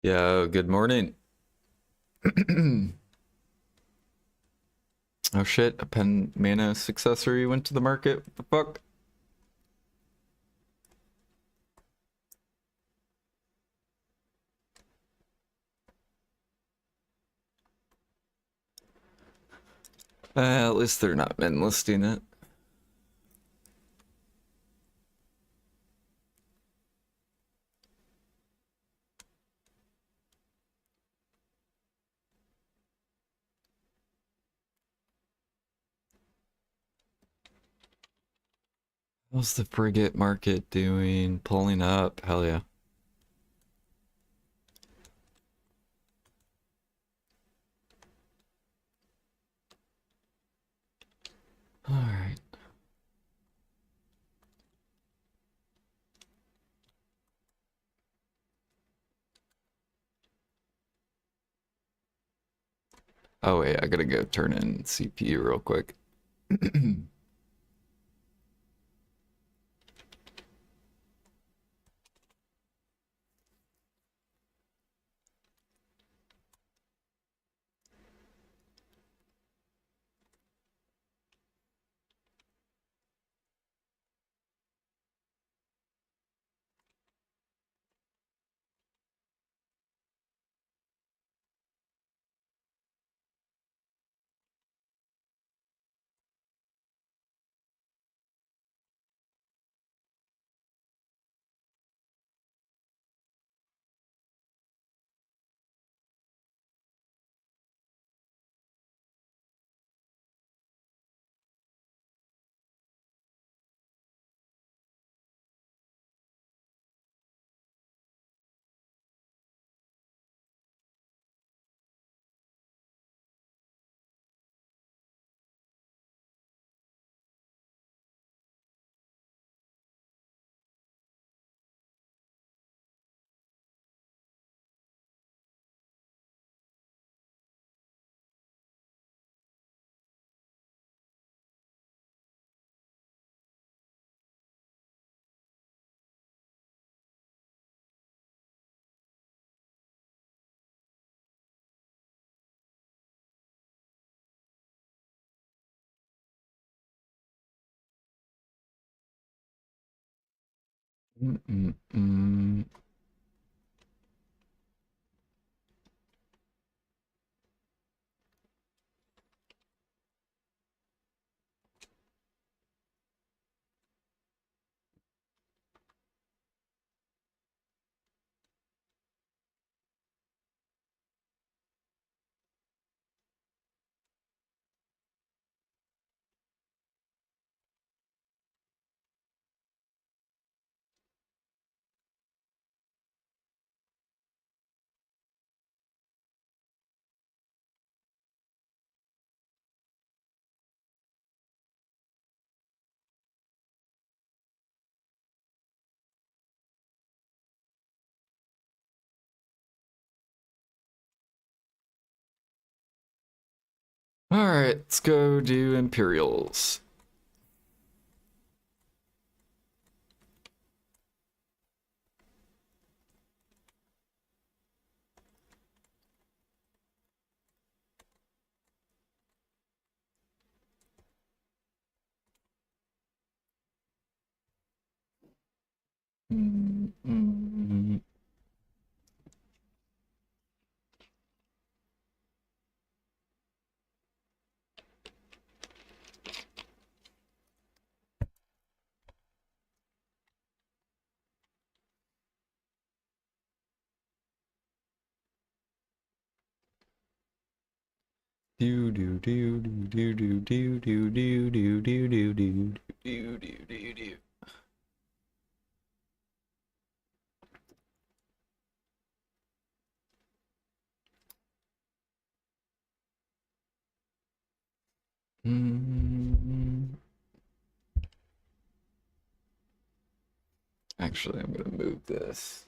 Yeah, good morning. Oh shit, a pen mana successor went to the market. What the fuck? At least they're not min listing it. How's the frigate market doing? Pulling up? Hell yeah. Alright. Oh wait, I gotta go turn in CPU real quick. Mm-mm-mm. Alright, let's go do Imperials. Mm-mm. Do do do do do do do do do do do do do do do do. Actually, I'm gonna move this.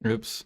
Oops.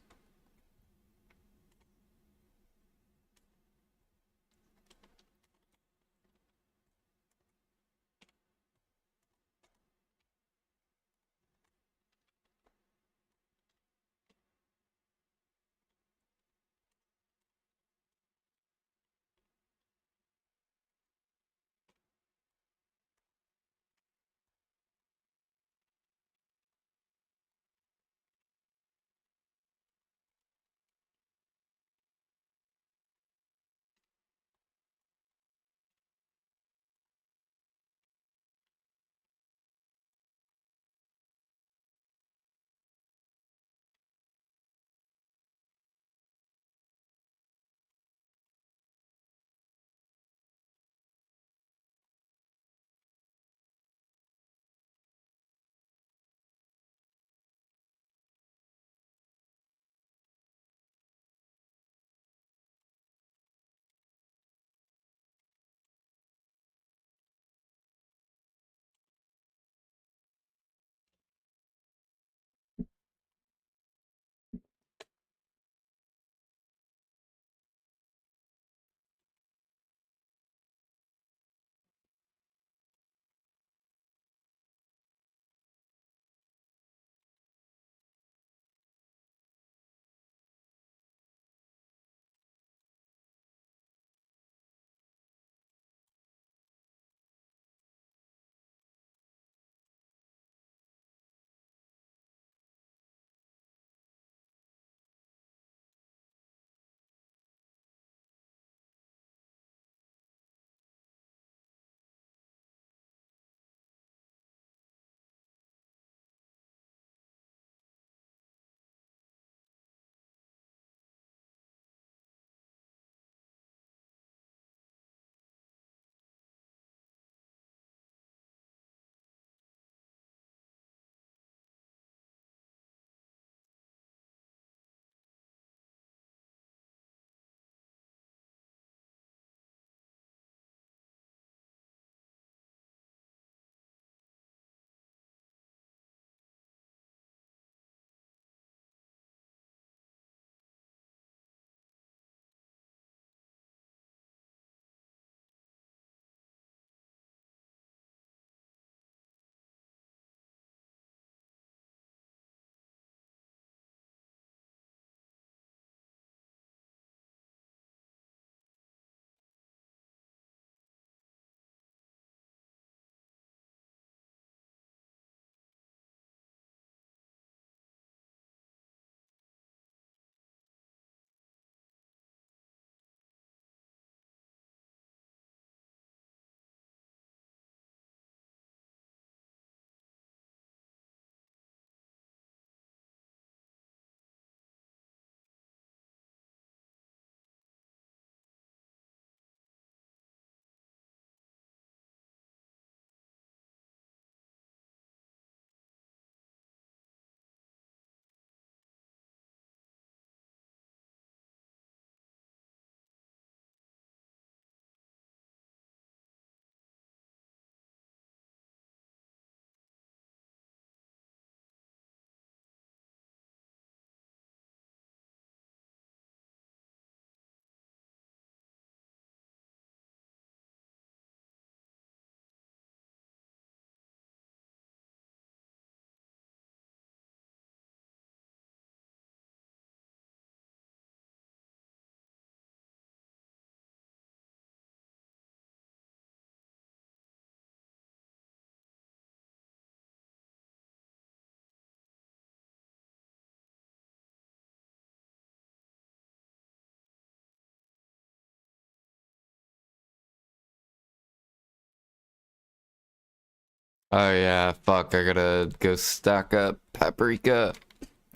Oh yeah, fuck, I gotta go stack up paprika.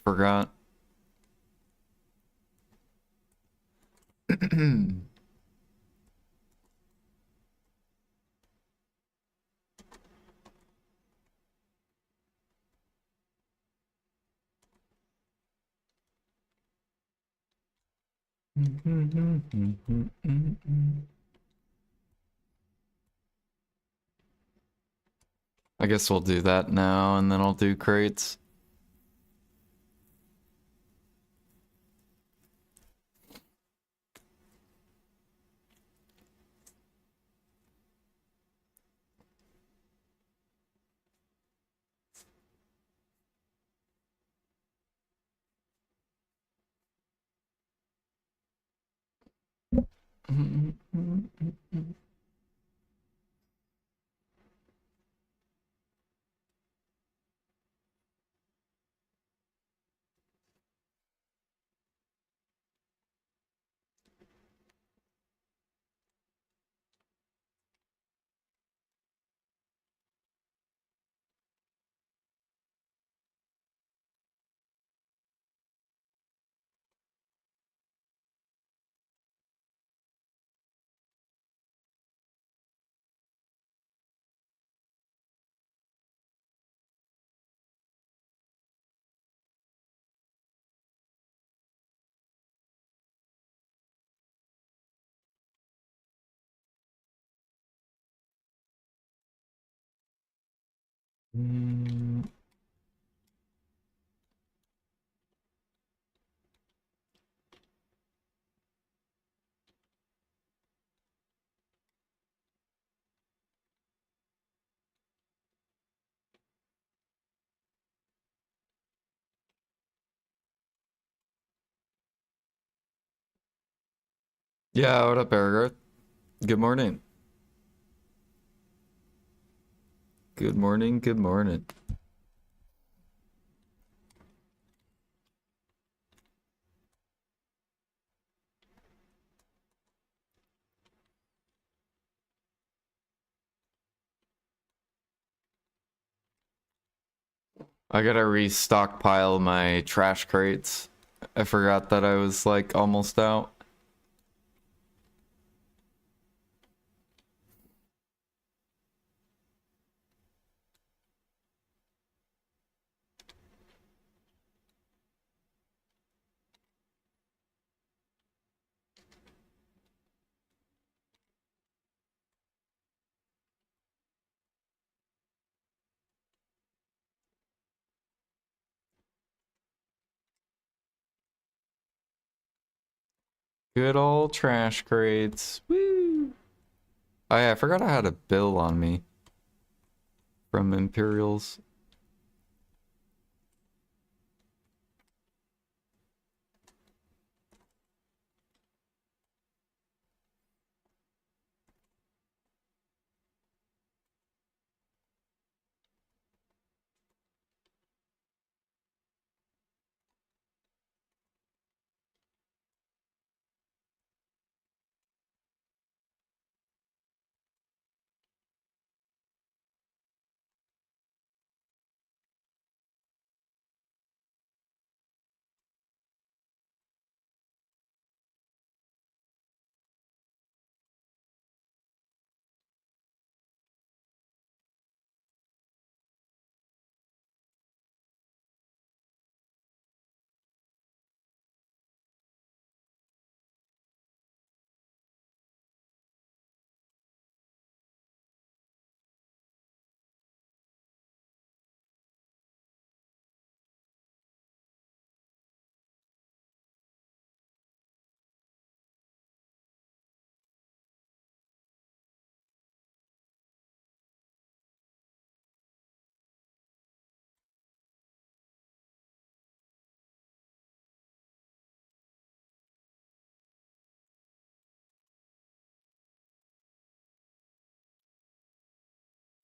Forgot. I guess we'll do that now, and then I'll do crates. Yeah, what up, Eric? Good morning. Good morning, good morning. I gotta restockpile my trash crates. I forgot that I was like almost out. Good old trash crates. Woo! Oh yeah, I forgot I had a bill on me from Imperials.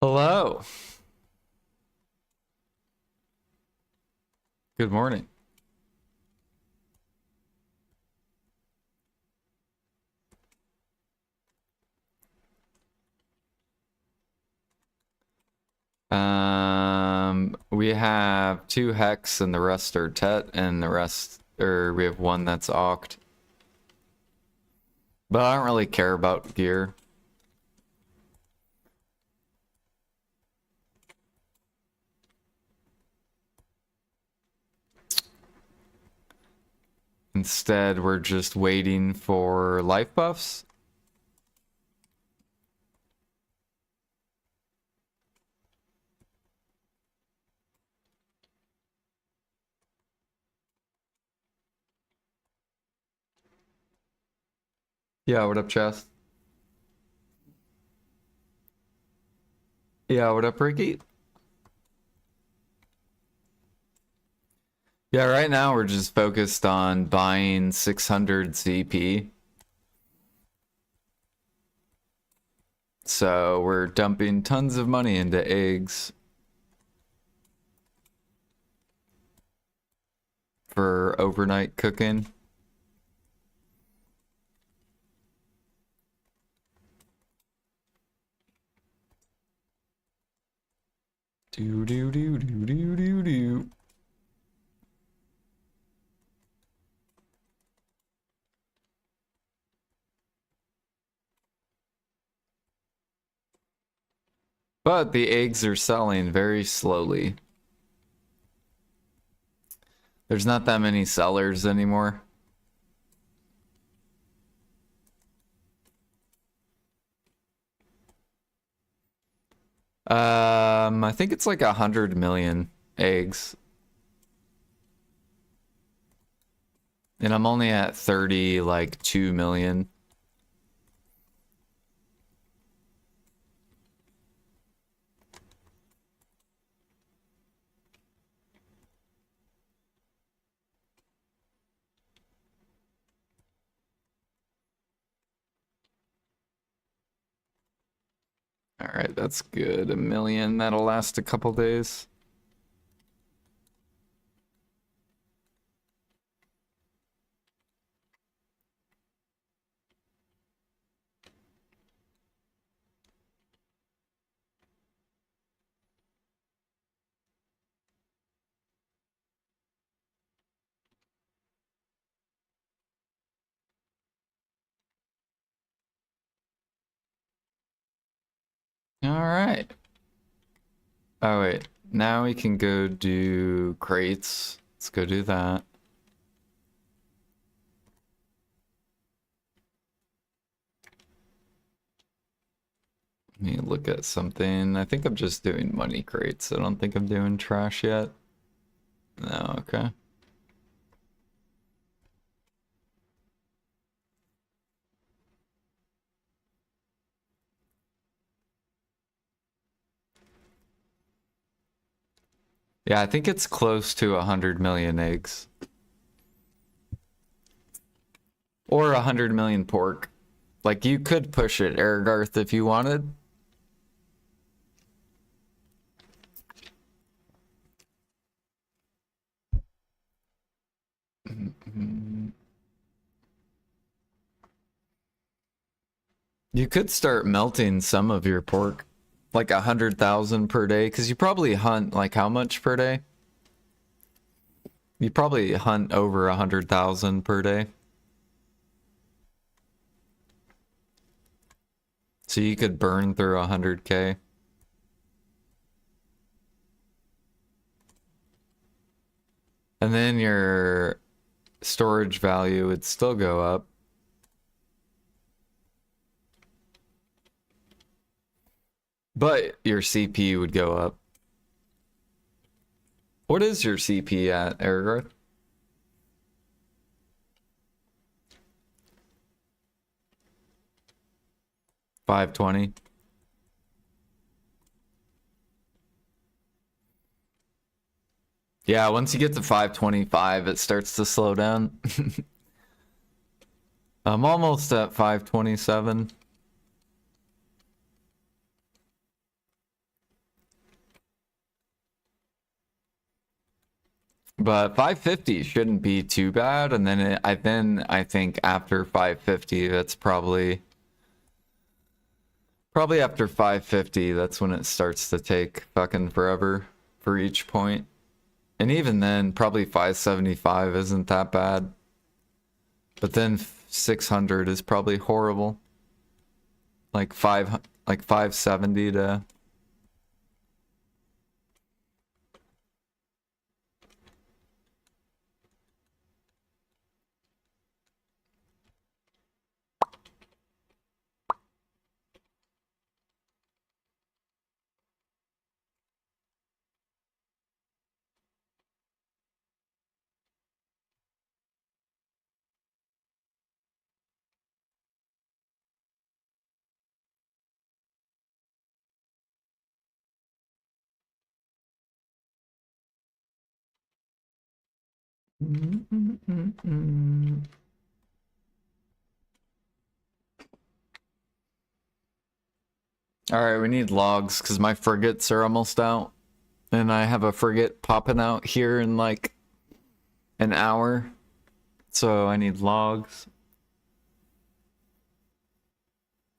Hello. Good morning. have 2 hex and the rest are tet, and the rest, or we have 1 that's oct. But I don't really care about gear. Instead, we're just waiting for life buffs. Yeah, what up, Chest? Yeah, what up, Ricky? Yeah, right now we're just focused on buying 600 CP. So we're dumping tons of money into eggs for overnight cooking. Do do do do do do do. But the eggs are selling very slowly. There's not that many sellers anymore. I think it's like 100 million eggs. And I'm only at 30, like 2 million. All right, that's good. 1 million, that'll last a couple days. All right. Oh, wait. Now we can go do crates. Let's go do that. Let me look at something. I think I'm just doing money crates. I don't think I'm doing trash yet. No, okay. Yeah, I think it's close to 100 million eggs. Or 100 million pork. Like, you could push it, Aragarth, if you wanted. You could start melting some of your pork. Like 100,000 per day, because you probably hunt, like, how much per day? You probably hunt over 100,000 per day. So you could burn through 100K. And then your storage value would still go up. But your CP would go up. What is your CP at, Aragarth? $520. Yeah, once you get to 525, it starts to slow down. I'm almost at 527. But 550 shouldn't be too bad, and then I think after 550, that's probably after 550, that's when it starts to take fucking forever for each point. And even then, probably 575 isn't that bad. But then 600 is probably horrible. Like 570 to... Alright, we need logs because my frigates are almost out. And I have a frigate popping out here in like an hour. So I need logs.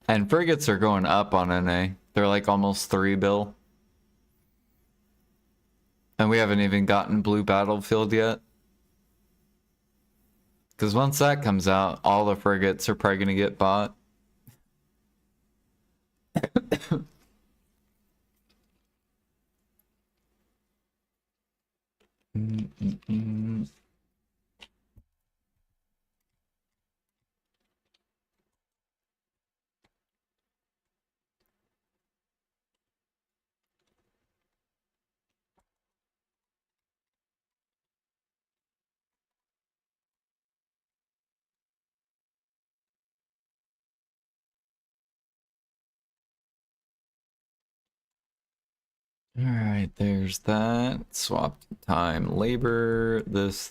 And frigates are going up on NA. They're like almost 3 bill. And we haven't even gotten Blue Battlefield yet. Because once that comes out, all the frigates are probably going to get bought. Alright, there's that. Swap time, labor, this.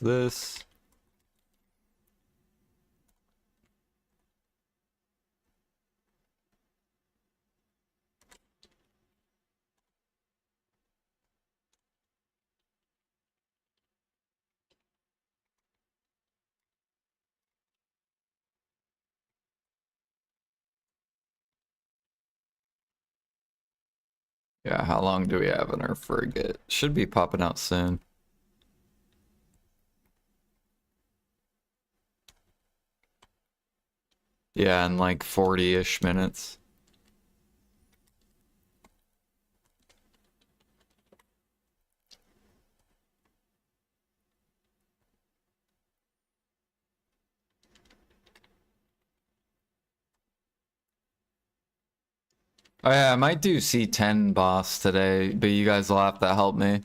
Yeah, how long do we have in our frigate? Should be popping out soon. Yeah, in like 40-ish minutes. Oh yeah, I might do C10 boss today, but you guys will have to help me.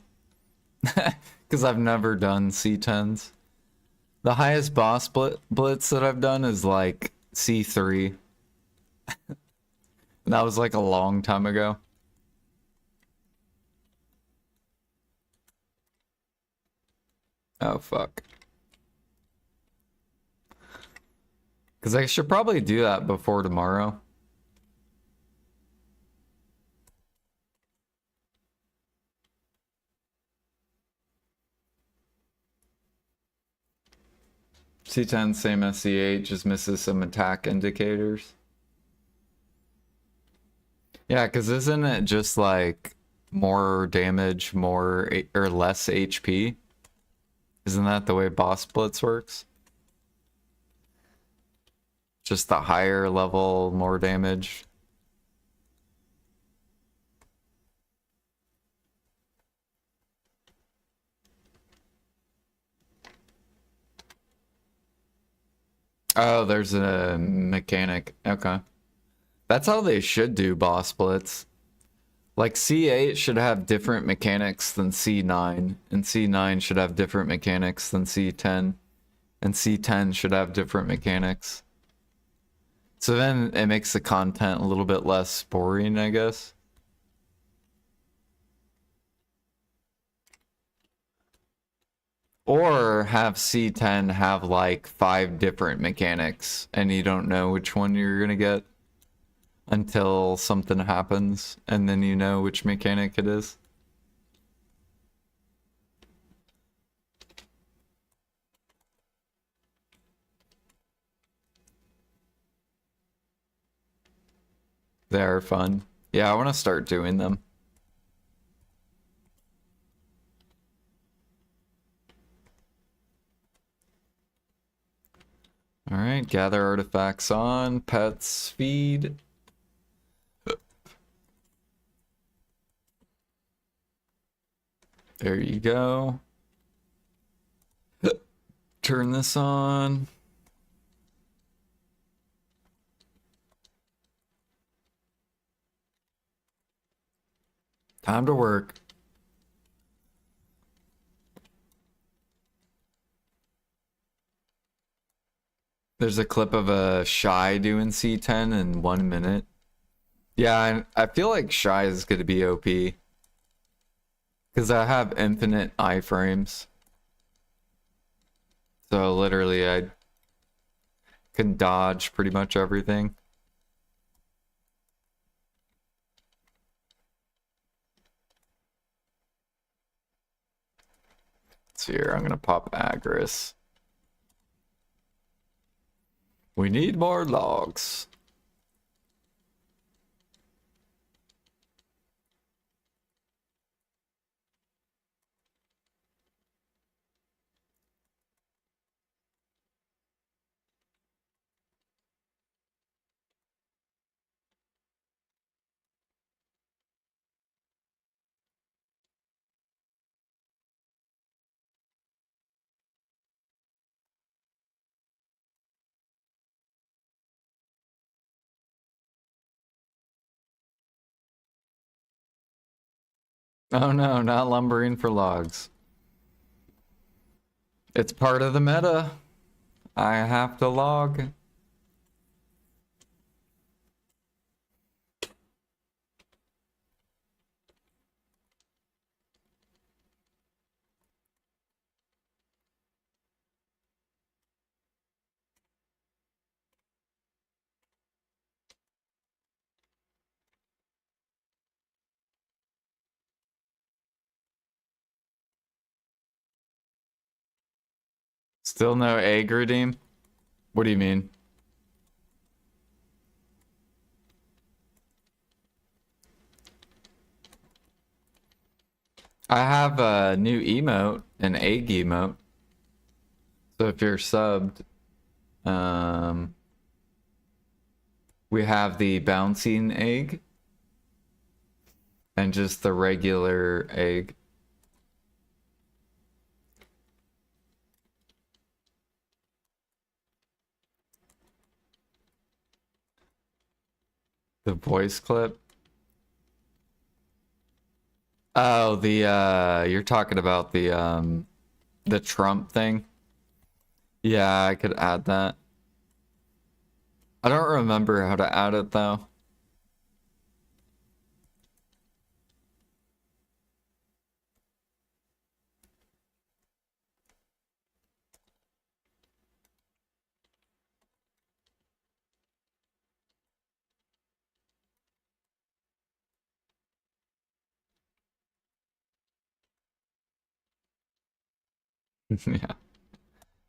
Because I've never done C10s. The highest boss blitz that I've done is like C3. That was like a long time ago. Oh, fuck. Because I should probably do that before tomorrow. C10, same as C8, just misses some attack indicators. Yeah, because isn't it just like more damage, or less HP? Isn't that the way boss blitz works? Just the higher level, more damage. Oh, there's a mechanic. Okay. That's how they should do boss blitz. Like C8 should have different mechanics than C9, and C9 should have different mechanics than C10, and C10 should have different mechanics. So then it makes the content a little bit less boring, I guess. Or have C10 have like 5 different mechanics and you don't know which one you're gonna get until something happens and then you know which mechanic it is. They are fun. Yeah, I want to start doing them. Alright, gather artifacts on, pets, feed. There you go. Turn this on. Time to work. There's a clip of a Shy doing C10 in 1 minute. Yeah, I feel like Shy is going to be OP. Because I have infinite iframes. So literally I can dodge pretty much everything. Let's see here, I'm going to pop Agris. We need more logs. Oh no, not lumbering for logs. It's part of the meta. I have to log. Still no egg redeem? What do you mean? I have a new emote, an egg emote. So if you're subbed, we have the bouncing egg and just the regular egg. The voice clip. Oh, you're talking about the Trump thing? Yeah, I could add that. I don't remember how to add it though.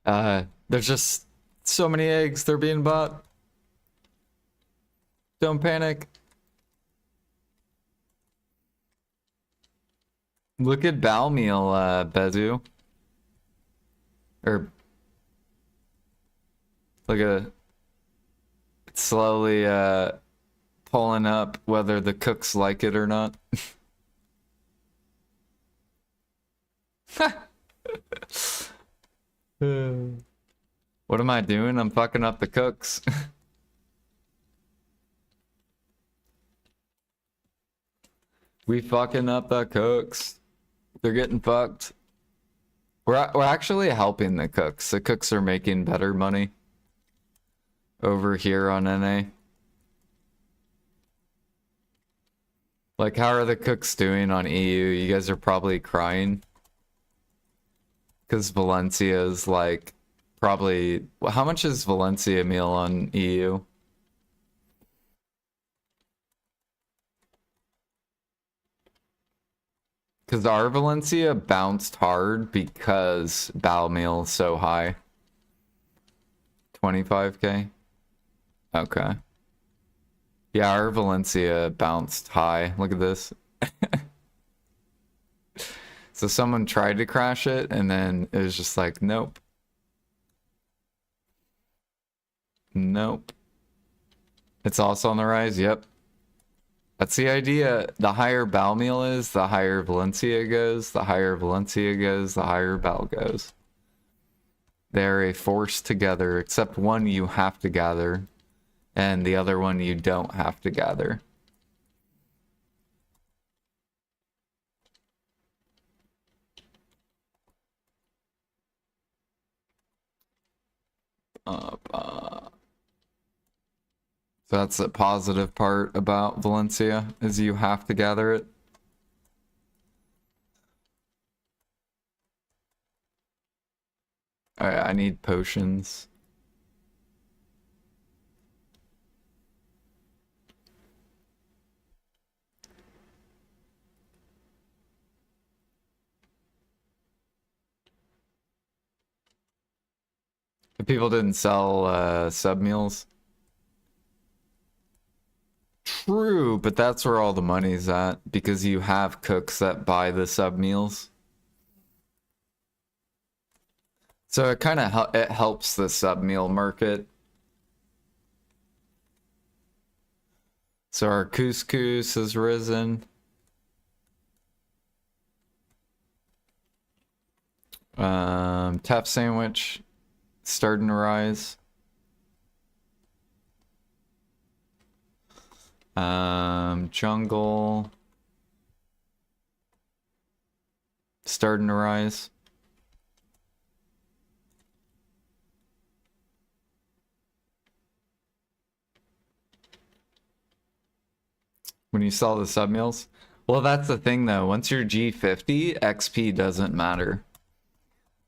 Yeah. There's just so many eggs, they're being bought. Don't panic. Look at Balmeal, Bezu. Or look at it. It's slowly pulling up whether the cooks like it or not. What am I doing? I'm fucking up the cooks. We fucking up the cooks. They're getting fucked. We're actually helping the cooks. The cooks are making better money over here on NA. Like, how are the cooks doing on EU? You guys are probably crying. Because Valencia is like probably... How much is Valencia meal on EU? Because our Valencia bounced hard because Bao meal is so high. 25k? Okay. Yeah, our Valencia bounced high. Look at this. So someone tried to crash it and then it was just like, nope. Nope. It's also on the rise, yep. That's the idea. The higher Balmeal is, the higher Valencia goes. The higher Valencia goes, the higher Bal goes. They're a force together, except one you have to gather, and the other one you don't have to gather. So that's the positive part about Valencia, is you have to gather it. Alright, I need potions. If people didn't sell sub meals. True, but that's where all the money's at, because you have cooks that buy the sub meals. So it kind of it helps the sub meal market. So our couscous has risen. Tap sandwich starting to rise. Jungle starting to rise. When you sell the sub meals. Well, that's the thing though. Once you're G50, XP doesn't matter.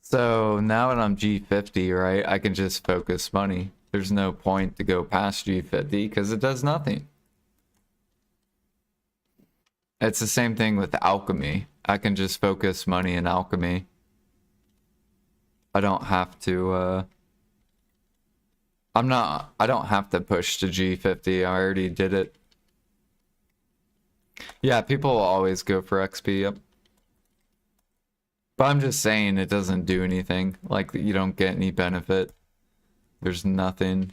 So now that I'm G50, right, I can just focus money. There's no point to go past G50 because it does nothing. It's the same thing with alchemy. I can just focus money in alchemy. I don't have to, I don't have to push to G50. I already did it. Yeah, people will always go for XP, yep. But I'm just saying it doesn't do anything. Like, you don't get any benefit. There's nothing.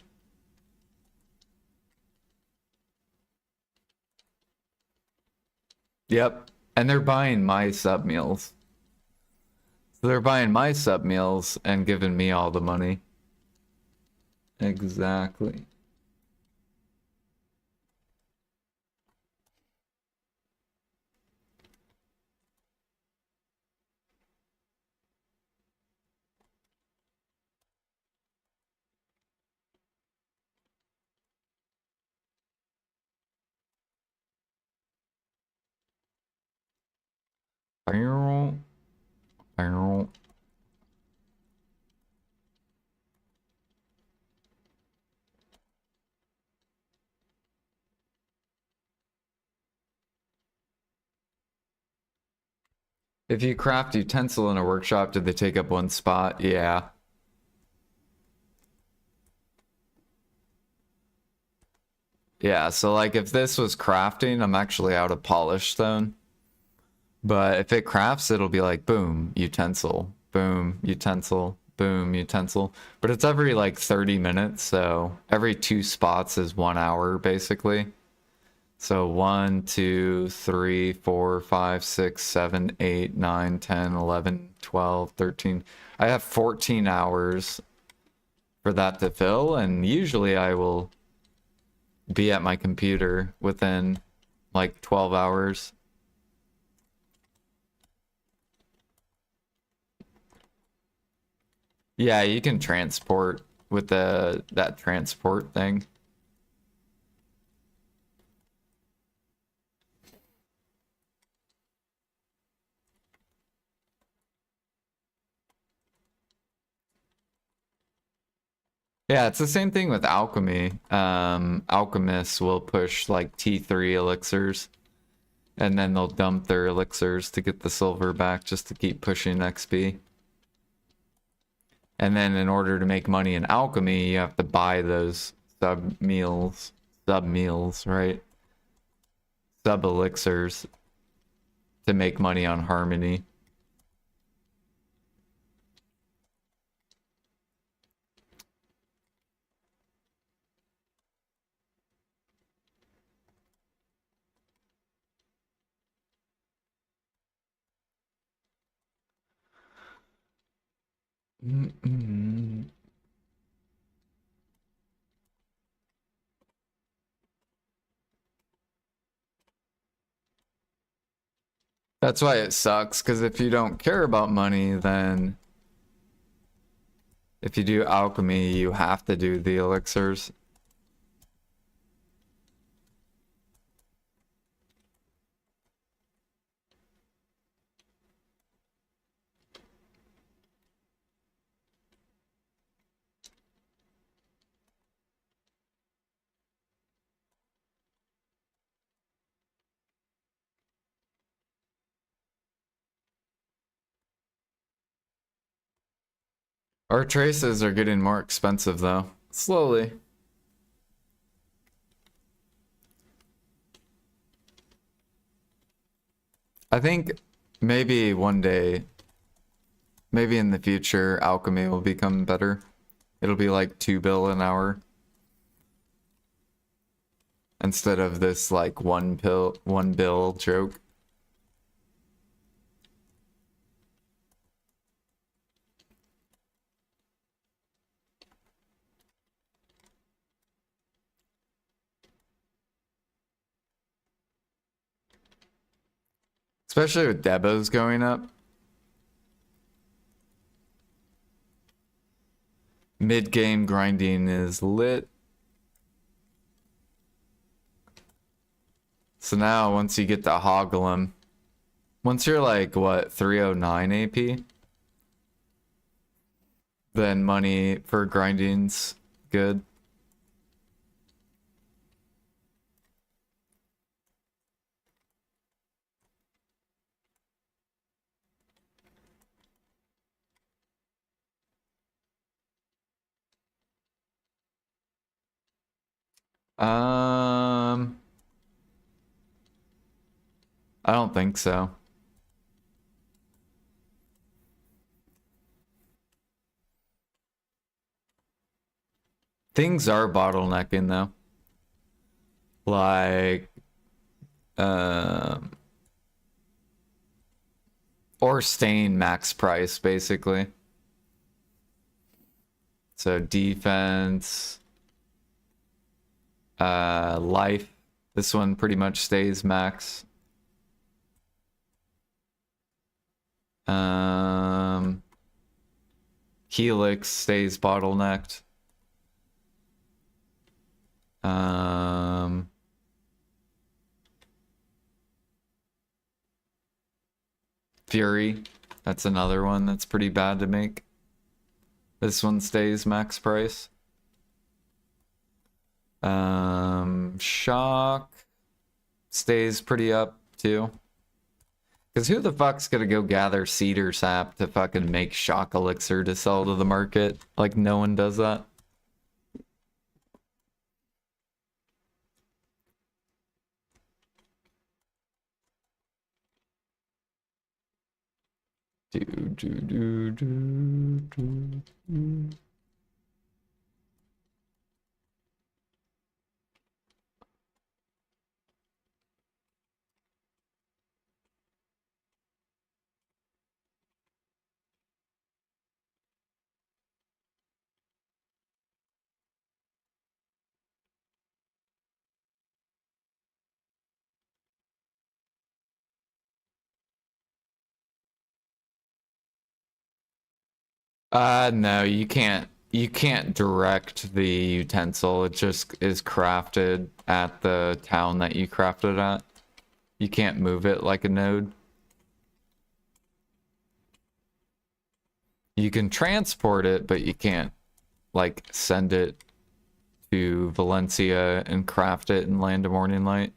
Yep. And they're buying my sub meals. So they're buying my sub meals and giving me all the money. Exactly. Bow, bow. If you craft utensil in a workshop, did they take up one spot? Yeah. Yeah, so like if this was crafting, I'm actually out of polished stone. But if it crafts, it'll be like boom, utensil, boom, utensil, boom, utensil. But it's every like 30 minutes, so every 2 spots is 1 hour basically. So 1, 2, 3, 4, 5, 6, 7, 8, 9, 10, 11, 12, 13. I have 14 hours for that to fill, and usually I will be at my computer within like 12 hours. Yeah, you can transport with that transport thing. Yeah, it's the same thing with alchemy. Alchemists will push like T3 elixirs, and then they'll dump their elixirs to get the silver back just to keep pushing XP. And then in order to make money in alchemy, you have to buy those sub meals, right? Sub elixirs to make money on harmony. Mm-mm. That's why it sucks, because if you don't care about money, then if you do alchemy, you have to do the elixirs. Our traces are getting more expensive, though. Slowly. I think maybe one day, maybe in the future, alchemy will become better. It'll be like 2 bill an hour. Instead of this like 1 bill joke. Especially with Debos going up. Mid-game grinding is lit. So now once you get to hoggle them, once you're like, what, 309 AP? Then money for grinding's good. I don't think so. Things are bottlenecking though. Like, um, or staying max price basically. So defense, life. This one pretty much stays max. Helix stays bottlenecked. Fury, that's another one that's pretty bad to make. This one stays max price. Shock stays pretty up too. Because who the fuck's gonna go gather cedar sap to fucking make shock elixir to sell to the market? Like, no one does that. Do, do, do, do, do, do. No, you can't. You can't direct the utensil. It just is crafted at the town that you crafted at. You can't move it like a node. You can transport it, but you can't, like, send it to Valencia and craft it in Land of Morning Light.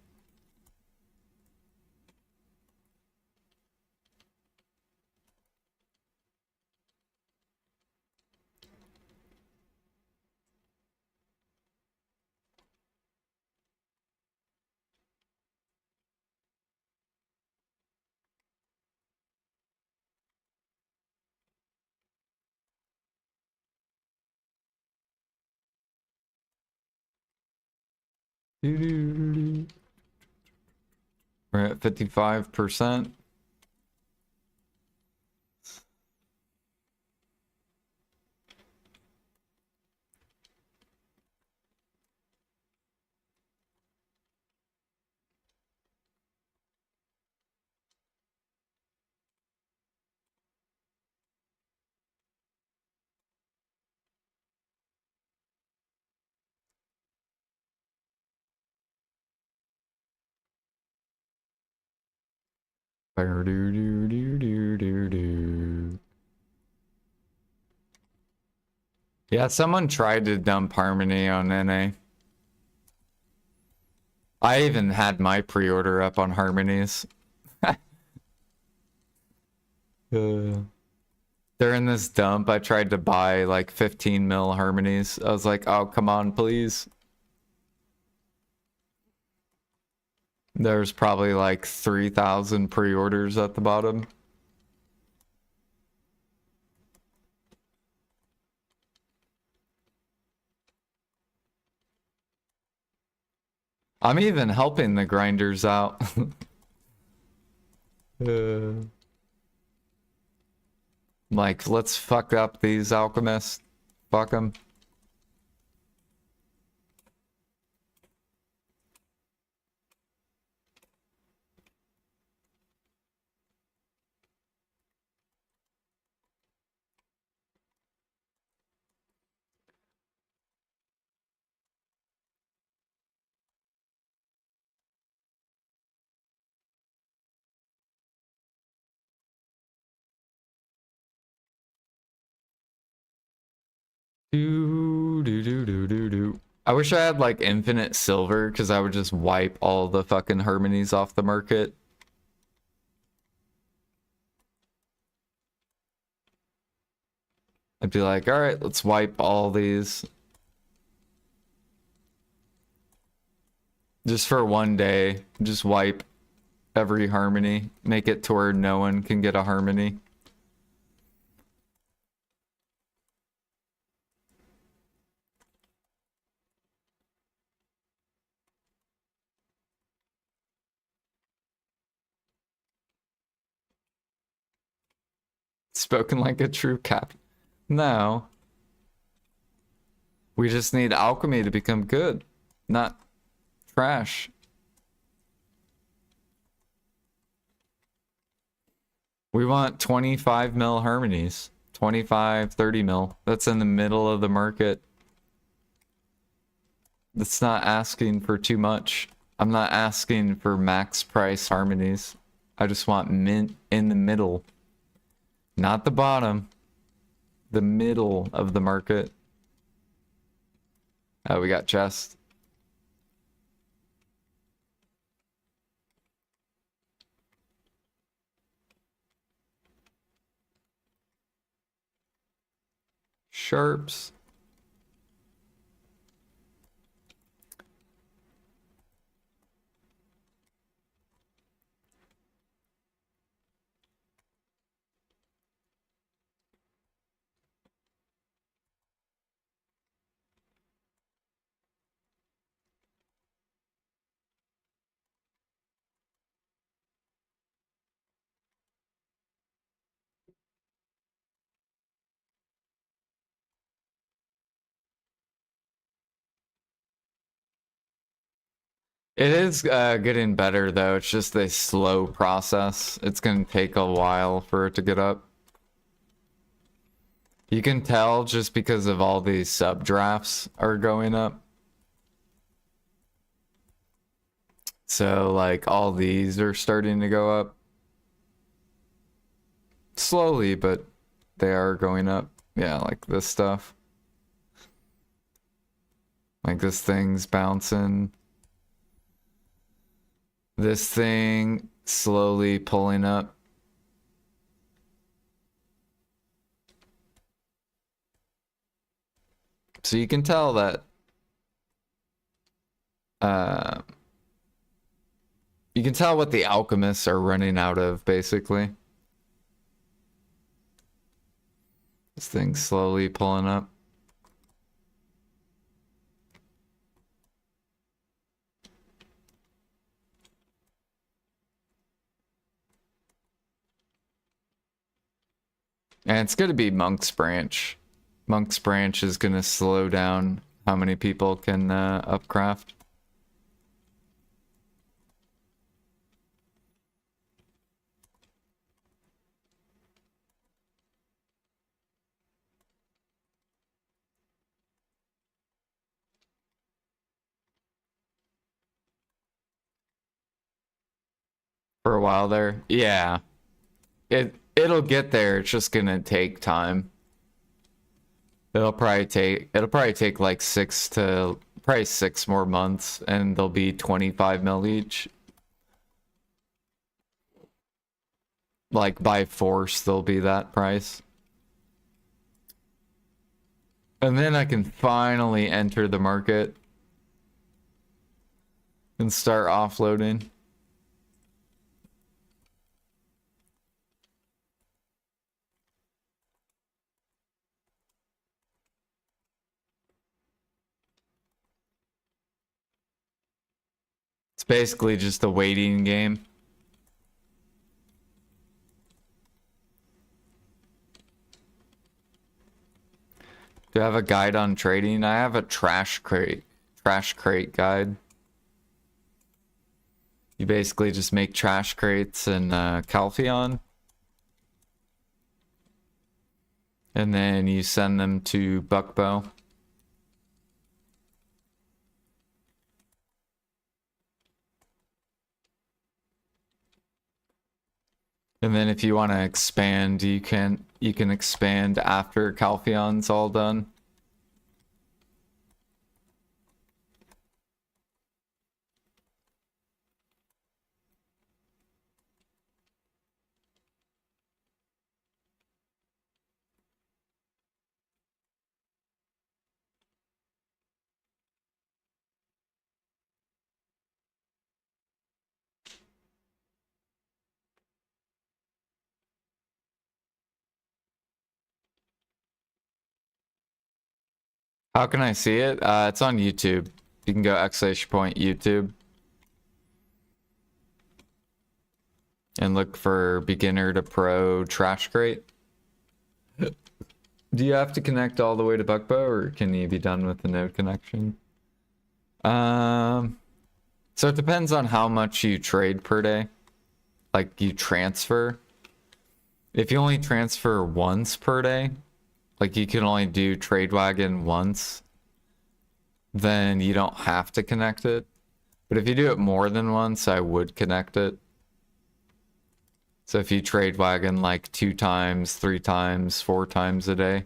We're at 55%. Yeah, someone tried to dump Harmony on NA. I even had my pre-order up on Harmonies. During this dump, I tried to buy like 15 mil Harmonies. I was like, oh, come on, please. There's probably like 3,000 pre-orders at the bottom. I'm even helping the grinders out. Like, let's fuck up these alchemists. Fuck them. I wish I had like infinite silver because I would just wipe all the fucking Harmonies off the market. I'd be like, all right, let's wipe all these. Just for one day, just wipe every Harmony. Make it to where no one can get a Harmony. Spoken like a true cap. No. We just need alchemy to become good, not trash. We want 25 mil Harmonies. 25, 30 mil. That's in the middle of the market. That's not asking for too much. I'm not asking for max price Harmonies. I just want mint in the middle. Not the bottom. The middle of the market. Oh, we got chest. Sharps. It is getting better though. It's just a slow process. It's gonna take a while for it to get up. You can tell just because of all these sub drafts are going up. So like all these are starting to go up. Slowly, but they are going up. Yeah, like this stuff. Like this thing's bouncing. This thing slowly pulling up. So you can tell that you can tell what the alchemists are running out of, basically. This thing's slowly pulling up. And it's going to be Monk's Branch. Monk's Branch is going to slow down how many people can upcraft. for a while there. Yeah. It'll get there. It's just gonna take time. It'll probably take like probably 6 more months, and they'll be 25 mil each. Like by force, they'll be that price. And then I can finally enter the market and start offloading. It's basically just a waiting game. Do I have a guide on trading? I have a trash crate guide. You basically just make trash crates in Calpheon. And then you send them to Buckbow. And then if you want to expand, you can expand after Calpheon's all done. How can I see it? It's on YouTube. You can go !YouTube and look for beginner to pro trash crate. Do you have to connect all the way to Buckbow, or can you be done with the node connection? So it depends on how much you trade per day. Like you transfer. If you only transfer once per day, like you can only do TradeWagon once, then you don't have to connect it. But if you do it more than once, I would connect it. So if you TradeWagon like 2 times, 3 times, 4 times a day.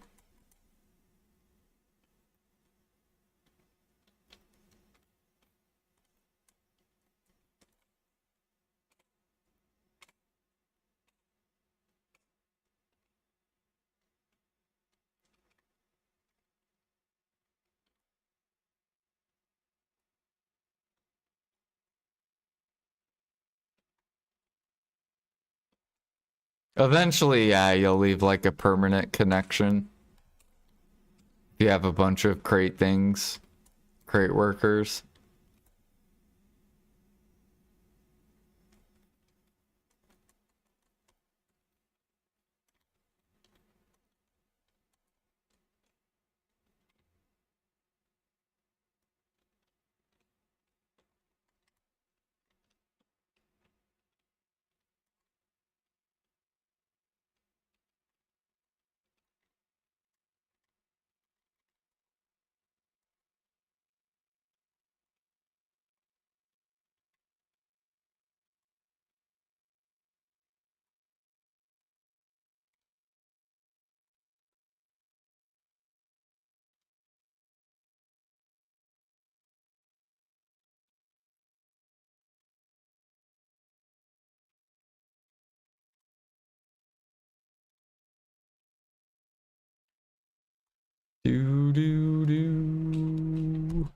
Eventually, yeah, you'll leave like a permanent connection. If you have a bunch of crate workers. Do do do.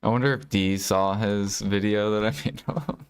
I wonder if D saw his video that I made of him.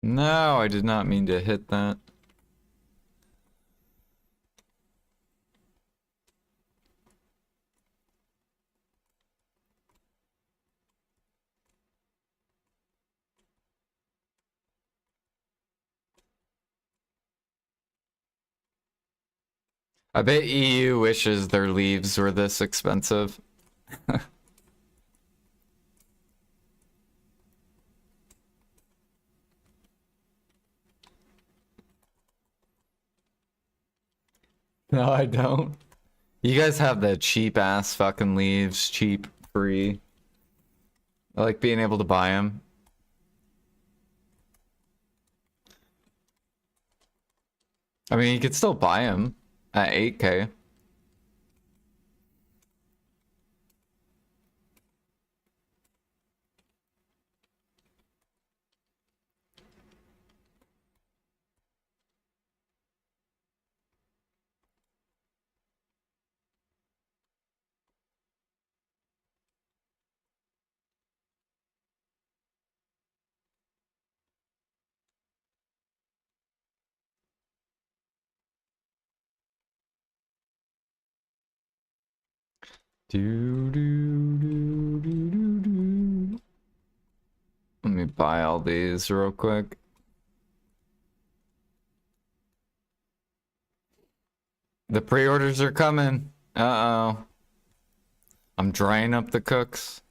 No, I did not mean to hit that. I bet EU wishes their leaves were this expensive. No, I don't. You guys have the cheap ass fucking leaves, cheap, free. I like being able to buy them. I mean, you could still buy them at 8K. Do, do, do, do, do, do. Let me buy all these real quick. The pre-orders are coming. Uh-oh. I'm drying up the cooks.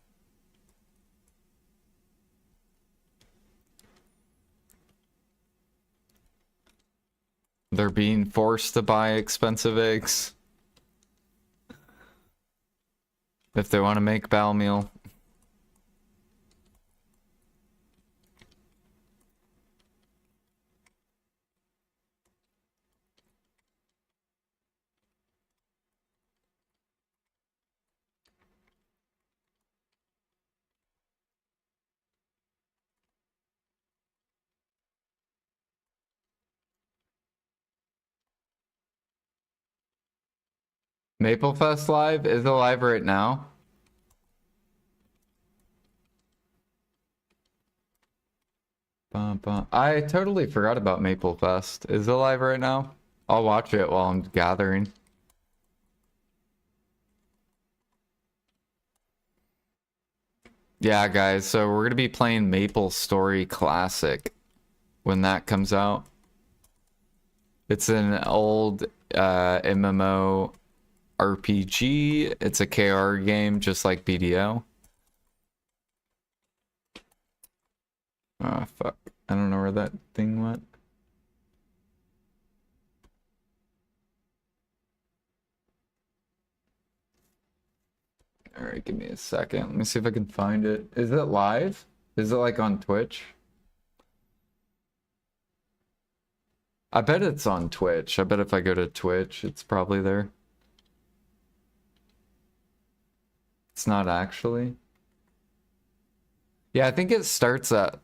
They're being forced to buy expensive eggs. If they want to make bowel meal. Maple Fest live? Is it live right now? Bum, bum. I totally forgot about Maple Fest. Is it live right now? I'll watch it while I'm gathering. Yeah, guys, so we're gonna be playing Maple Story Classic when that comes out. It's an old MMO RPG. It's a KR game, just like BDO. Oh, fuck. I don't know where that thing went. Alright, give me a second. Let me see if I can find it. Is it live? Is it like on Twitch? I bet it's on Twitch. I bet if I go to Twitch, it's probably there. It's not actually. Yeah, I think it starts at...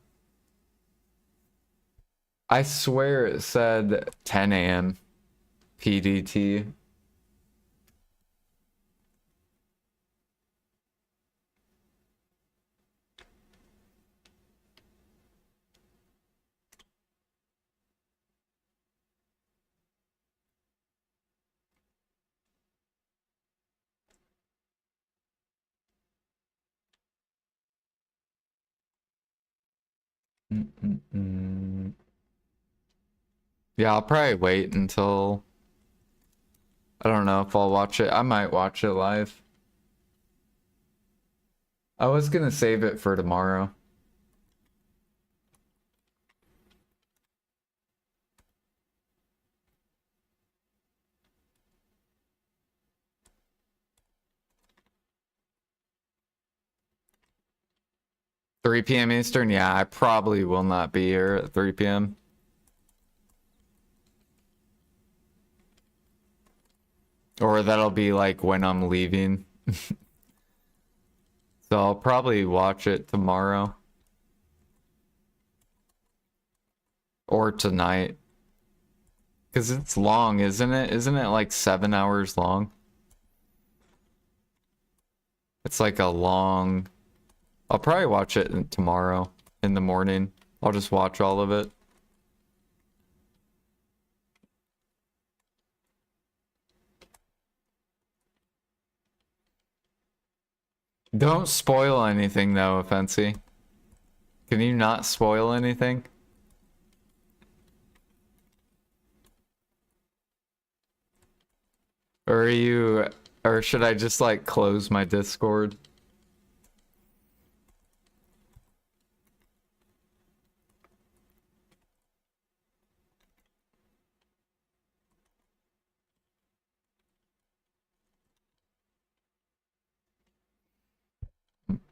I swear it said 10 a.m. PDT. Yeah, I'll probably wait until... I don't know if I'll watch it. I might watch it live. I was gonna save it for tomorrow. $3 p.m. Eastern? Yeah, I probably will not be here at 3 p.m. Or that'll be like when I'm leaving. So I'll probably watch it tomorrow. Or tonight. Because it's long, isn't it? Isn't it like 7 hours long? It's like a long... I'll probably watch it tomorrow in the morning. I'll just watch all of it. Don't spoil anything though, Fancy. Can you not spoil anything? Or are you, or should I just like close my Discord?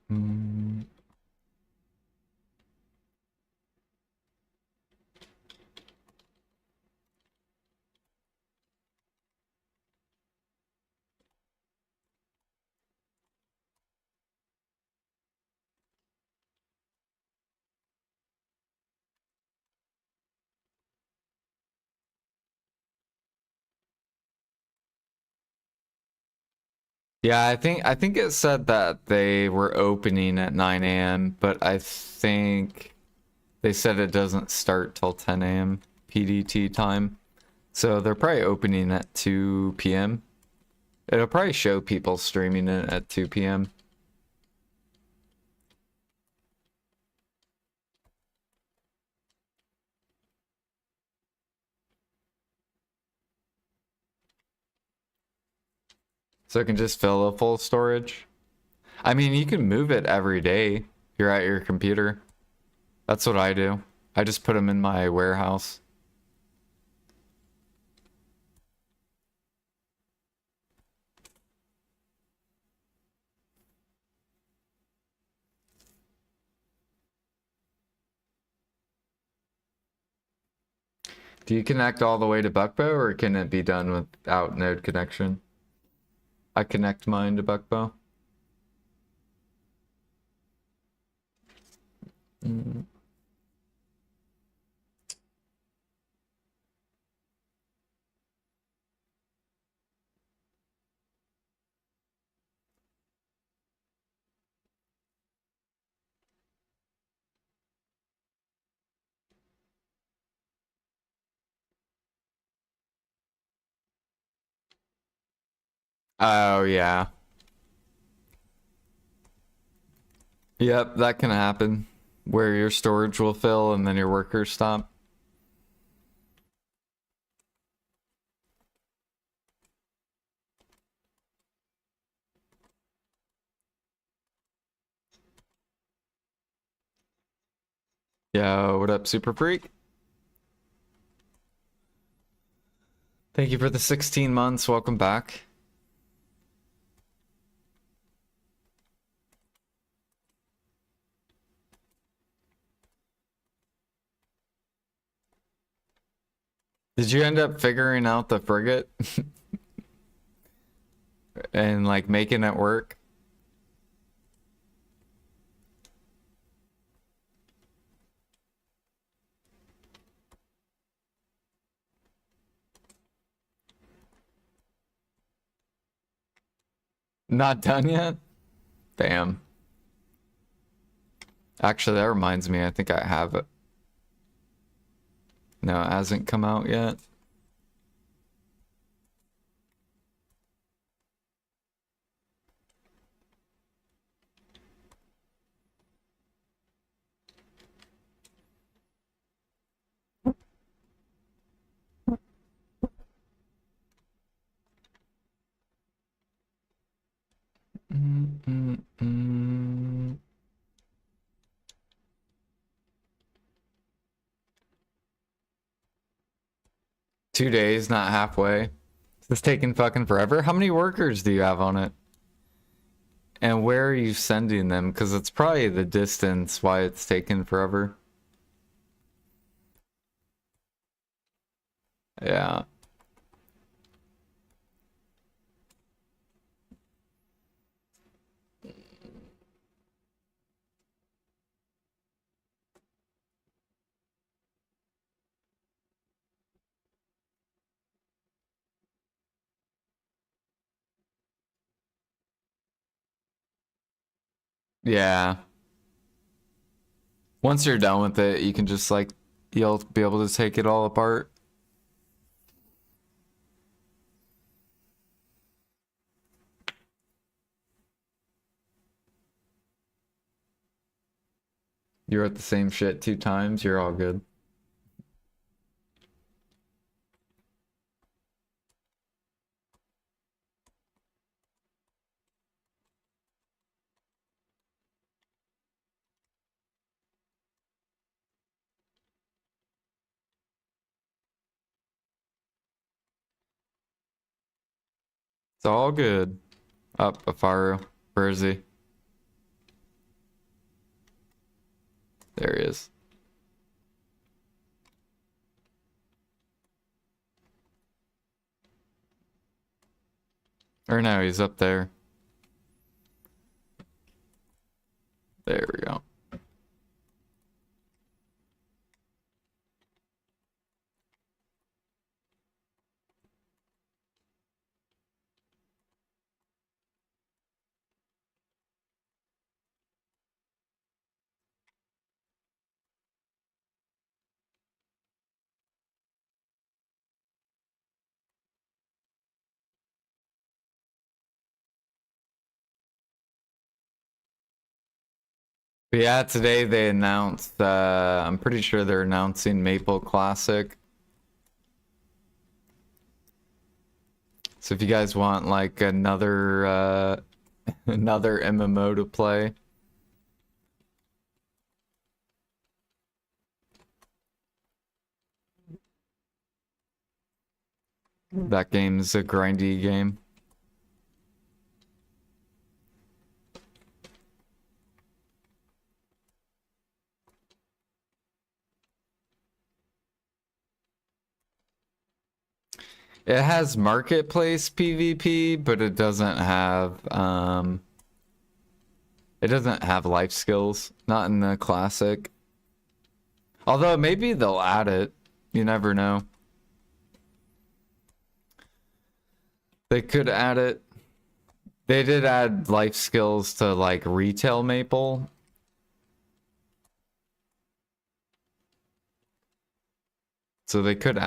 Mm. Yeah, I think it said that they were opening at 9 a.m., but I think they said it doesn't start till 10 a.m. PDT time. So they're probably opening at 2 p.m. It'll probably show people streaming it at 2 p.m. So it can just fill a full storage. I mean, you can move it every day. You're at your computer. That's what I do. I just put them in my warehouse. Do you connect all the way to Buckbow, or can it be done without node connection? I connect mine to Buckbow. Mm. Oh, yeah. Yep, that can happen. Where your storage will fill and then your workers stop. Yo, what up, Super Freak? Thank you for the 16 months. Welcome back. Did you end up figuring out the frigate and like making it work? Not done yet? Damn. Actually, that reminds me, I think I have it. No, it hasn't come out yet. Mm, mm, mm. 2 days, not halfway. It's taking fucking forever. How many workers do you have on it? And where are you sending them? Because it's probably the distance why it's taking forever. Yeah. Yeah. Once you're done with it, you can just like, you'll be able to take it all apart. You wrote the same shit 2 times, you're all good. It's all good. Up, Afaru. Where is he? There he is. Or no, he's up there. There we go. But yeah, today they announced, I'm pretty sure they're announcing Maple Classic. So if you guys want like another another MMO to play, that game's a grindy game. It has marketplace PvP, but it doesn't have life skills. Not in the classic. Although maybe they'll add it. You never know. They could add it. They did add life skills to like retail Maple. So they could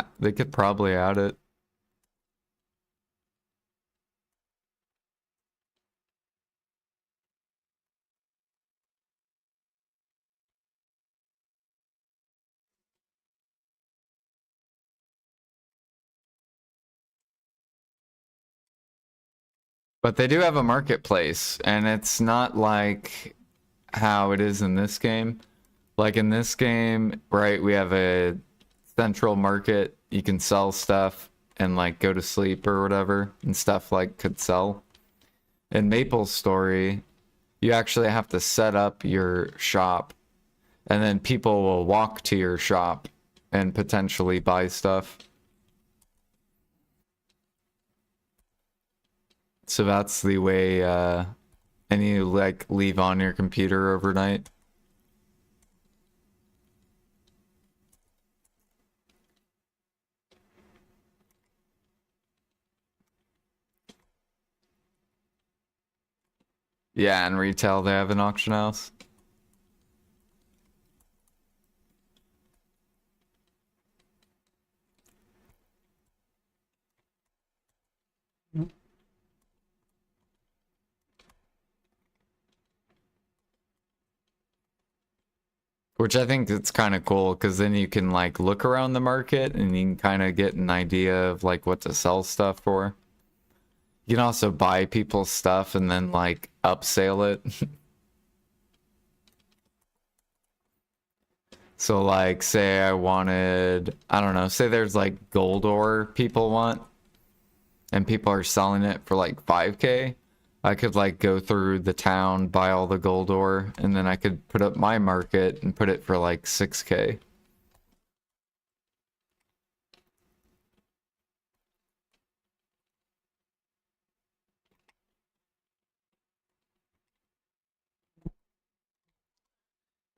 probably add it. But they do have a marketplace, and it's not like how it is in this game. Like in this game, right, we have a central market. You can sell stuff and like go to sleep or whatever, and stuff like could sell. In Maple's story, you actually have to set up your shop, and then people will walk to your shop and potentially buy stuff. So that's the way, and you like leave on your computer overnight. Yeah, in retail they have an auction house. Which I think it's kind of cool because then you can like look around the market and you can kind of get an idea of like what to sell stuff for. You can also buy people's stuff and then like upsell it. So like say I wanted, I don't know, say there's like gold ore people want and people are selling it for like 5K. I could like go through the town, buy all the gold ore, and then I could put up my market and put it for like 6K.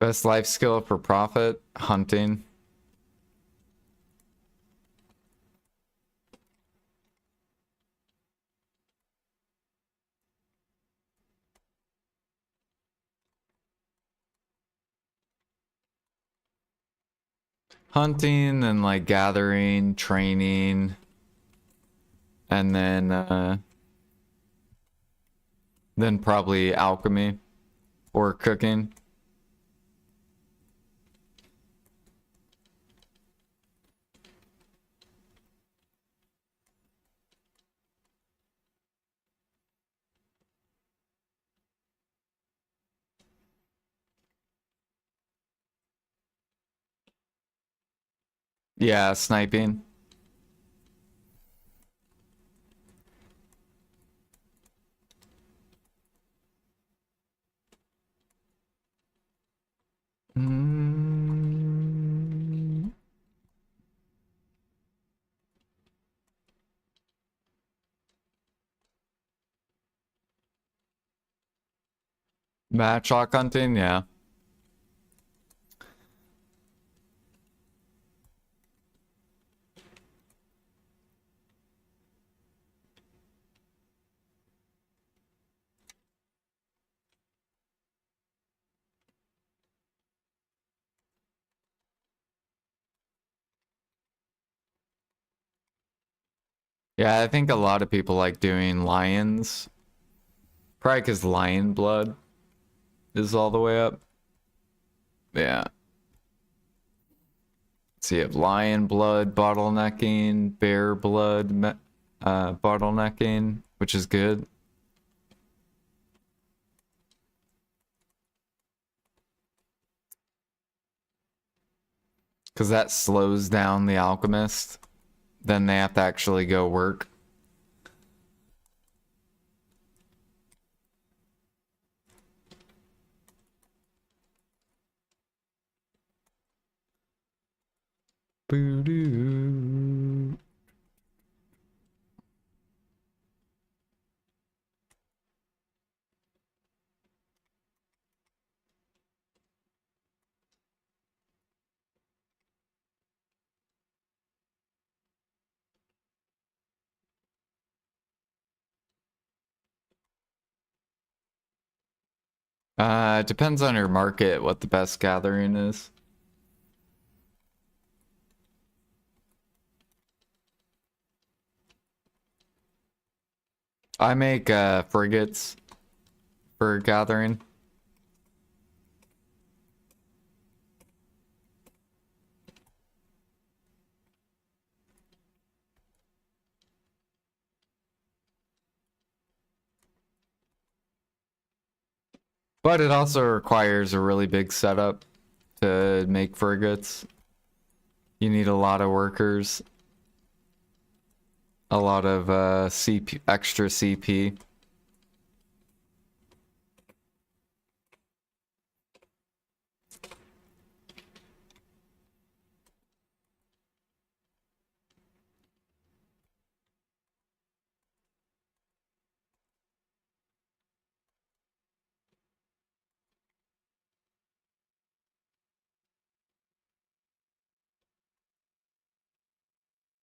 Best life skill for profit, hunting. Hunting and like gathering, training, and then probably alchemy or cooking. Yeah, sniping. Mm. Matchlock hunting, yeah. Yeah, I think a lot of people like doing lions. Probably because lion blood is all the way up. Yeah. So you have lion blood bottlenecking, bear blood bottlenecking, which is good. Because that slows down the alchemist. Then they have to actually go work. Boo-doo. It depends on your market what the best gathering is. I make frigates for gathering. But it also requires a really big setup to make frigates. You need a lot of workers, a lot of CP, extra CP.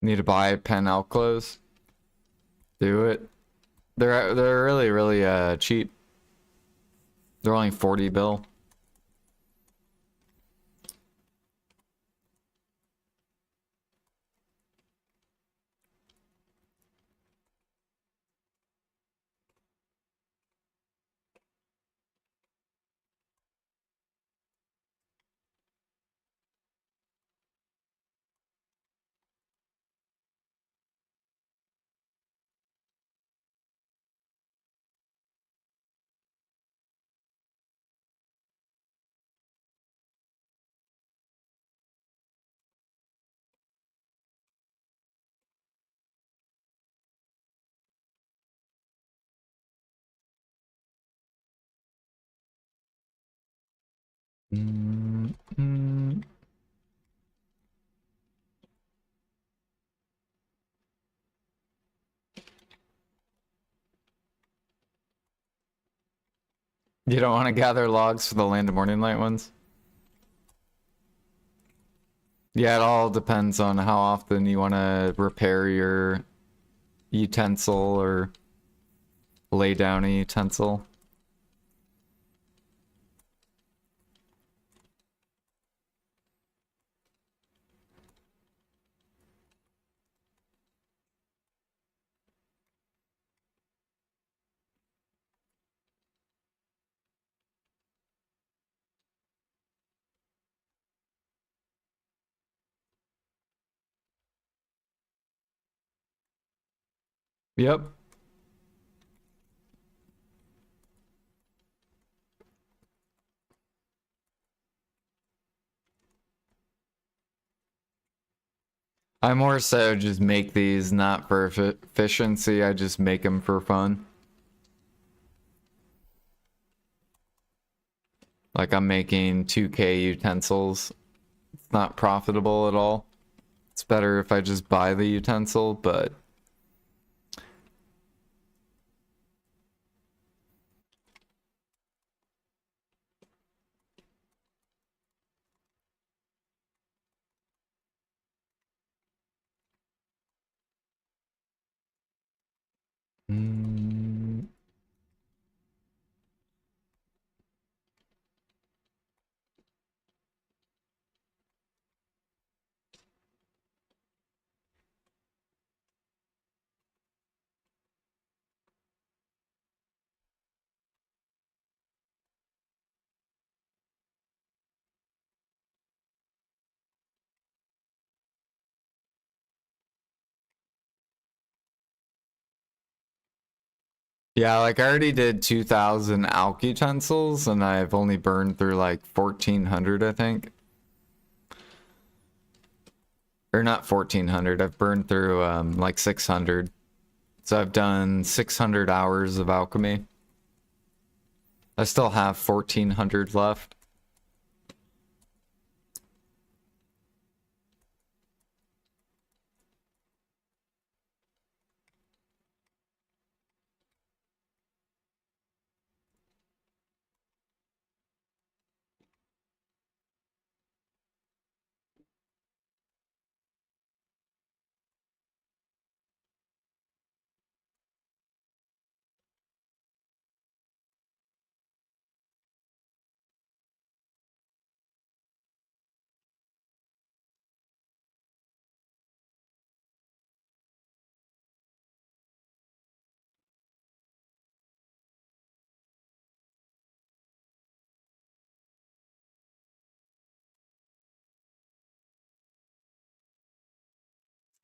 Need to buy pen outclothes. Do it. They're really cheap. They're only 40 bill. Mm, mm. You don't want to gather logs for the Land of Morning Light ones? Yeah, it all depends on how often you want to repair your utensil or lay down a utensil. Yep. I more so just make these not for efficiency, I just make them for fun. Like I'm making 2K utensils. It's not profitable at all. It's better if I just buy the utensil, but mm, yeah, like I already did 2,000 alk utensils and I've only burned through like 1,400, I think. Or not 1,400, I've burned through like 600. So I've done 600 hours of alchemy. I still have 1,400 left.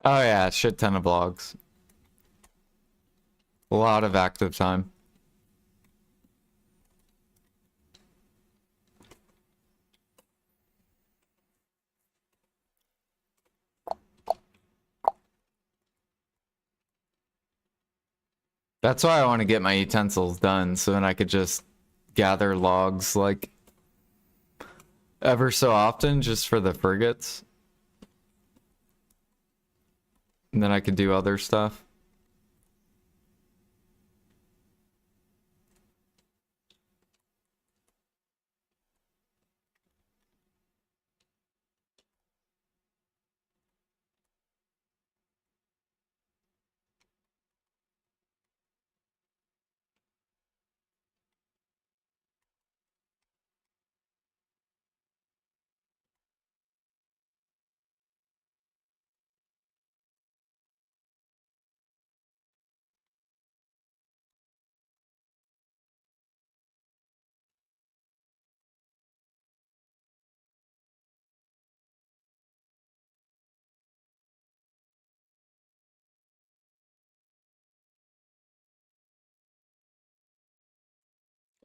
Oh yeah, shit ton of vlogs. A lot of active time. That's why I want to get my utensils done, so then I could just gather logs like ever so often just for the frigates. And then I could do other stuff.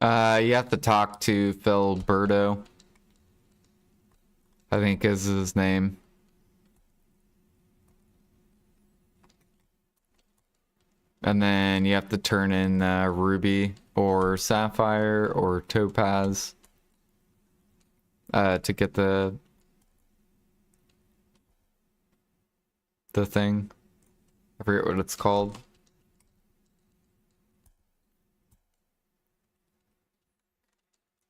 You have to talk to Phil Burdo, I think is his name. And then you have to turn in ruby or sapphire or topaz to get the thing. I forget what it's called.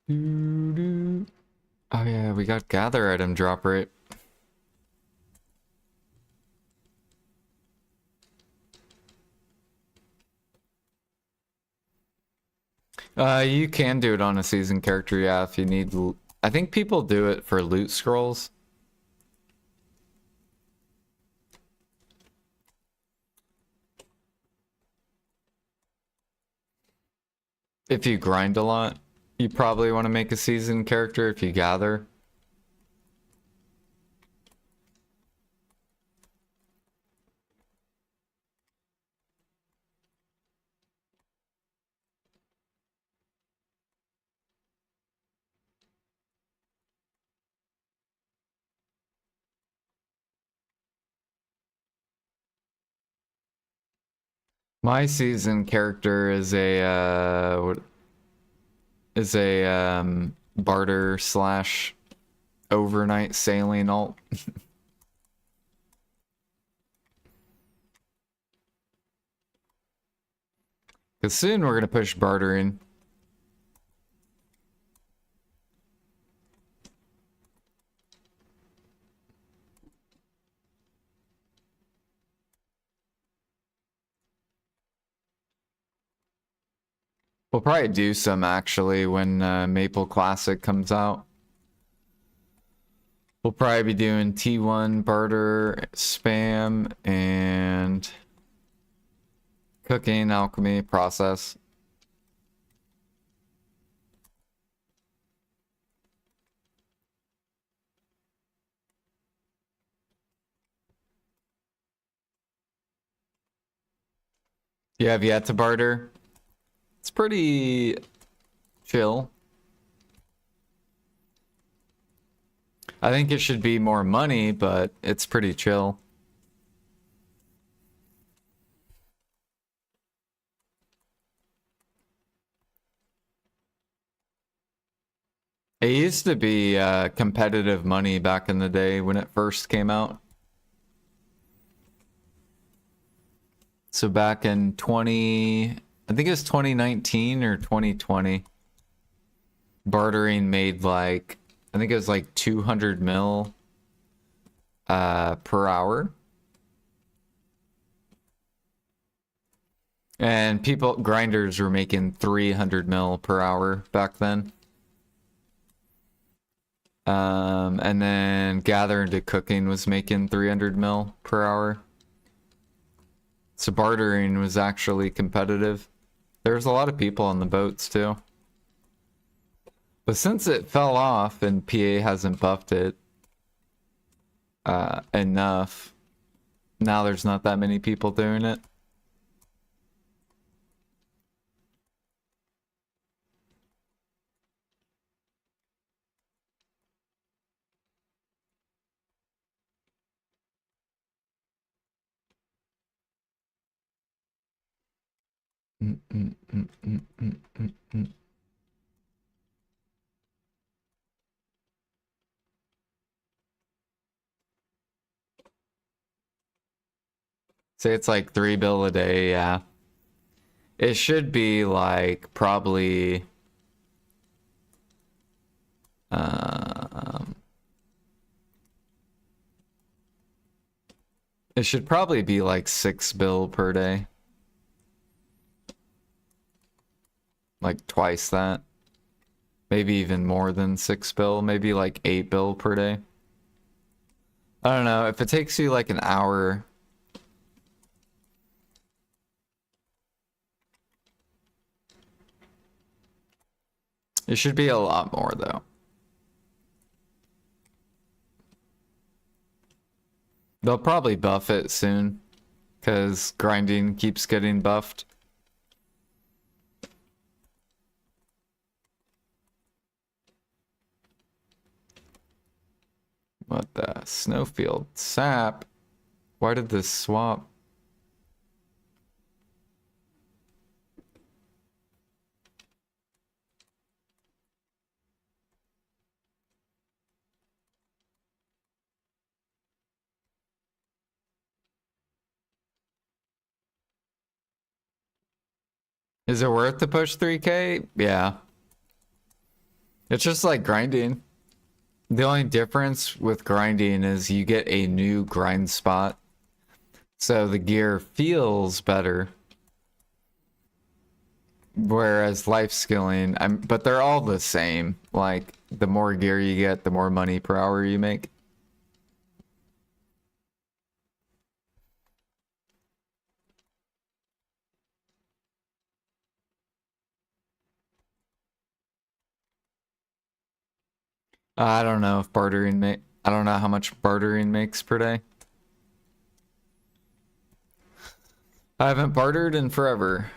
Doo-doo. Oh yeah, we got gather item drop rate. You can do it on a seasoned character, yeah, if you need. I think people do it for loot scrolls. If you grind a lot, you probably want to make a seasoned character if you gather. My season character is a barter slash overnight sailing alt. Because soon we're gonna push bartering. We'll probably do some actually when Maple Classic comes out. We'll probably be doing T1 barter, spam, and cooking, alchemy, process. You have yet to barter? It's pretty chill. I think it should be more money, but it's pretty chill. It used to be competitive money back in the day when it first came out. So back in I think it was 2019 or 2020, bartering made like, I think it was like 200 mil per hour. And grinders were making 300 mil per hour back then. And then Gather into Cooking was making 300 mil per hour. So bartering was actually competitive. There's a lot of people on the boats too. But since it fell off and PA hasn't buffed it enough, now there's not that many people doing it. Say it's like 3 bill a day, yeah. It should be like probably it should probably be like 6 bill per day. Like twice that. Maybe even more than 6 bill, maybe like 8 bill per day. I don't know, if it takes you like an hour. It should be a lot more though. They'll probably buff it soon, because grinding keeps getting buffed. What the? Snowfield. Sap? Why did this swap? Is it worth to push 3K? Yeah. It's just like grinding. The only difference with grinding is you get a new grind spot. So the gear feels better. Whereas life skilling, but they're all the same. Like, the more gear you get, the more money per hour you make. I don't know if I don't know how much bartering makes per day. I haven't bartered in forever.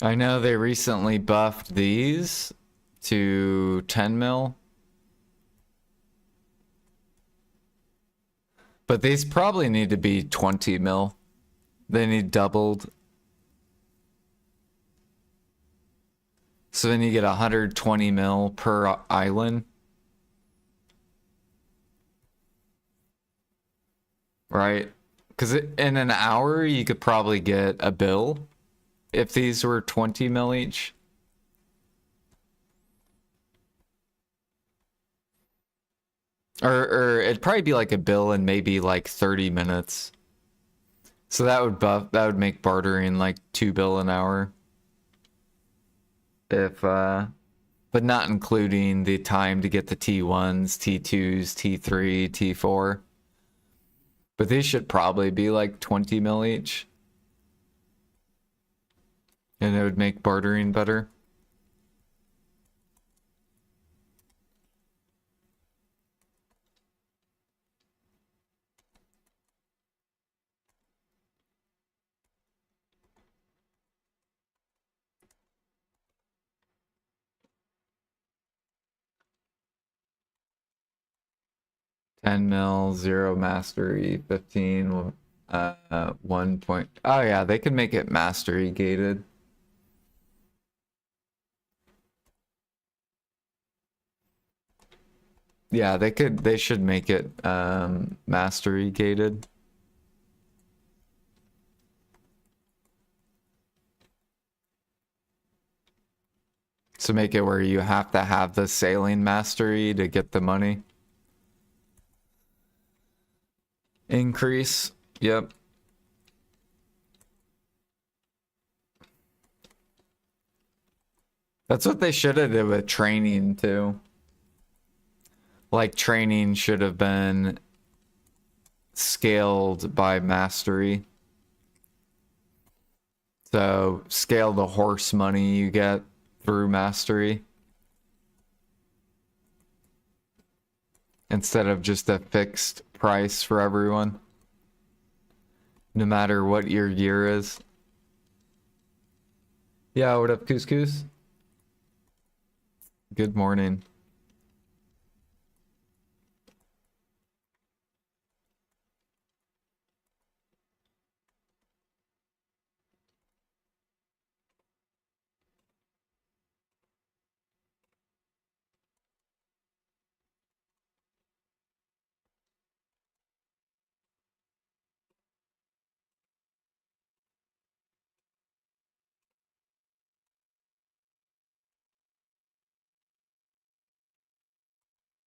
I know they recently buffed these, to 10 mil. But these probably need to be 20 mil. They need doubled. So then you get 120 mil per island. Right? Because in an hour, you could probably get a bill if these were 20 mil each. Or it'd probably be like a bill in maybe like 30 minutes. So that would make bartering like 2 bill an hour. If but not including the time to get the T1s, T2s, T3, T4. But these should probably be like 20 mil each. And it would make bartering better. $10 mil, 0 mastery, 15, 1 point. Oh yeah, they can make it mastery gated. Yeah, they should make it mastery gated. So make it where you have to have the sailing mastery to get the money. Increase. Yep. That's what they should have did with training too. Like training should have been scaled by mastery. So scale the horse money you get through mastery. Instead of just a fixed price for everyone. No matter what your gear is. Yeah, what up, Couscous? Good morning.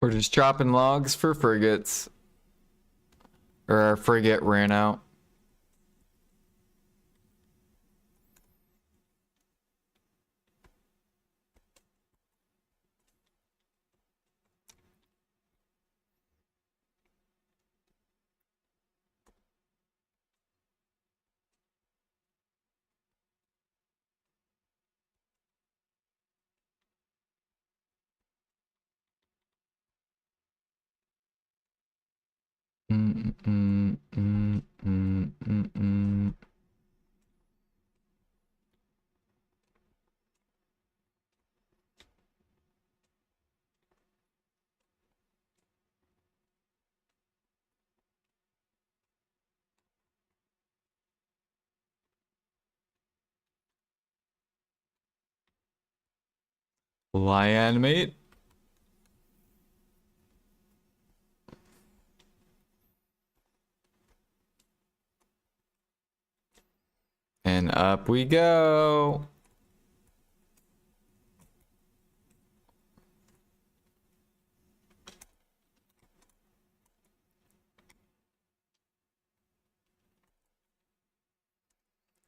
We're just chopping logs for frigates. Or our frigate ran out. Lie animate. And up we go.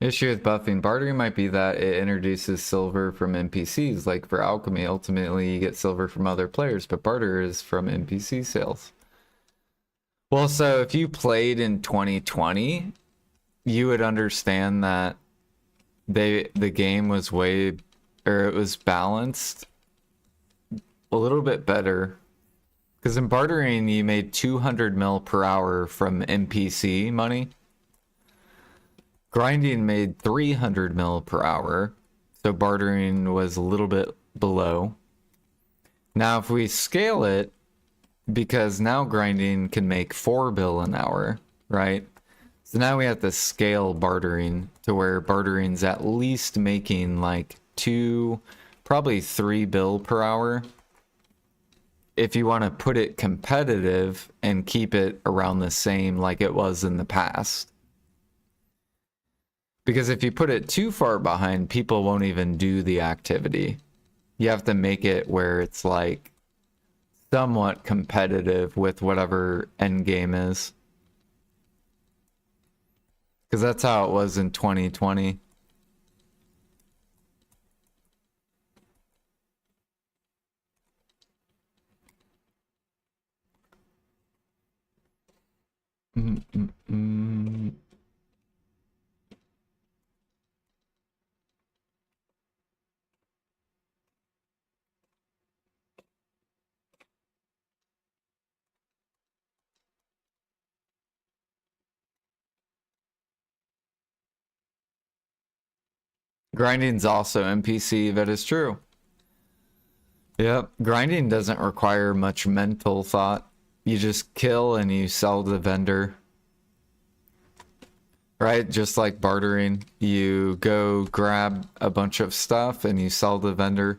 Issue with buffing bartering might be that it introduces silver from NPCs. Like for alchemy, ultimately you get silver from other players, but barter is from NPC sales. Well, so if you played in 2020, you would understand that the game was it was balanced a little bit better. Because in bartering, you made 200 mil per hour from NPC money. Grinding made 300 mil per hour, so bartering was a little bit below. Now, if we scale it, because now grinding can make 4 bill an hour, right? So now we have to scale bartering to where bartering's at least making like 2, probably 3 bill per hour. If you want to put it competitive and keep it around the same like it was in the past. Because if you put it too far behind, people won't even do the activity. You have to make it where it's like somewhat competitive with whatever end game is. Because that's how it was in 2020. Grinding's also NPC, that is true. Yep, grinding doesn't require much mental thought. You just kill and you sell to the vendor. Right? Just like bartering. You go grab a bunch of stuff and you sell to the vendor.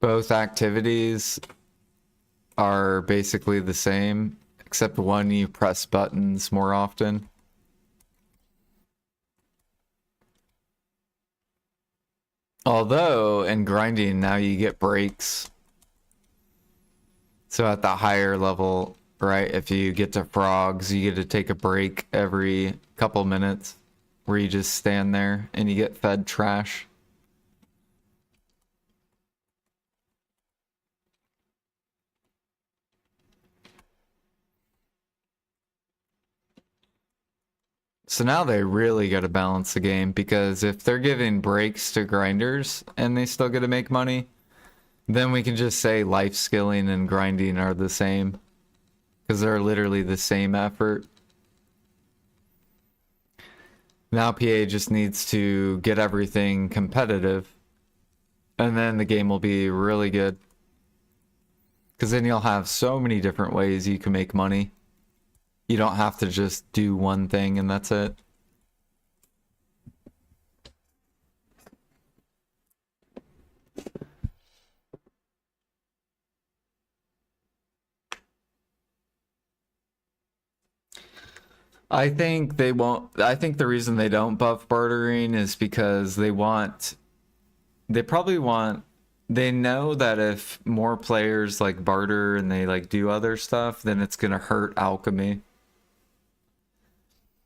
Both activities are basically the same, except one you press buttons more often. Although in grinding now you get breaks. So at the higher level, right, if you get to frogs, you get to take a break every couple minutes where you just stand there and you get fed trash. So now they really got to balance the game, because if they're giving breaks to grinders and they still get to make money, then we can just say life skilling and grinding are the same, because they're literally the same effort. Now PA just needs to get everything competitive, and then the game will be really good. Because then you'll have so many different ways you can make money. You don't have to just do one thing and that's it. I think they won't. I think the reason they don't buff bartering is because they probably want, they know that if more players like barter and they like do other stuff, then it's gonna hurt alchemy.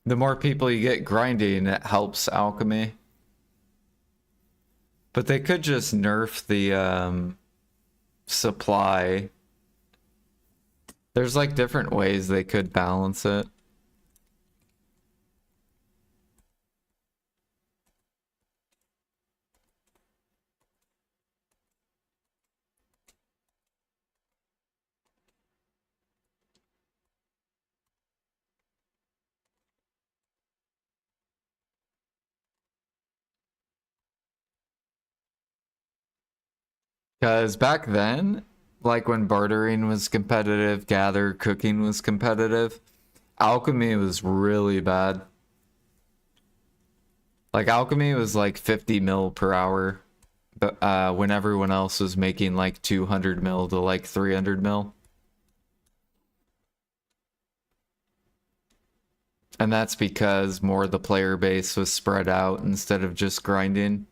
The more people you get grinding, it helps alchemy. But they could just nerf the supply. There's like different ways they could balance it. Because back then, like when bartering was competitive, gather, cooking was competitive, alchemy was really bad. Like alchemy was like 50 mil per hour, but when everyone else was making like 200 mil to like 300 mil. And that's because more of the player base was spread out instead of just grinding.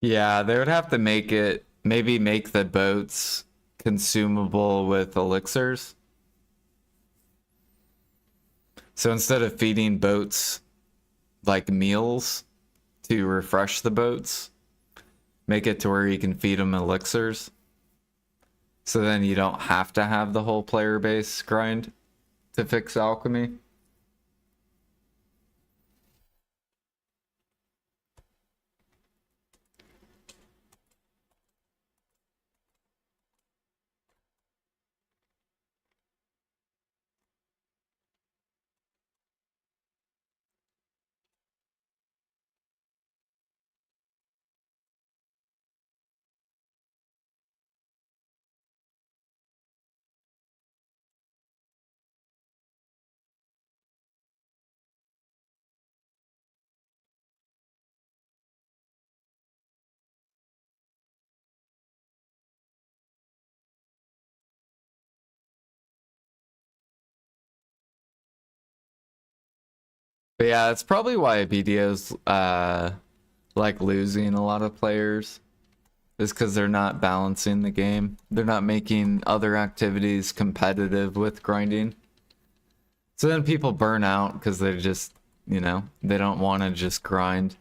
Yeah, they would have to make it, maybe make the boats consumable with elixirs. So instead of feeding boats like meals to refresh the boats, make it to where you can feed them elixirs. So then you don't have to have the whole player base grind to fix alchemy. But yeah, that's probably why BDO's like losing a lot of players. Is because they're not balancing the game. They're not making other activities competitive with grinding. So then people burn out because they're just, they don't want to just grind.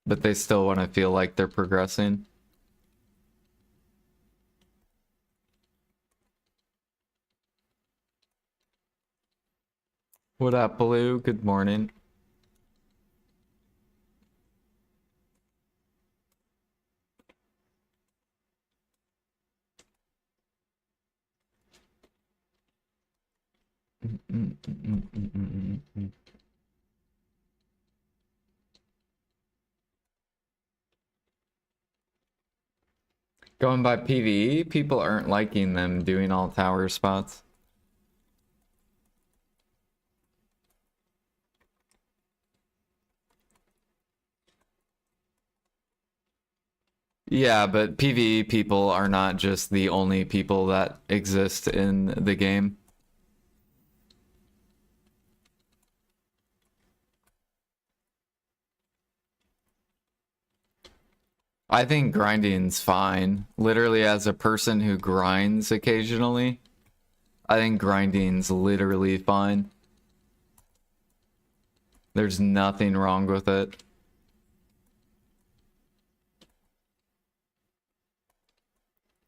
But they still want to feel like they're progressing. What up, Blue? Good morning. Going by PvE, people aren't liking them doing all tower spots. Yeah, but PvE people are not just the only people that exist in the game. I think grinding's fine. Literally, as a person who grinds occasionally, I think grinding's literally fine. There's nothing wrong with it.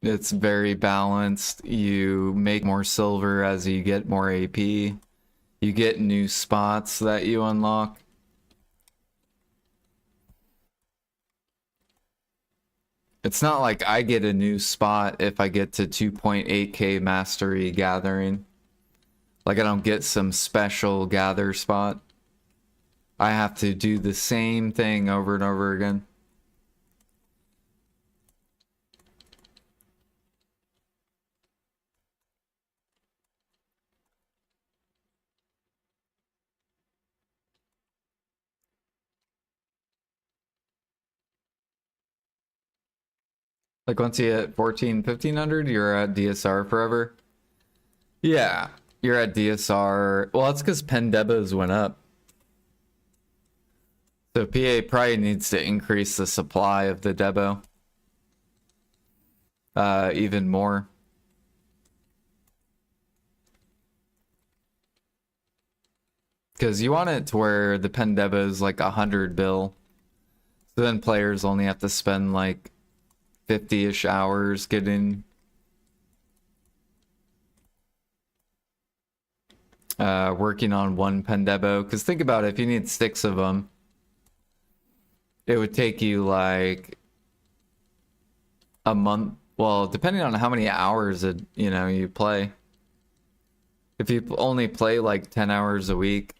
It's very balanced. You make more silver as you get more AP. You get new spots that you unlock. It's not like I get a new spot if I get to 2.8k mastery gathering. Like I don't get some special gather spot. I have to do the same thing over and over again. Like once you hit 14, 1500, you're at DSR forever. Yeah, you're at DSR. Well, that's because pen debos went up. So PA probably needs to increase the supply of the debo. Even more. Because you want it to where the pen debo is like 100 bill. So then players only have to spend like 50-ish hours getting working on one pen debo. Because think about it, if you need 6 of them, it would take you like a month. Well, depending on how many hours you play. If you only play like 10 hours a week,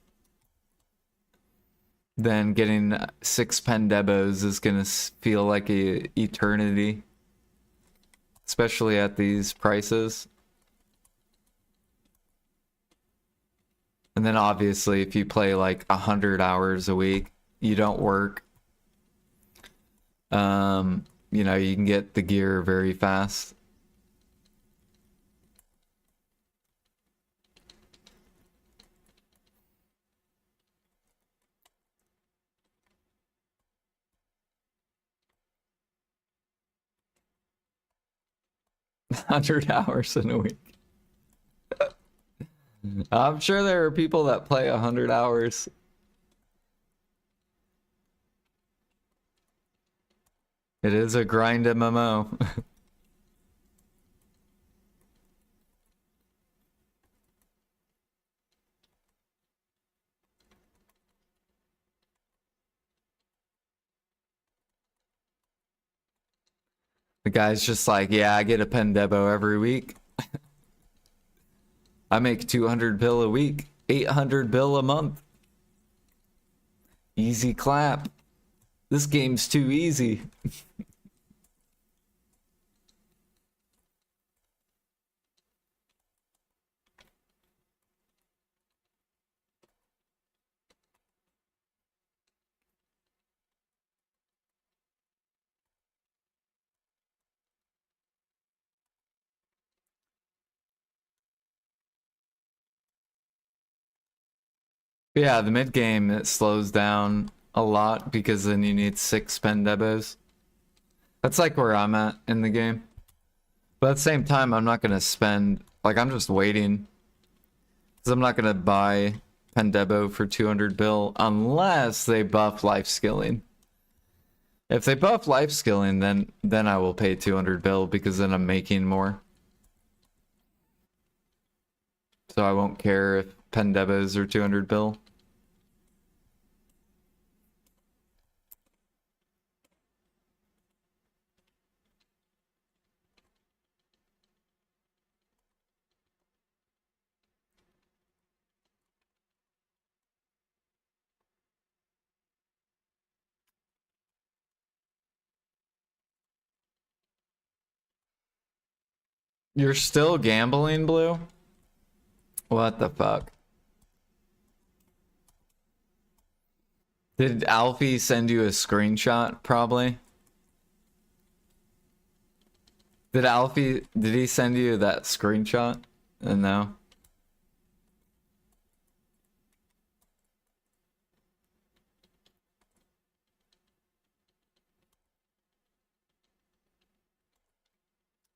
then getting 6 pen debos is gonna feel like a eternity, especially at these prices. And then obviously if you play like 100 hours a week, you don't work, you can get the gear very fast. 100 hours in a week. I'm sure there are people that play 100 hours. It is a grind MMO. The guy's just like, yeah, I get a Pendebo every week. I make 200 bill a week, 800 bill a month. Easy clap. This game's too easy. Yeah, the mid game it slows down a lot because then you need 6 Pendebos. That's like where I'm at in the game. But at the same time, I'm not gonna spend, like, I'm just waiting. Because I'm not gonna buy Pendebo for 200 bill unless they buff life skilling. If they buff life skilling, then I will pay 200 bill because then I'm making more. So I won't care if Pendebos are 200 bill. You're still gambling, Blue? What the fuck? Did Alfie send you a screenshot, probably? Did he send you that screenshot? No.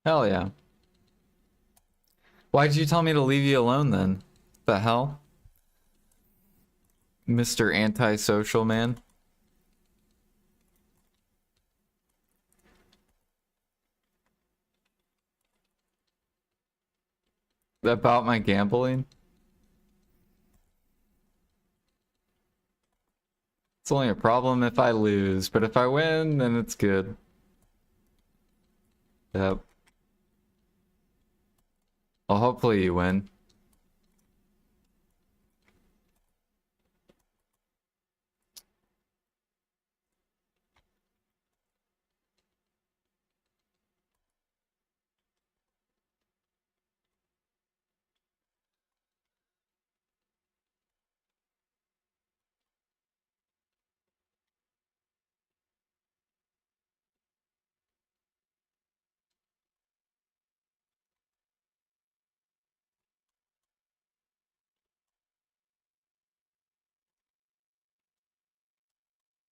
Hell yeah. Why'd you tell me to leave you alone then? The hell? Mr. Antisocial Man? About my gambling? It's only a problem if I lose, but if I win, then it's good. Yep. Well, hopefully you win.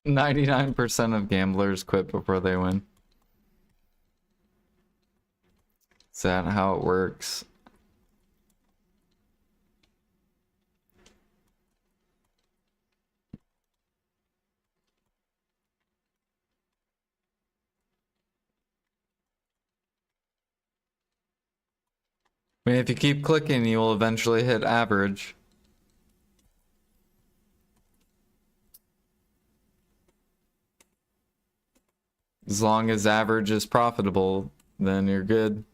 %99 of gamblers quit before they win. Is that how it works? I mean, if you keep clicking, you will eventually hit average. As long as average is profitable, then you're good.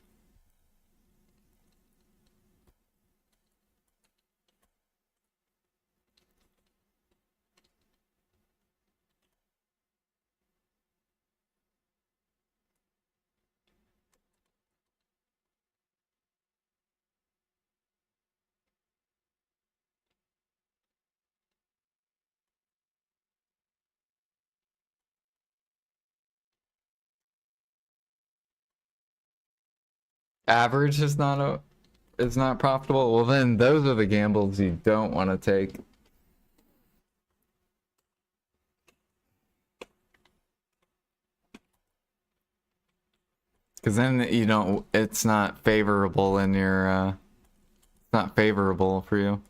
Average is not profitable. Well, then those are the gambles you don't want to take. Because then you don't, it's not favorable in your, it's not favorable for you.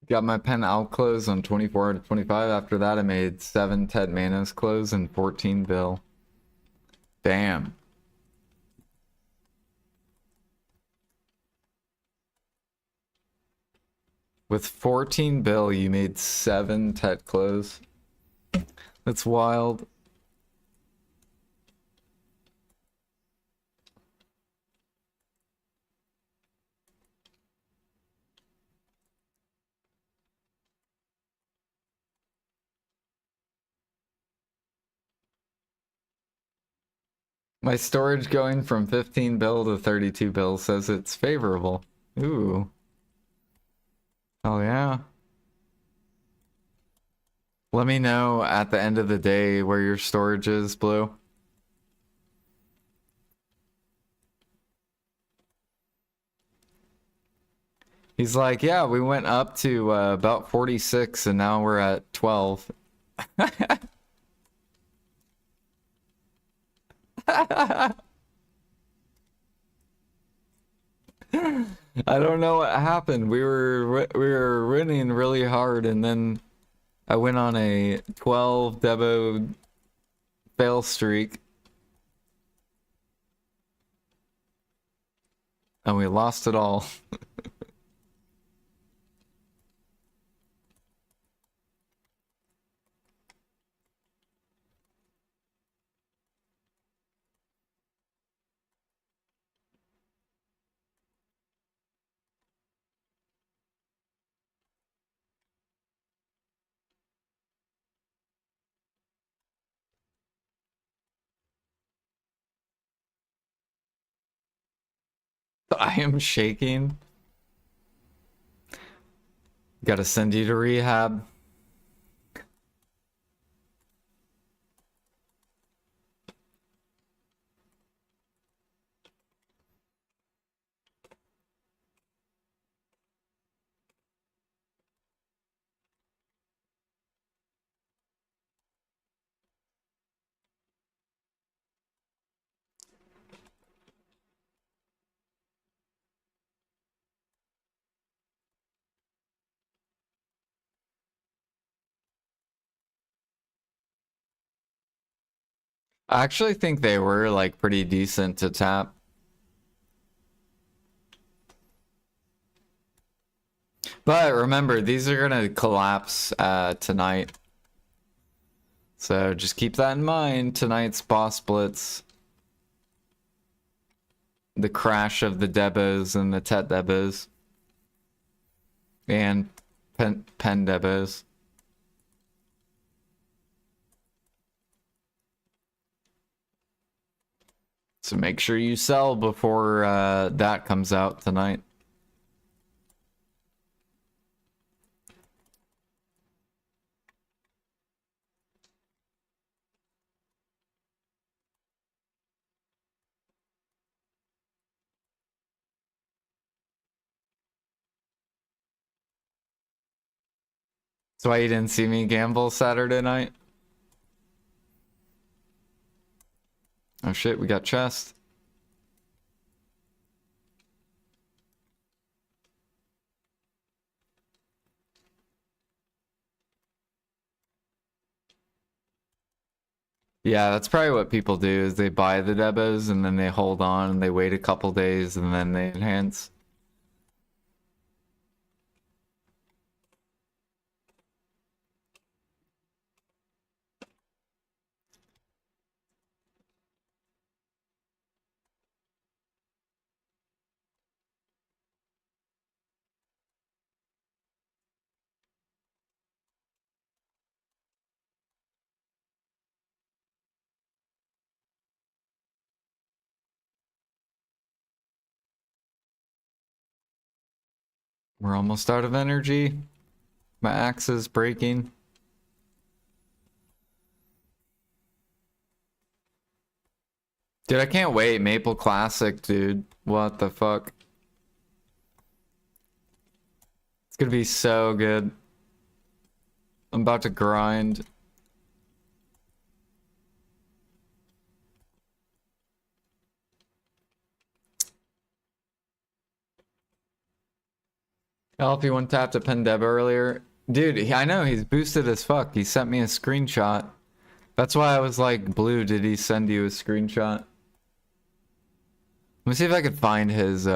Got my pen out close on 24 to 25. After that, I made 7 Ted Manos close and 14 bill. Damn. With 14 bill, you made 7 Tet close. That's wild. My storage going from 15 bill to 32 bill says it's favorable. Ooh. Oh yeah. Let me know at the end of the day where your storage is, Blue. He's like, yeah, we went up to about 46 and now we're at 12. I don't know what happened. We were winning really hard, and then I went on a 12 Debo fail streak, and we lost it all. I am shaking. Gotta send you to rehab. I actually think they were like pretty decent to tap. But remember, these are gonna collapse tonight. So just keep that in mind. Tonight's boss blitz. The crash of the Debos and the Tet Debos. And Pen Debos. So make sure you sell before that comes out tonight. That's why you didn't see me gamble Saturday night. Oh shit, we got chest. Yeah, that's probably what people do is they buy the debos and then they hold on and they wait a couple days and then they enhance. We're almost out of energy. My axe is breaking. Dude, I can't wait. Maple Classic, dude. What the fuck? It's gonna be so good. I'm about to grind. Alfie one tapped a Pendeb earlier. Dude, I know he's boosted as fuck. He sent me a screenshot. That's why I was like, Blue, did he send you a screenshot? Let me see if I could find his,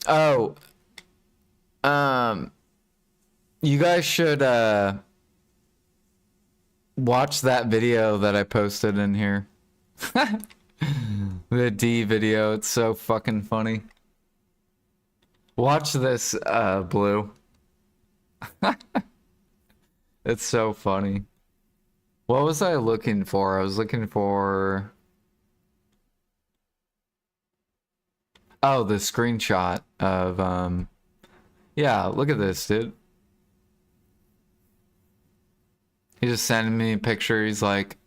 Oh. You guys should, watch that video that I posted in here. The D video. It's so fucking funny. Watch this, Blue. It's so funny. What was I looking for? I was looking for... Oh, the screenshot of, yeah, look at this, dude. He just sent me a picture. He's like,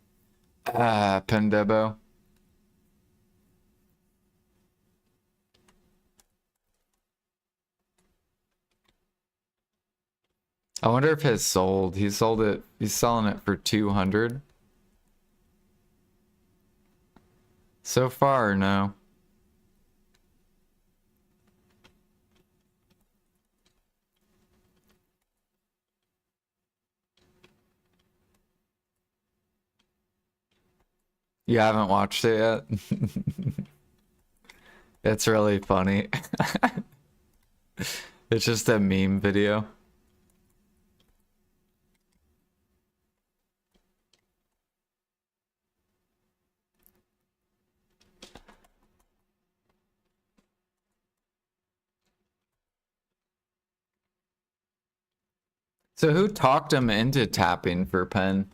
Pendebo. I wonder if his sold. He sold it. He's selling it for 200. So far, no. You haven't watched it yet? It's really funny. It's just a meme video. So who talked him into tapping for pen?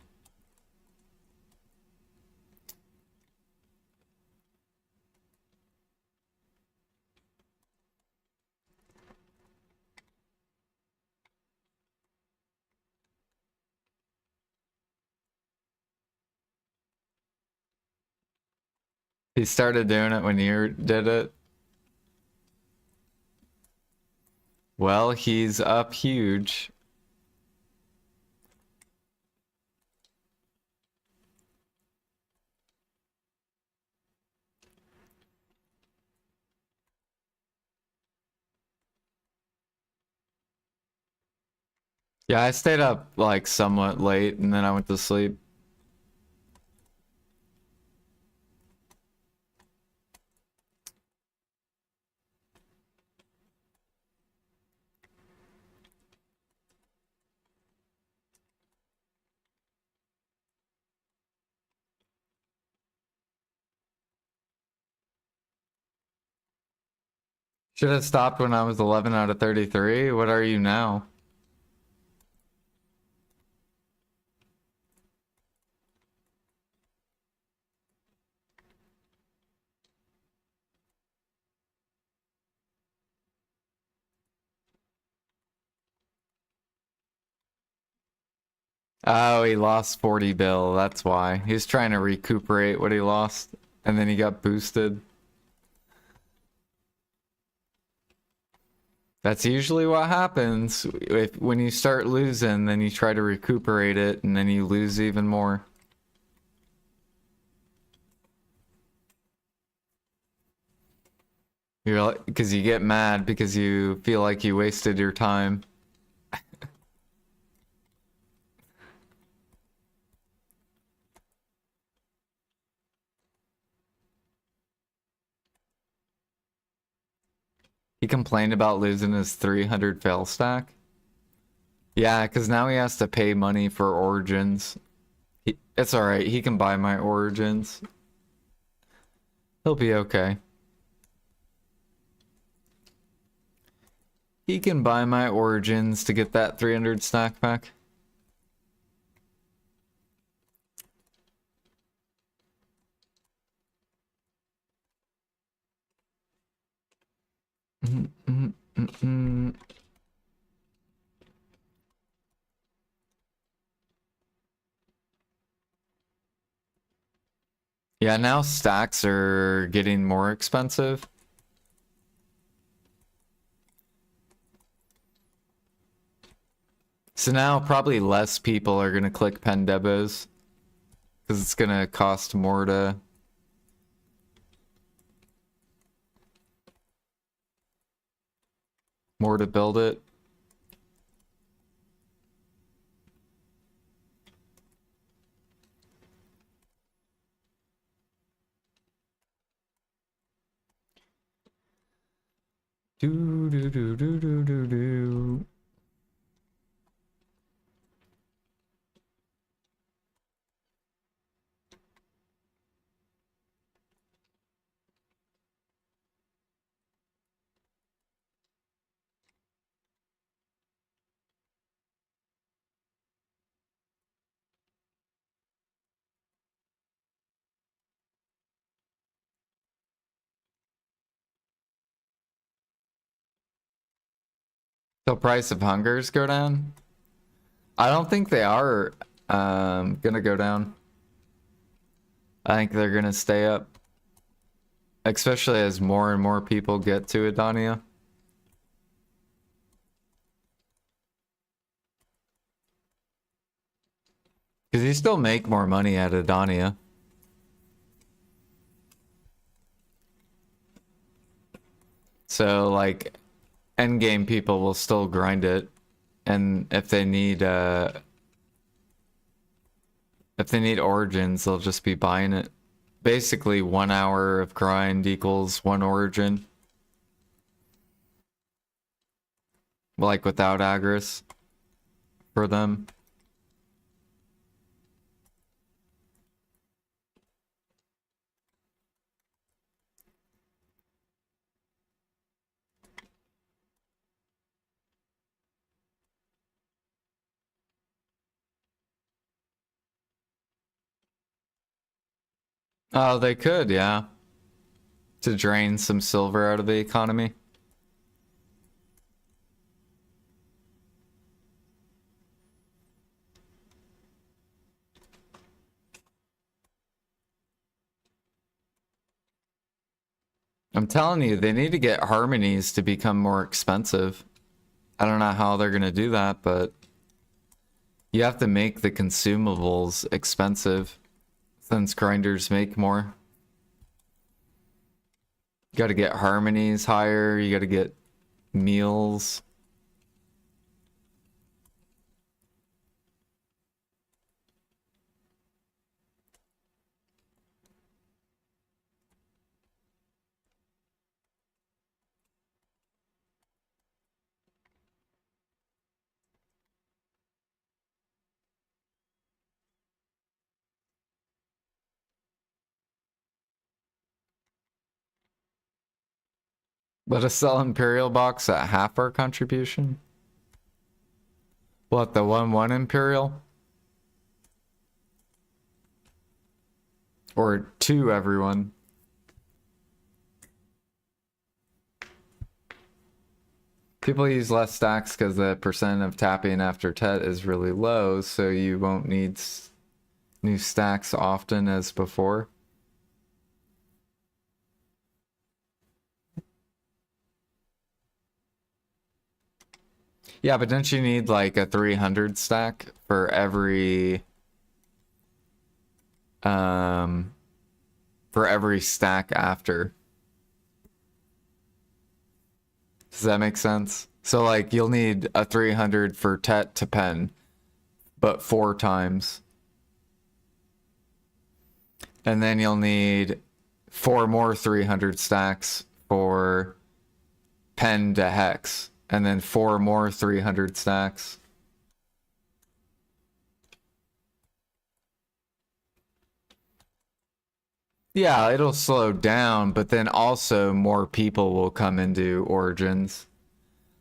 He started doing it when you did it. Well, he's up huge. Yeah, I stayed up like somewhat late and then I went to sleep. Should have stopped when I was 11 out of 33. What are you now? Oh, he lost 40 bill. That's why. He's trying to recuperate what he lost. And then he got boosted. That's usually what happens. When you start losing, then you try to recuperate it, and then you lose even more. You're like, because you get mad because you feel like you wasted your time. He complained about losing his 300 fail stack. Yeah, because now he has to pay money for origins. It's alright, he can buy my origins. He'll be okay. He can buy my origins to get that 300 stack back. Hmm. Yeah, now stacks are getting more expensive. So now probably less people are gonna click pen debos because it's gonna cost more to build it. Do do do do do do do. So price of hungers go down? I don't think they are gonna go down. I think they're gonna stay up. Especially as more and more people get to Adonia. Because you still make more money at Adonia. So like endgame people will still grind it. And if they need origins, they'll just be buying it. Basically 1 hour of grind equals 1 origin. Like without Agris for them. Oh, they could, yeah. To drain some silver out of the economy. I'm telling you, they need to get harmonies to become more expensive. I don't know how they're gonna do that, but you have to make the consumables expensive since grinders make more. You gotta get harmonies higher, you gotta get meals. Let us sell Imperial box at half our contribution. What, the 1-1 Imperial? Or 2 everyone? People use less stacks because the percent of tapping after Tet is really low, so you won't need new stacks often as before. Yeah, but don't you need like a 300 stack for every stack after? Does that make sense? So like you'll need a 300 for Tet to pen, but 4 times. And then you'll need 4 more 300 stacks for pen to hex, and then 4 more 300 stacks. Yeah, it'll slow down, but then also more people will come into Origins.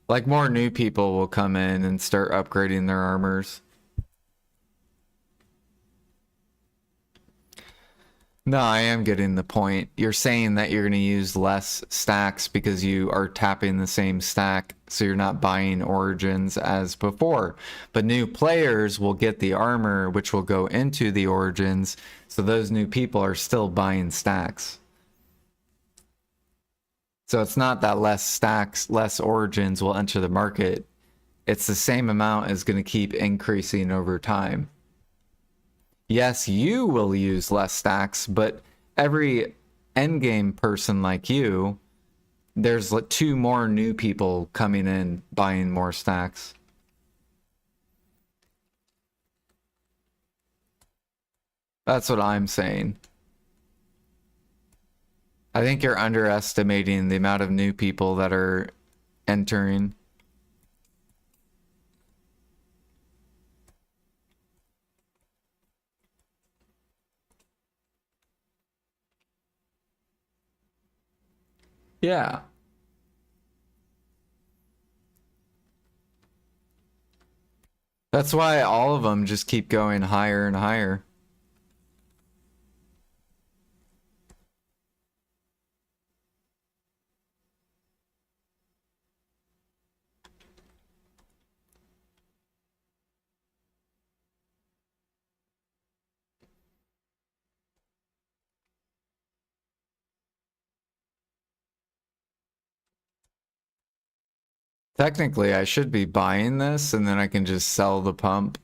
Like more new people will come in and start upgrading their armors. No, I am getting the point. You're saying that you're going to use less stacks because you are tapping the same stack, so you're not buying origins as before. But new players will get the armor, which will go into the origins, so those new people are still buying stacks. So it's not that less stacks, less origins will enter the market. It's the same amount is going to keep increasing over time. Yes, you will use less stacks, but every endgame person like you, there's like 2 more new people coming in buying more stacks. That's what I'm saying. I think you're underestimating the amount of new people that are entering. Yeah. That's why all of them just keep going higher and higher. Technically, I should be buying this and then I can just sell the pump.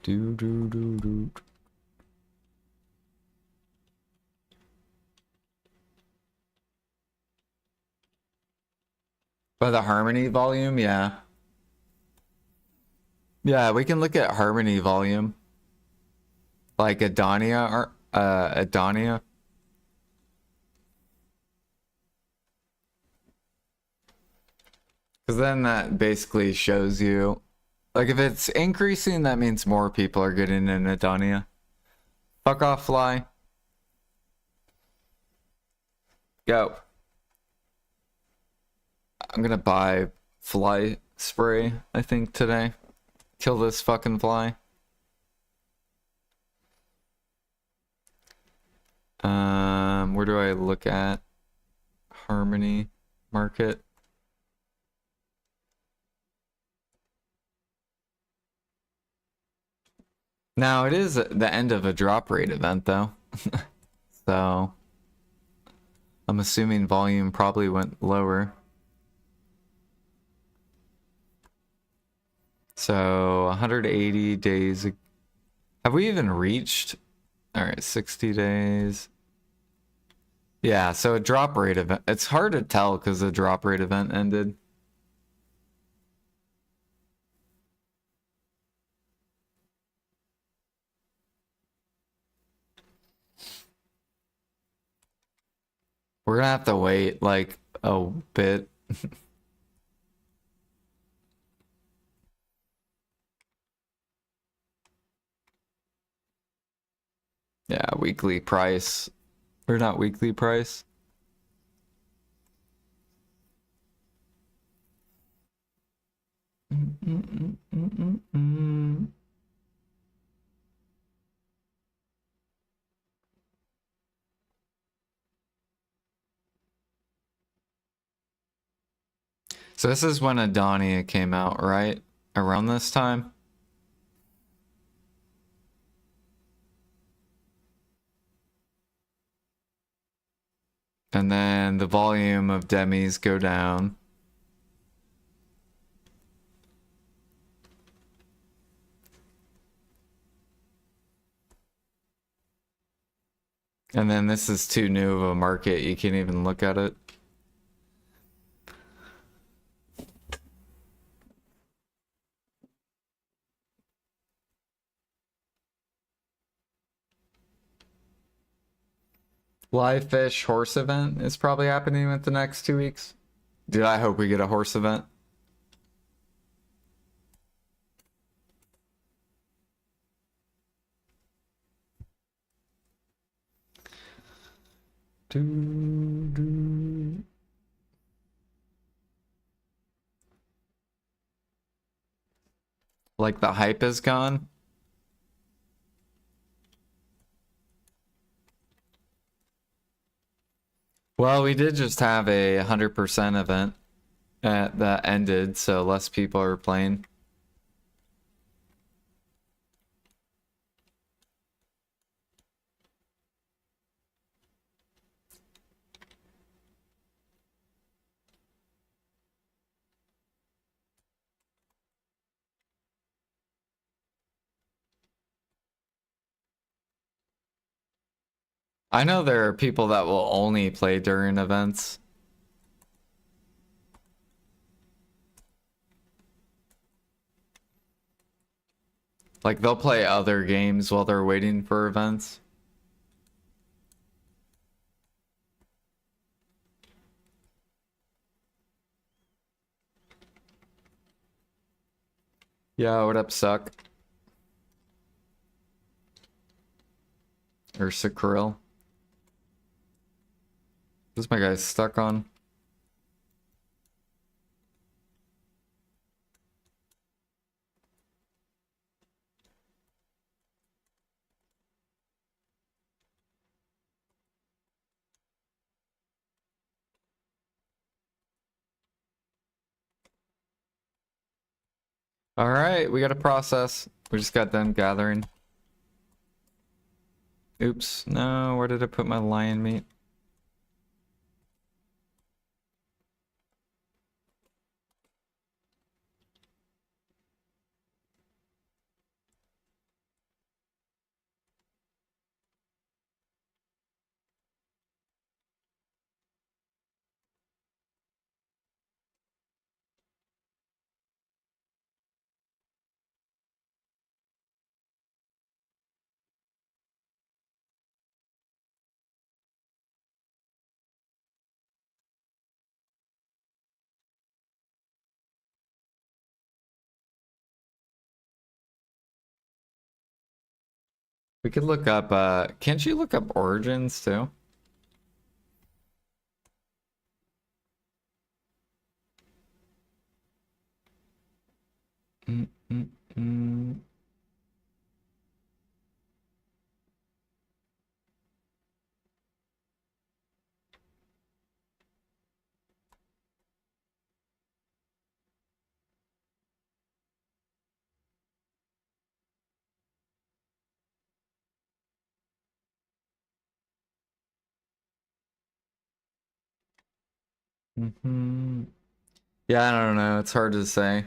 Do do do do. By the harmony volume, yeah. Yeah, we can look at harmony volume. Like Adonia or Adonia. Because then that basically shows you, like if it's increasing, that means more people are getting in Adonia. Fuck off, fly. Go. I'm gonna buy fly spray, I think, today. Kill this fucking fly. Where do I look at? Harmony market. Now it is the end of a drop rate event though. So I'm assuming volume probably went lower. So 180 days. Have we even reached? All right, 60 days. Yeah, so a drop rate event. It's hard to tell because the drop rate event ended. We're gonna have to wait like a bit. Yeah, weekly price. Or not weekly price. So this is when Adonia came out, right? Around this time? And then the volume of demis go down. And then this is too new of a market. You can't even look at it. Live fish horse event is probably happening with the next 2 weeks. Dude, I hope we get a horse event. Do, do. Like the hype is gone. Well, we did just have a 100% event that ended, so less people are playing. I know there are people that will only play during events. Like they'll play other games while they're waiting for events. Yeah, what up, Suck? Or Sakrill? This my guy stuck on. Alright, we got a process. We just got done gathering. Oops, no, where did I put my lion meat? We could look up, can't you look up origins too? Mm, mm, mm. Mm-hmm. Yeah, I don't know. It's hard to say.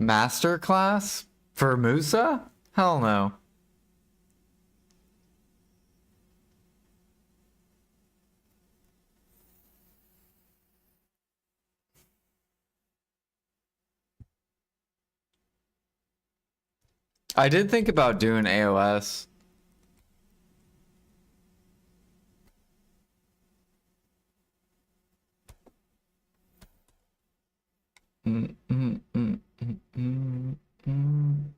Masterclass for Musa? Hell no. I did think about doing AOS. Mm, mm, mm, mm, mm, mm.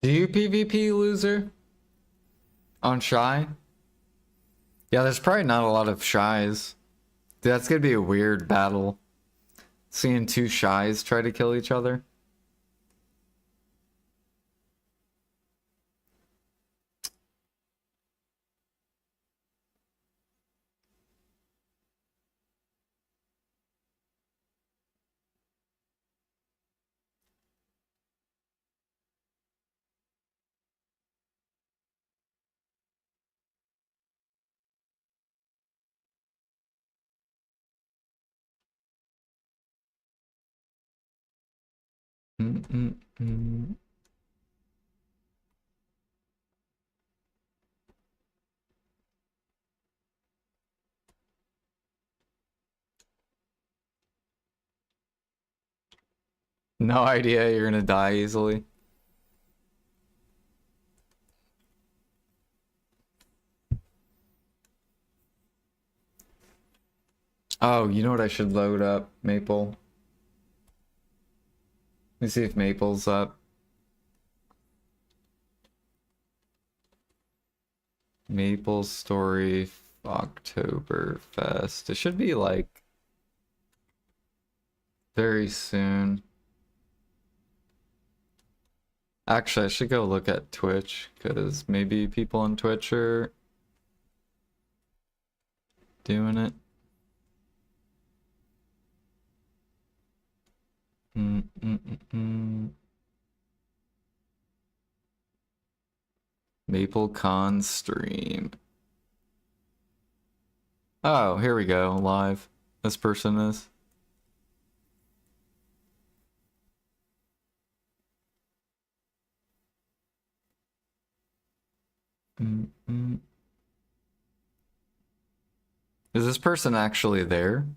Do you PvP, loser? On Shy? Yeah, there's probably not a lot of Shies. Dude, that's gonna be a weird battle. Seeing two Shies try to kill each other. Mm-mm-mm. No idea you're gonna die easily. Oh, you know what I should load up? Maple. Let me see if Maple's up. Maple Story Oktoberfest. It should be like very soon. Actually, I should go look at Twitch because maybe people on Twitch are doing it. Mm-mm-mm-mm. MapleCon stream. Oh, here we go. Live. This person is. Mm-mm. Is this person actually there?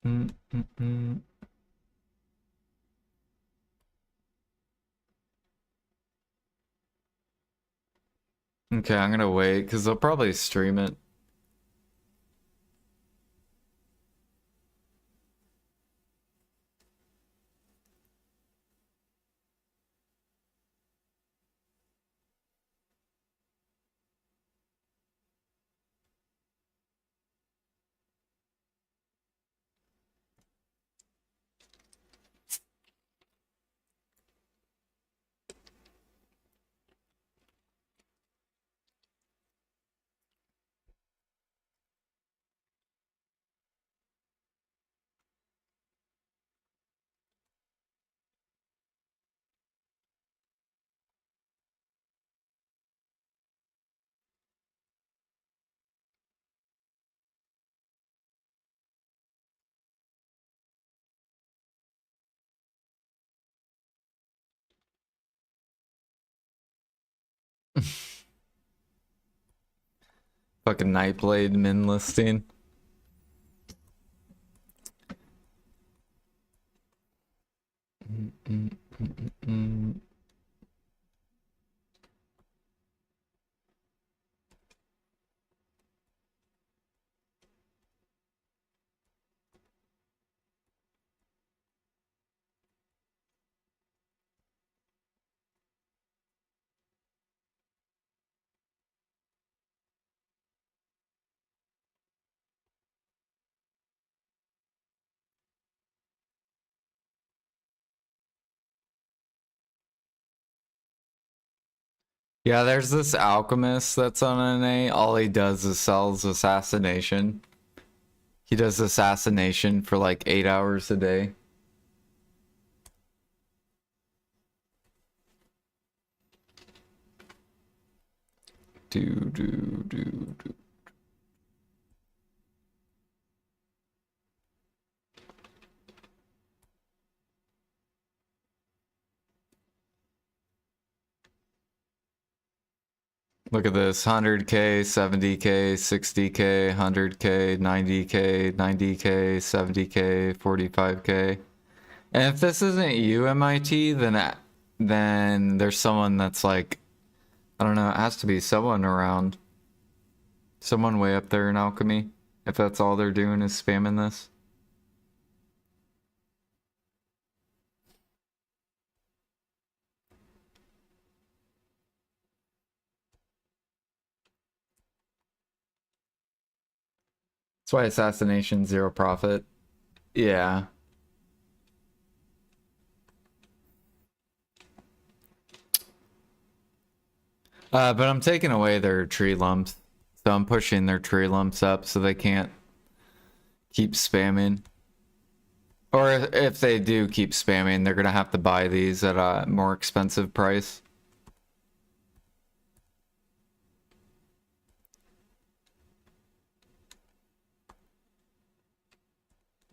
Mm-mm-mm. Okay, I'm gonna wait because they'll probably stream it. Fucking Nightblade min listing. Mm-mm-mm-mm. Yeah, there's this alchemist that's on NA. All he does is sells assassination. He does assassination for like 8 hours a day. Do. Look at this, 100k, 70k, 60k, 100k, 90k, 90k, 70k, 45k. And if this isn't you, MIT, then there's someone that's like, I don't know, it has to be someone around. Someone way up there in alchemy. If that's all they're doing is spamming this. That's why assassination, zero profit. Yeah. But I'm taking away their tree lumps. So I'm pushing their tree lumps up so they can't keep spamming. Or if they do keep spamming, they're gonna have to buy these at a more expensive price.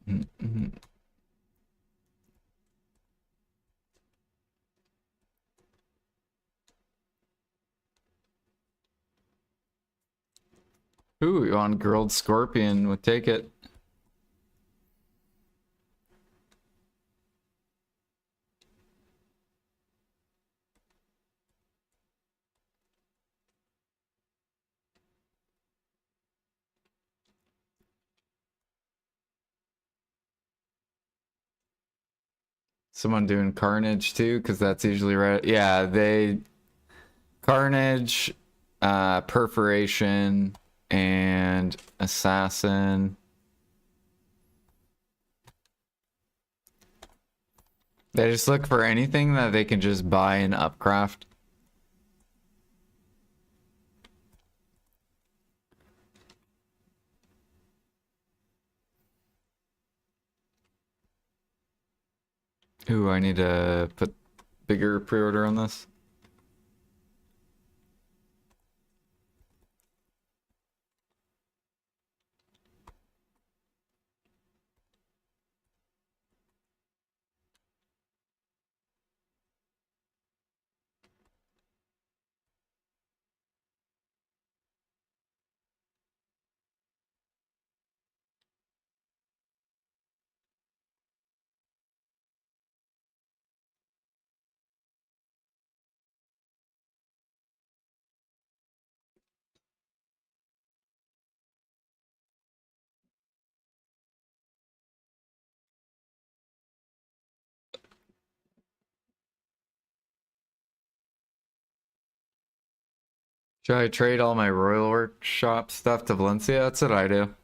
Mm-hmm. Ooh, you want grilled scorpion? We'll take it. Someone doing carnage too, because that's usually right. Yeah, they carnage, perforation, and assassin. They just look for anything that they can just buy and upcraft. Ooh, I need to put bigger pre-order on this. Should I trade all my Royal Workshop stuff to Valencia? That's what I do.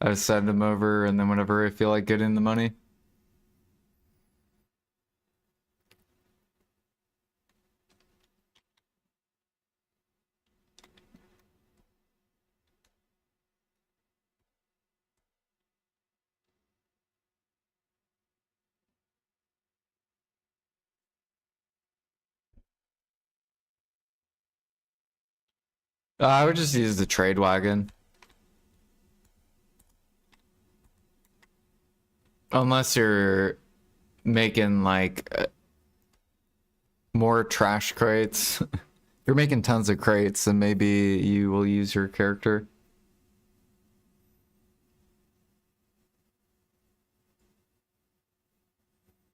I just send them over, and then whenever I feel like getting the money. I would just use the trade wagon. Unless you're making like more trash crates. If you're making tons of crates, then maybe you will use your character.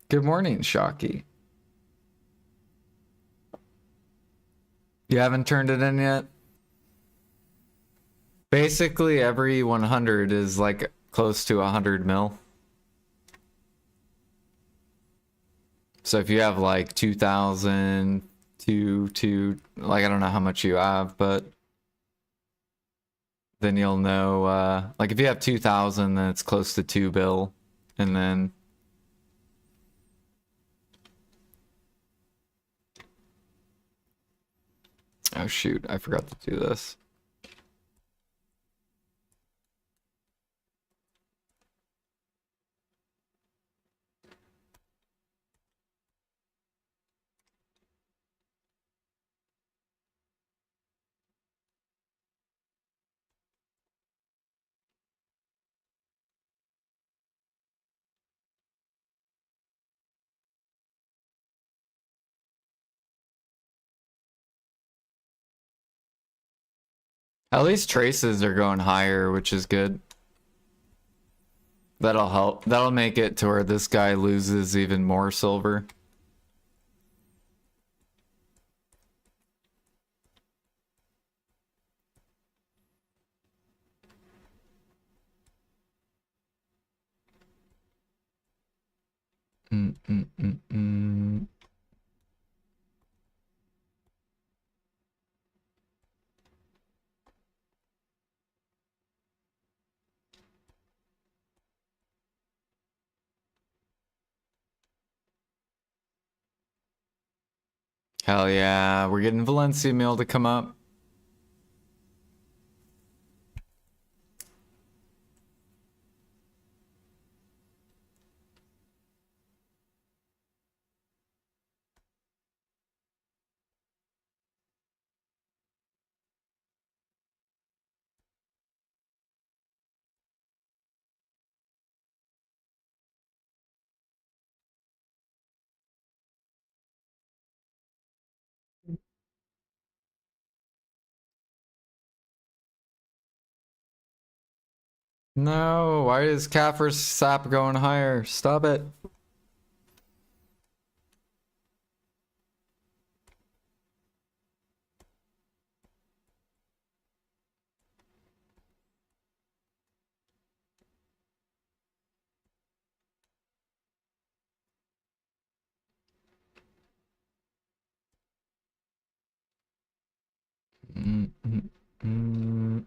Good morning, Shocky. You haven't turned it in yet? Basically, every 100 is like close to 100 mil. So if you have like 2,000 to like I don't know how much you have, but then you'll know like if you have 2,000, then it's close to 2 bill, and then oh shoot, I forgot to do this. At least traces are going higher, which is good. That'll help. That'll make it to where this guy loses even more silver. Mm, mm, mm, mm. Hell yeah, we're getting Valencia meal to come up. No, why is Kaffir's sap going higher? Stop it. Mm, mm, mm.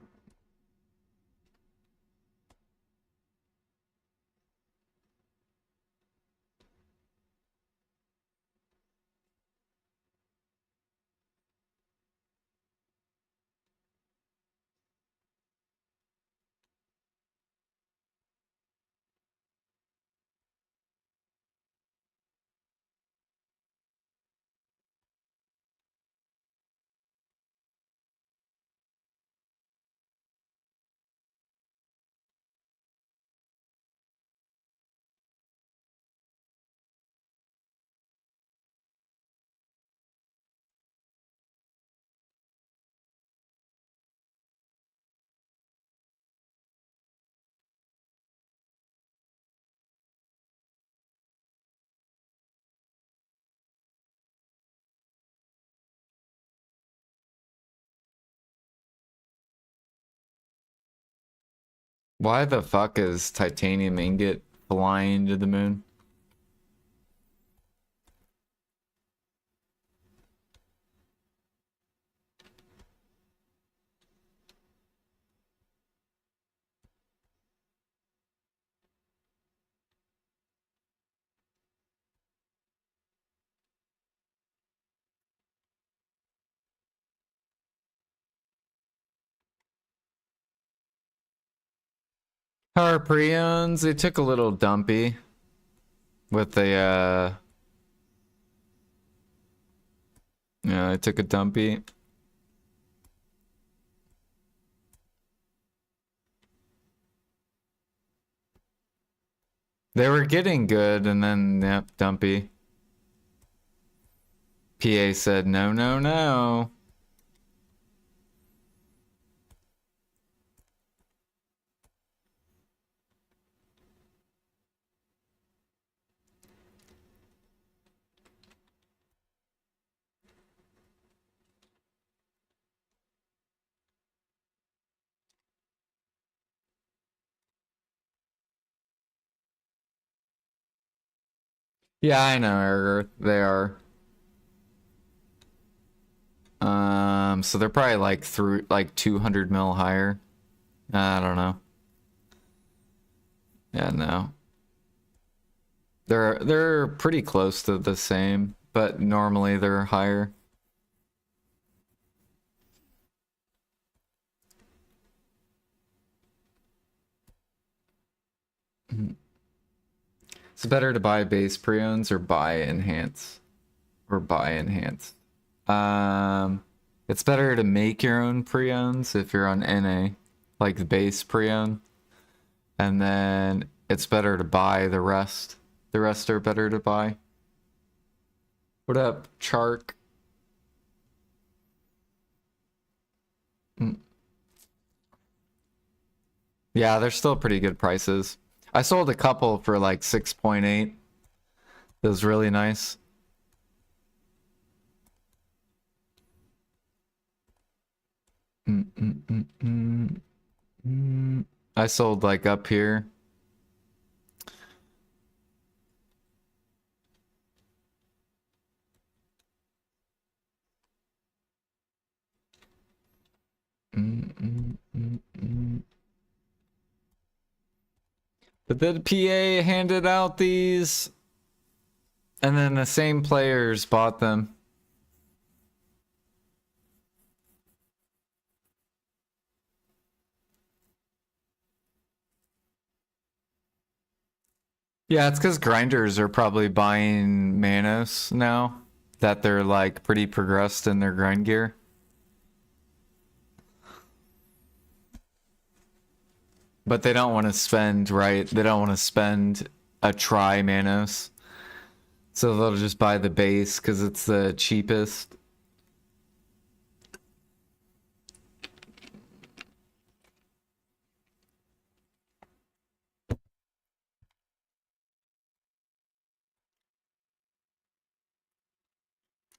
Why the fuck is titanium ingot flying to the moon? Harpreons, they took a little dumpy with the yeah, they took a dumpy. They were getting good and then yep, dumpy. PA said no, no, no. Yeah, I know, Erger. They are. So they're probably like through like 200 mil higher. I don't know. Yeah, no. They're pretty close to the same, but normally they're higher. It's better to buy base preons or buy enhance or buy enhance. Um, it's better to make your own preons if you're on NA, like the base preon, and then it's better to buy the rest. The rest are better to buy. What up, Chark? Mm. Yeah, they're still pretty good prices. I sold a couple for like 6.8. It was really nice. Mm, mm, mm, mm, mm. I sold like up here. Mm, mm, mm, mm. But then PA handed out these, and then the same players bought them. Yeah, it's because grinders are probably buying Manos now that they're like pretty progressed in their grind gear. But they don't want to spend, right? They don't want to spend a try Manos. So they'll just buy the base because it's the cheapest.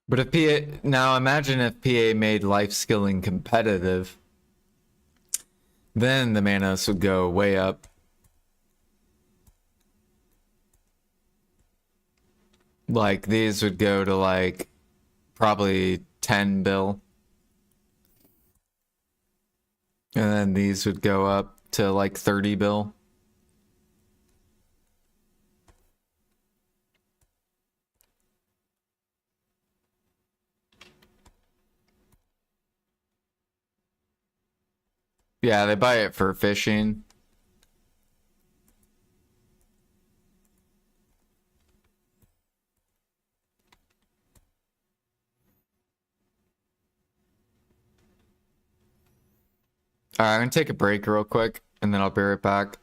But if PA, now imagine if PA made life skilling competitive, then the Manos would go way up. Like these would go to like probably 10 bill. And then these would go up to like 30 bill. Yeah, they buy it for fishing. All right, I'm gonna take a break real quick, and then I'll be right back.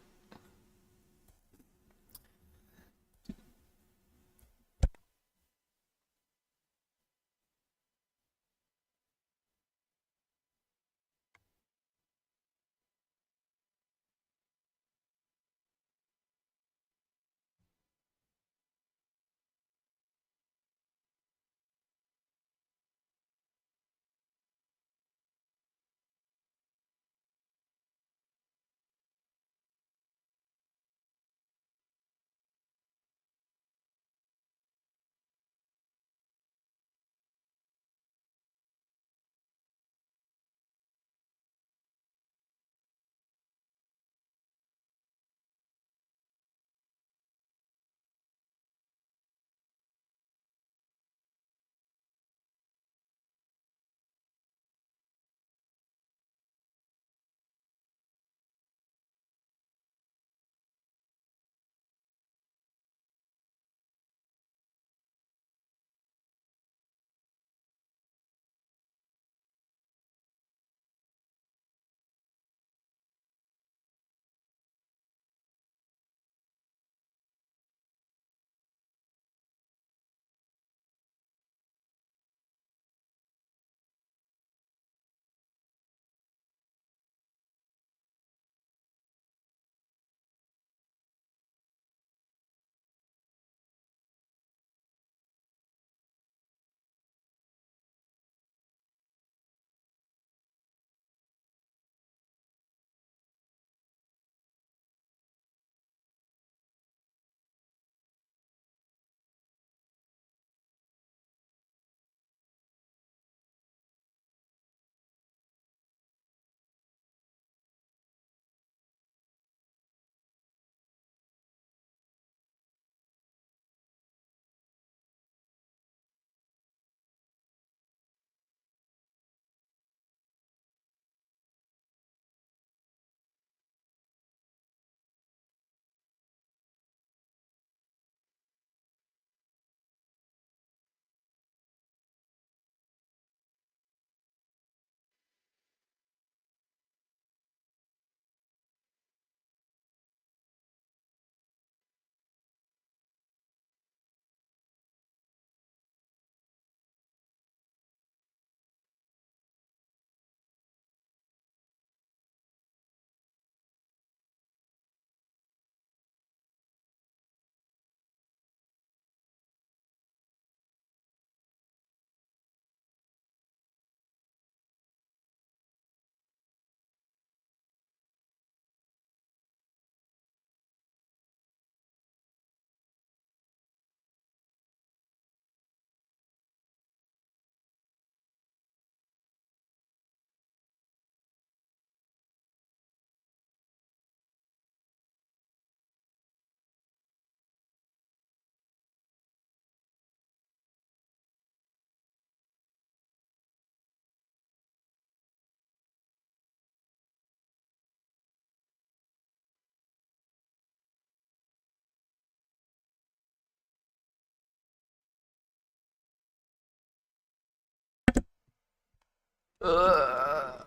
Ugh.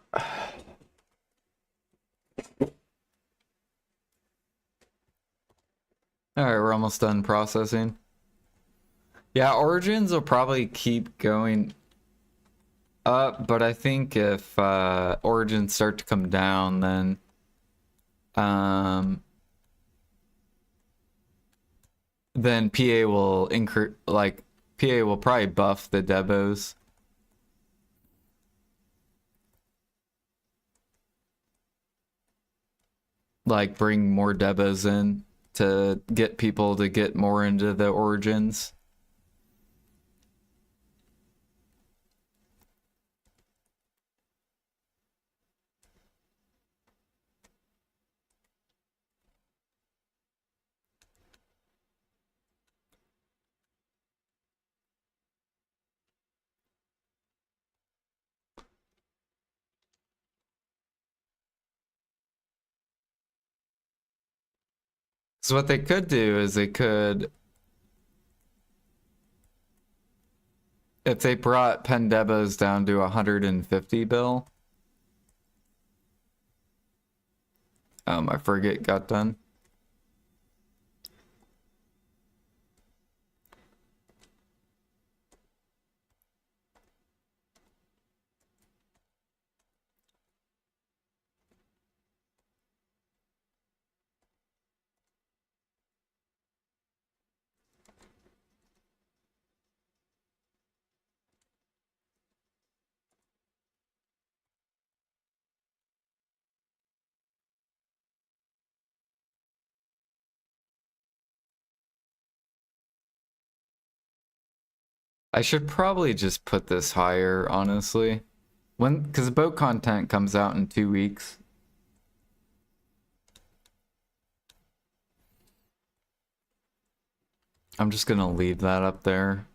All right, we're almost done processing. Yeah, origins will probably keep going up, but I think if origins start to come down, then PA will increase, like PA will probably buff the Debos. Like bring more Debos in to get people to get more into the Origins. So what they could do is they could, if they brought Pendebos down to 150 bill. I forget got done. I should probably just put this higher, honestly. Because the boat content comes out in 2 weeks. I'm just gonna leave that up there.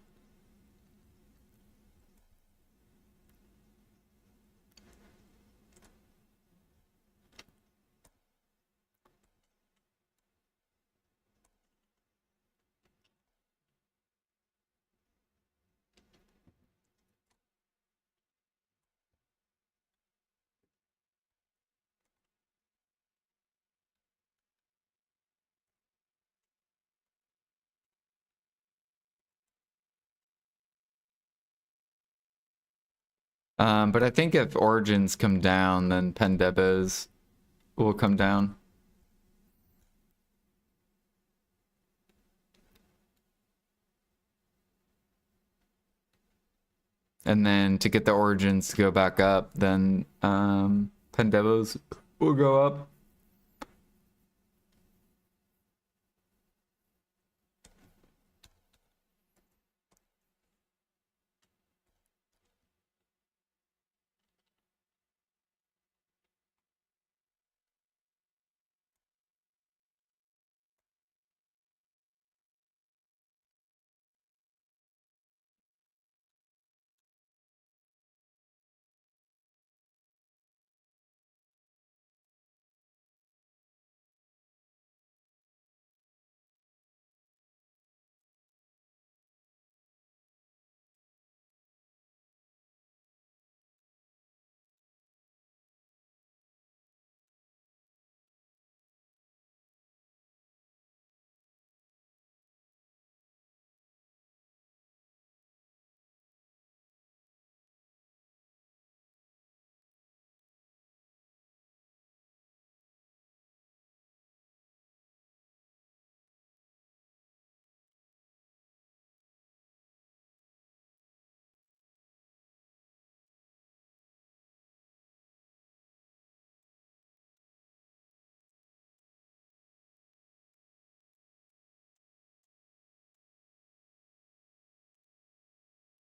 But I think if Origins come down, then Pendebos will come down. And then to get the Origins to go back up, then Pendebos will go up.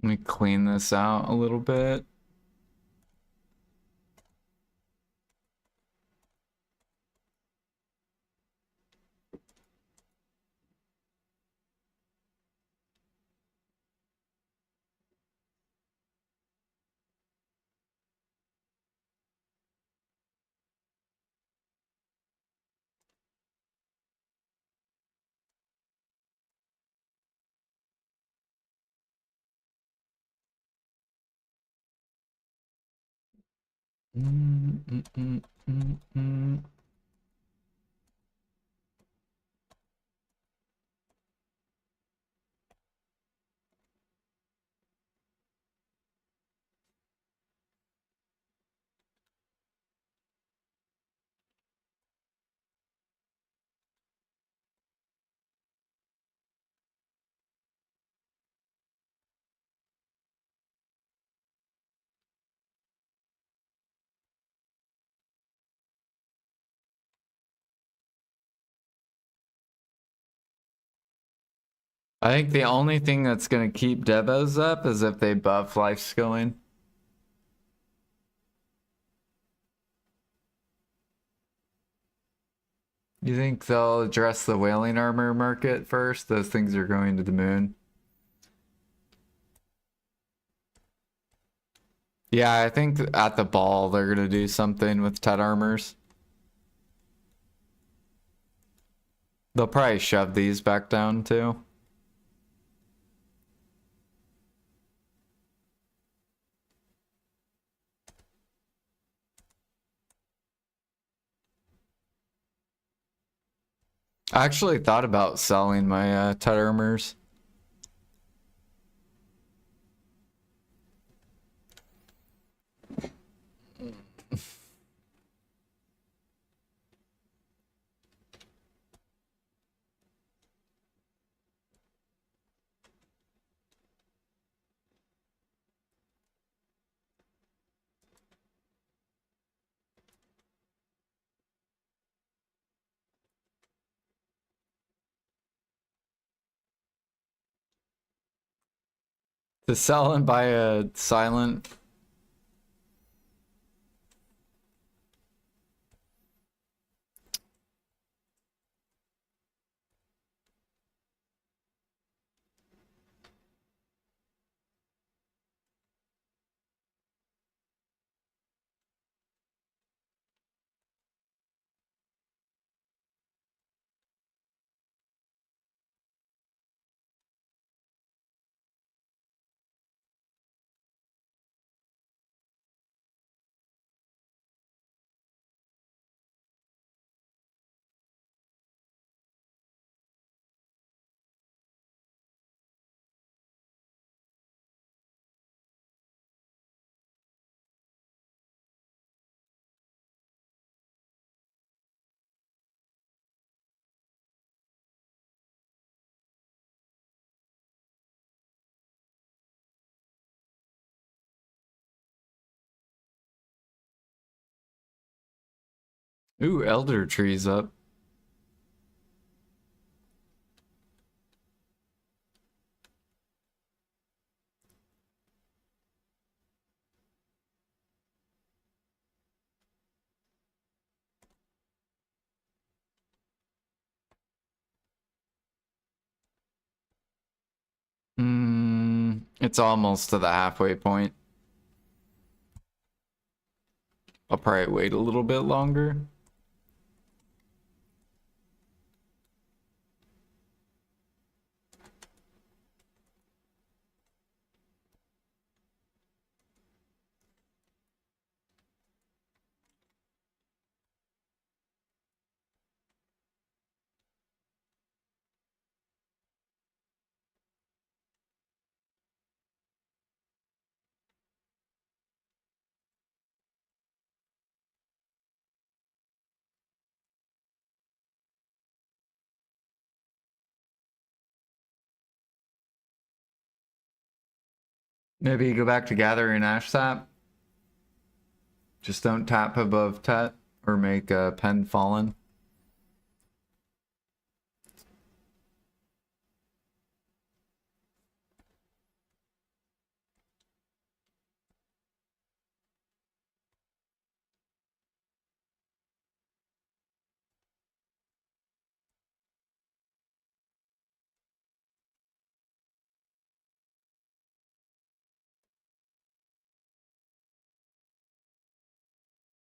Let me clean this out a little bit. Mm, mm, mm, mm, mm. I think the only thing that's gonna keep Devos up is if they buff life skilling. You think they'll address the whaling armor market first? Those things are going to the moon. Yeah, I think at the ball they're gonna do something with Tet armors. They'll probably shove these back down too. I actually thought about selling my Tet armors. To sell and buy a silent. Ooh, elder trees up. It's almost to the halfway point. I'll probably wait a little bit longer. Maybe go back to gathering ash sap. Just don't tap above Tet or make a pen fallen.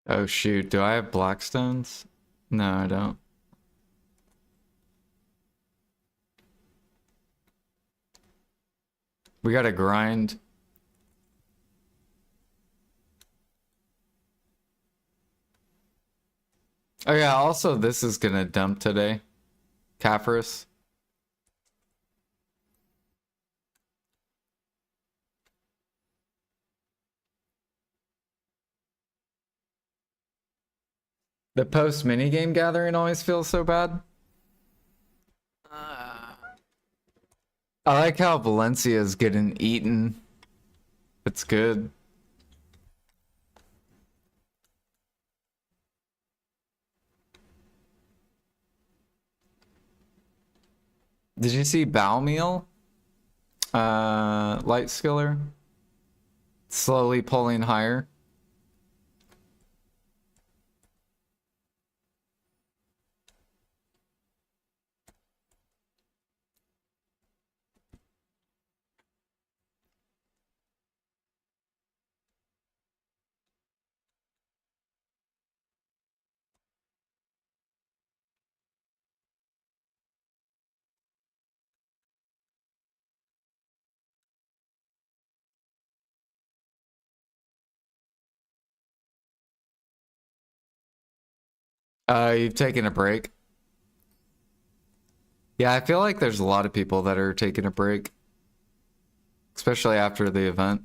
Oh shoot, do I have blackstones? No, I don't. We gotta grind. Oh yeah, also this is gonna dump today. Caphras. The post minigame gathering always feels so bad. I like how Valencia's getting eaten. It's good. Did you see Bow Meal? Light skiller. Slowly pulling higher. You've taken a break. Yeah, I feel like there's a lot of people that are taking a break, especially after the event.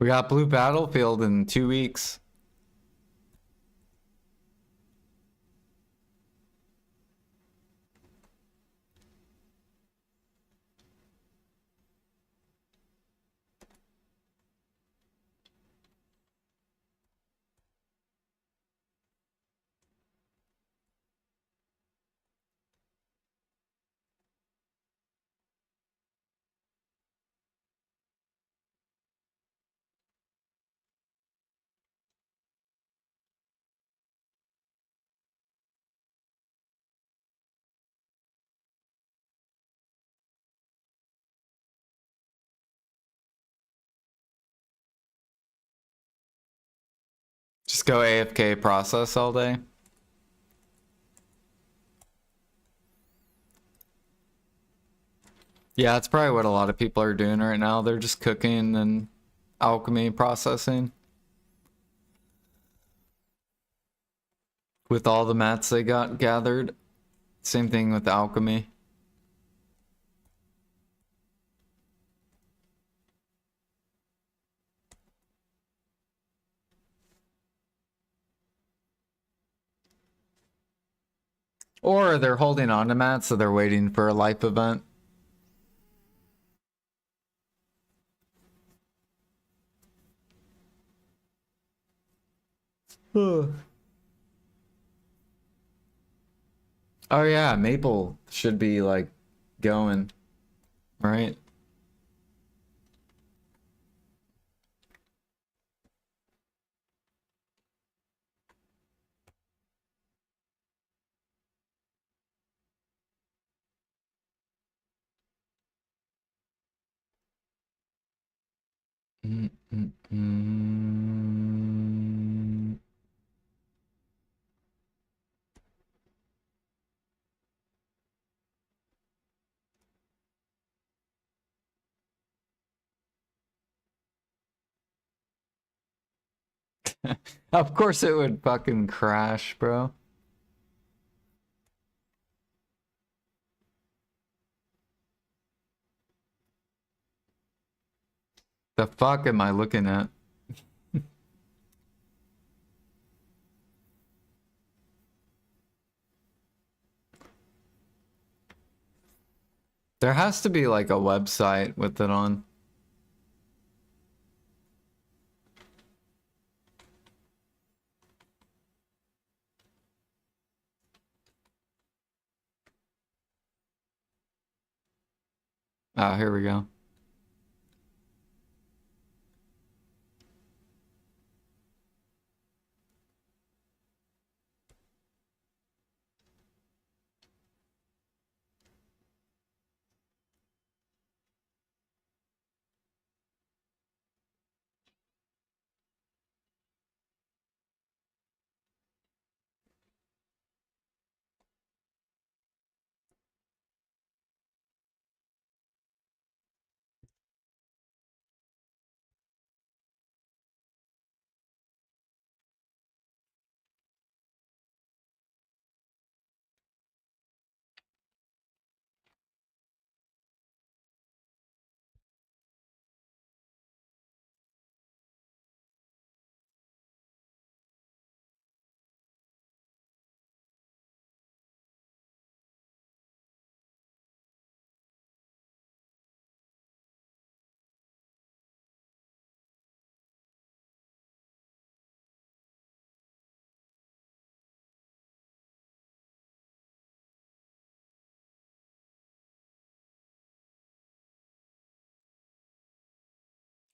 We got Blue Battlefield in 2 weeks. Just go AFK process all day. Yeah, that's probably what a lot of people are doing right now. They're just cooking and alchemy processing. With all the mats they got gathered. Same thing with alchemy. Or they're holding on to mats, so they're waiting for a life event. Oh yeah, Maple should be like going, right? Mm, mm, mm. Of course it would fucking crash, bro. The fuck am I looking at? There has to be like a website with it on. Oh, here we go.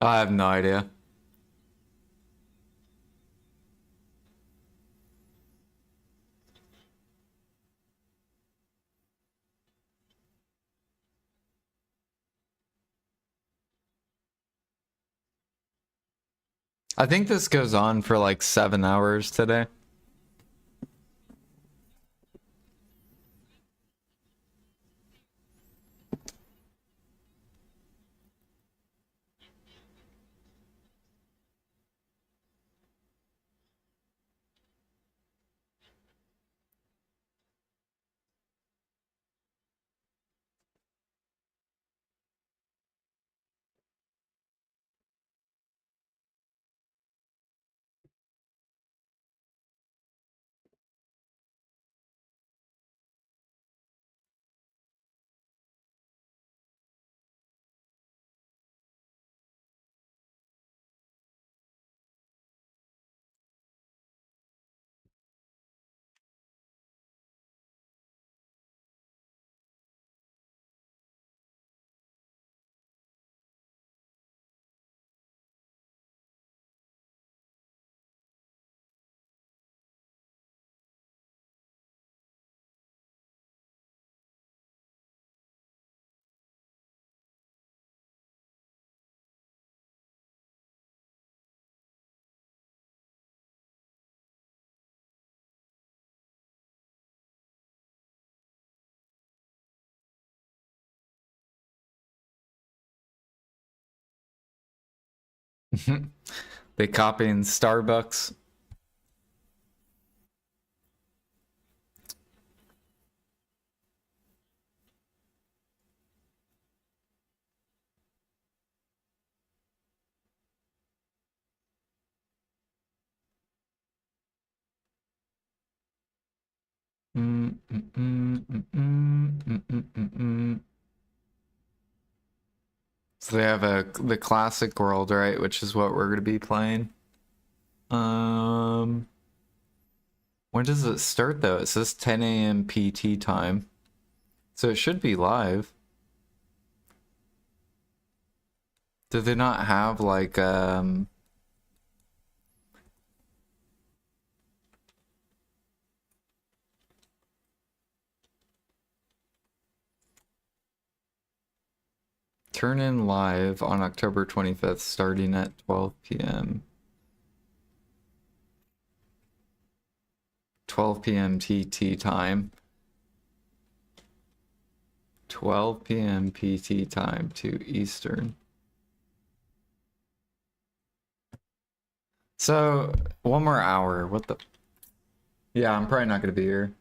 I have no idea. I think this goes on for like 7 hours today. They copying Starbucks. Mm, mm, mm, mm, mm, mm, mm, mm, mm. So they have the classic world, right? Which is what we're gonna be playing. Um, when does it start though? It says 10 a.m. PT time, so it should be live. Do they not have like turn in live on October 25th, starting at 12 p.m. 12 p.m. TT time. 12 p.m. PT time to Eastern. So, one more hour. What the? Yeah, I'm probably not gonna be here.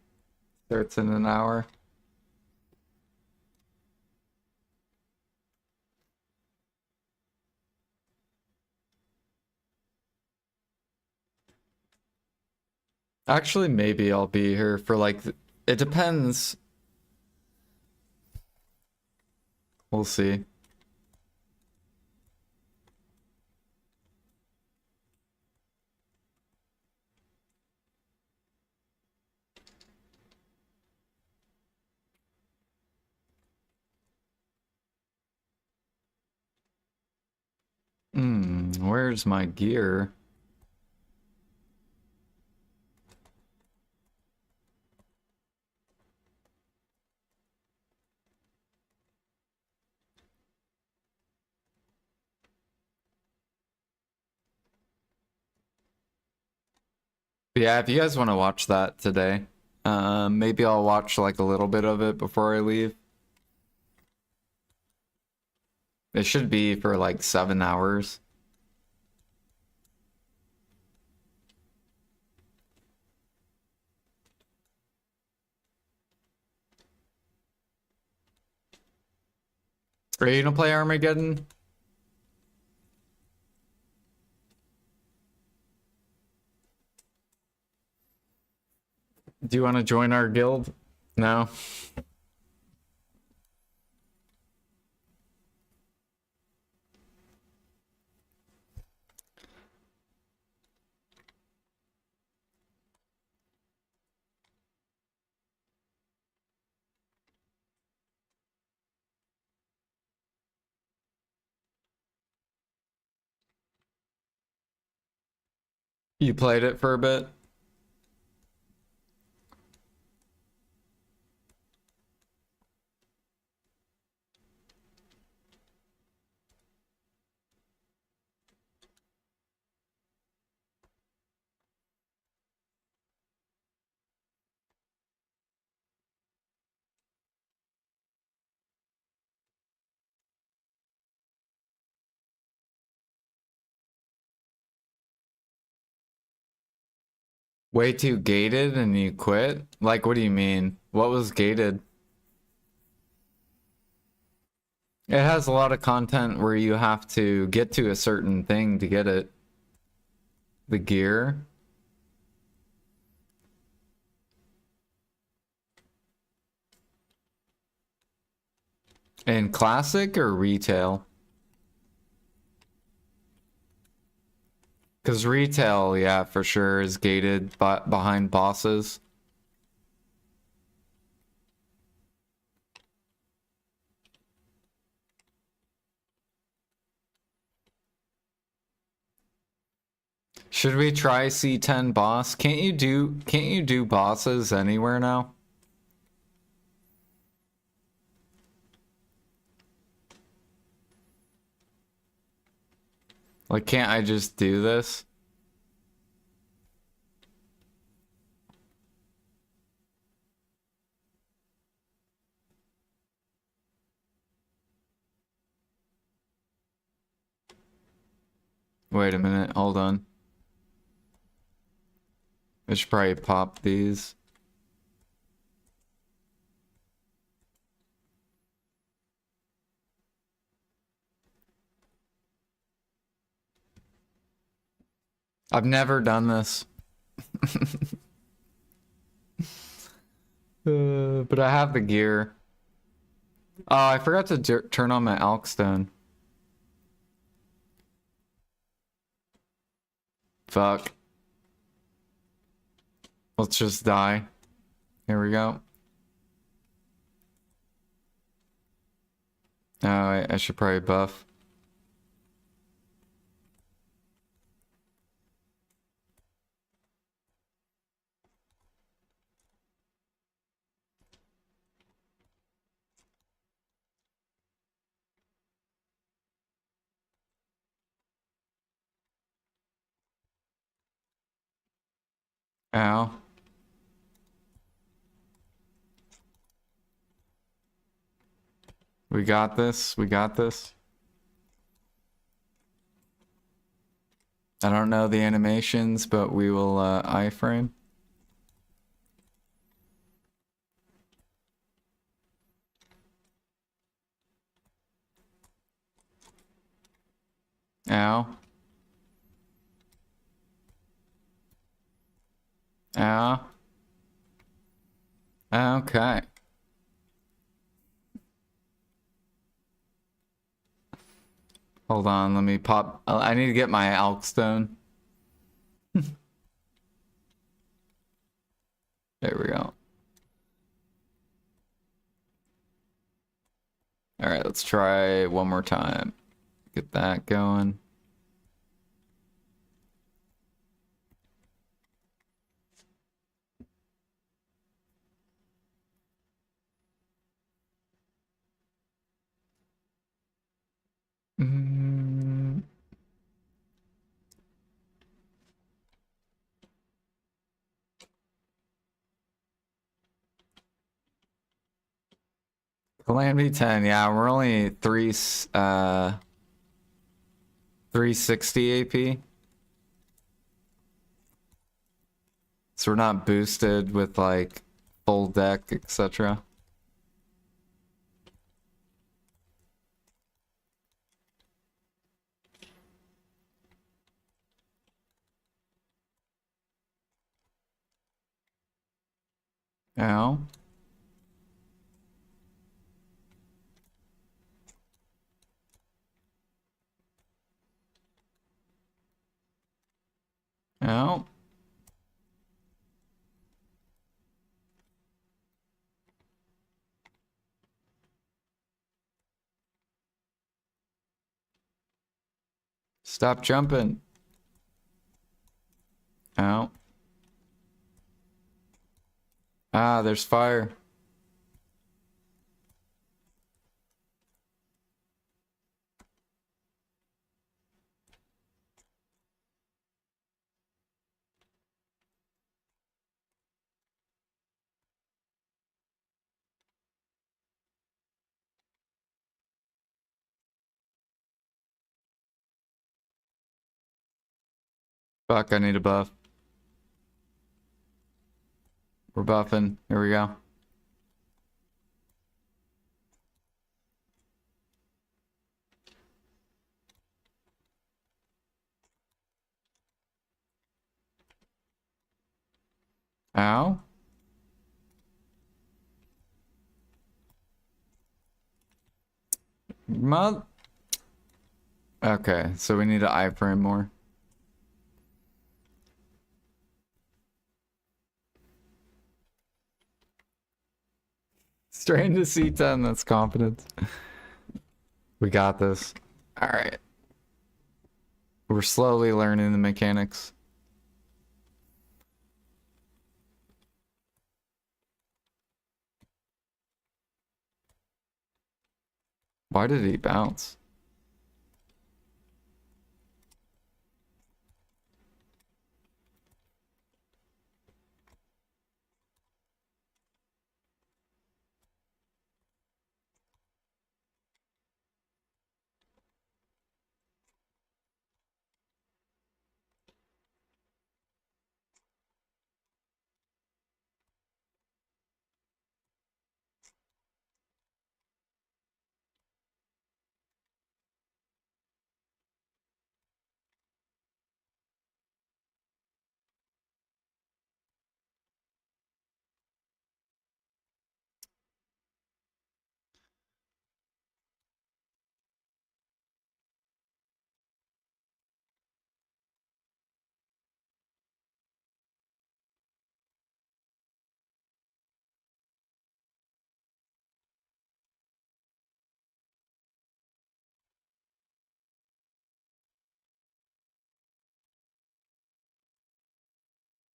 Starts in an hour. Actually, maybe I'll be here for like, it depends. We'll see. Where's my gear? But yeah, if you guys want to watch that today, maybe I'll watch like a little bit of it before I leave. It should be for like 7 hours. Are you gonna play Armageddon? Do you want to join our guild? No? You played it for a bit? Way too gated and you quit? Like, what do you mean? What was gated? It has a lot of content where you have to get to a certain thing to get it. The gear. In classic or retail? Because retail, yeah, for sure, is gated behind bosses. Should we try C10 boss? Can't you do bosses anywhere now? Like, can't I just do this? Wait a minute, hold on. I should probably pop these. I've never done this. But I have the gear. Oh, I forgot to turn on my Elkstone. Fuck. Let's just die. Here we go. Oh, I should probably buff. Ow. We got this. We got this. I don't know the animations, but we will iframe. Ow. Ow. Okay. Hold on, let me pop. I need to get my Elkstone. There we go. All right, let's try one more time. Get that going. Mm. Calamity 10, yeah, we're only 360 AP. So we're not boosted with like full deck, etc. Ow. Ow. Stop jumping. Ow. Ah, there's fire. Fuck, I need a buff. We're buffing. Here we go. Ow. Mud. Okay, so we need to iframe more. Strain to C10, that's confidence. We got this. Alright. We're slowly learning the mechanics. Why did he bounce?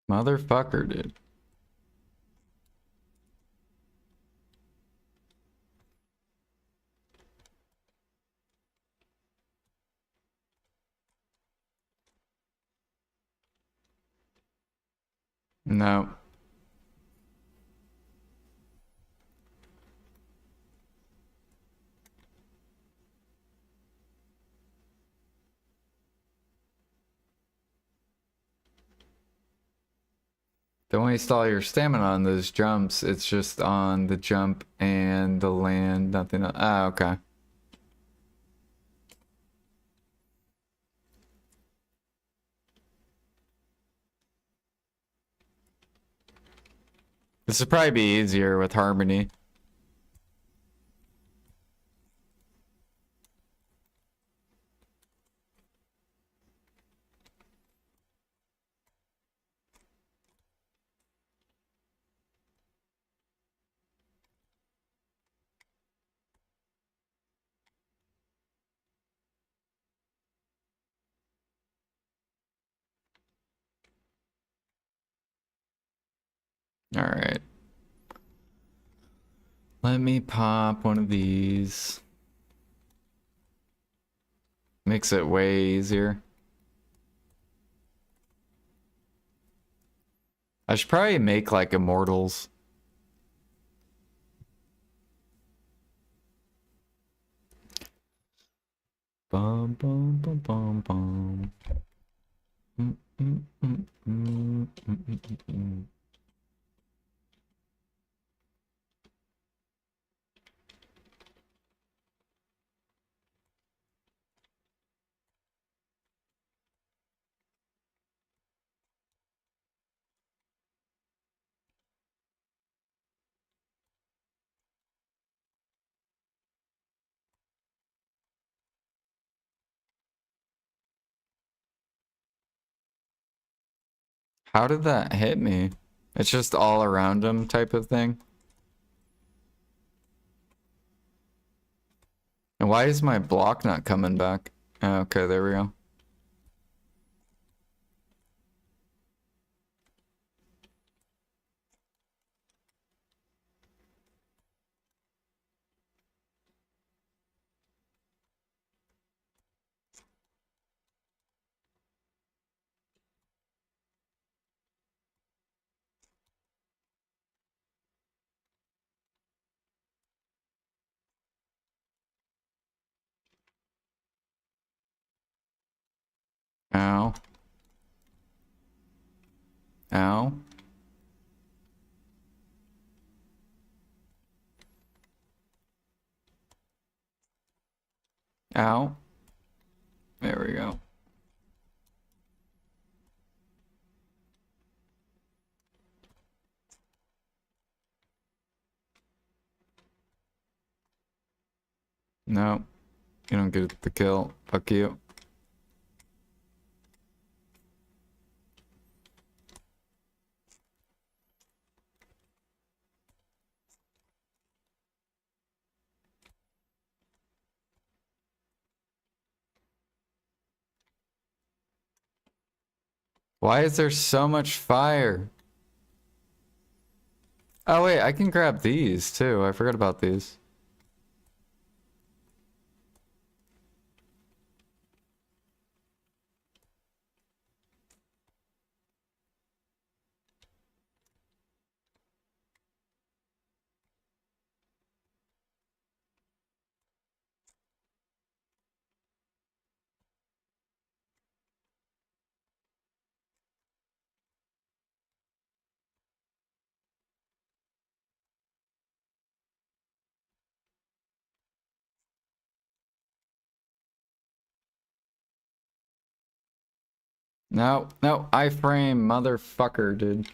Motherfucker, dude. No. Don't waste all your stamina on those jumps. It's just on the jump and the land, nothing else. Ah, okay. This would probably be easier with Harmony. Alright. Let me pop one of these. Makes it way easier. I should probably make like immortals. Bum bum bum bum bum. Mm, mm, mm, mm, mm, mm, mm. How did that hit me? It's just all around him type of thing. And why is my block not coming back? Okay, there we go. Ow. Ow. Ow. There we go. No. You don't get the kill. Fuck you. Why is there so much fire? Oh wait, I can grab these too. I forgot about these. No, no, iframe, motherfucker, dude.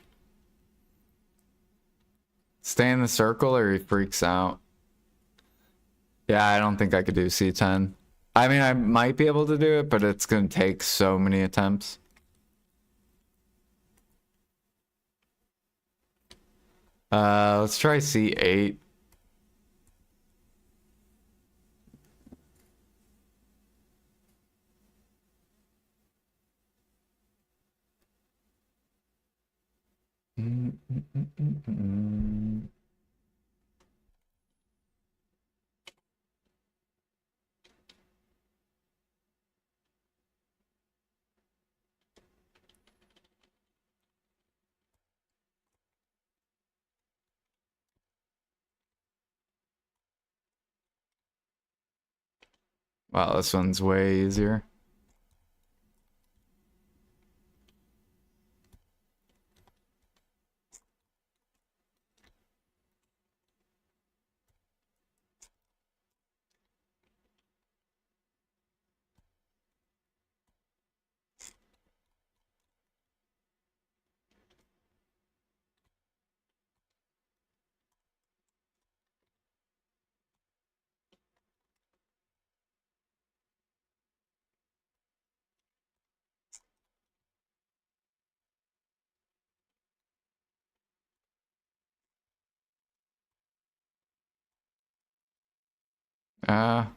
Stay in the circle or he freaks out. Yeah, I don't think I could do C10. I mean, I might be able to do it, but it's gonna take so many attempts. Let's try C8. Wow, this one's way easier.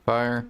Fire.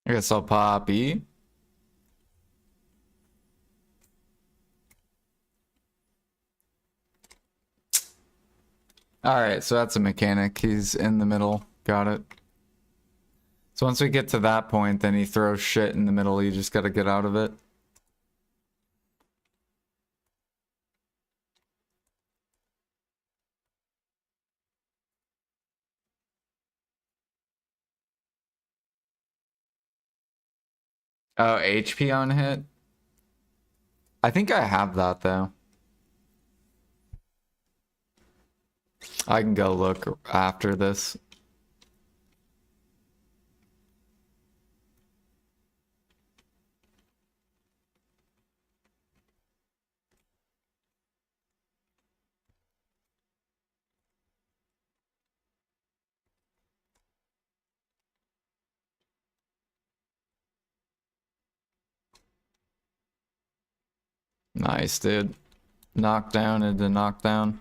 I guess I'll pop E. Alright, so that's a mechanic. He's in the middle. Got it. So once we get to that point, then he throws shit in the middle. You just gotta get out of it. Oh, HP on hit? I think I have that, though. I can go look after this. Nice, dude. Knockdown into knockdown.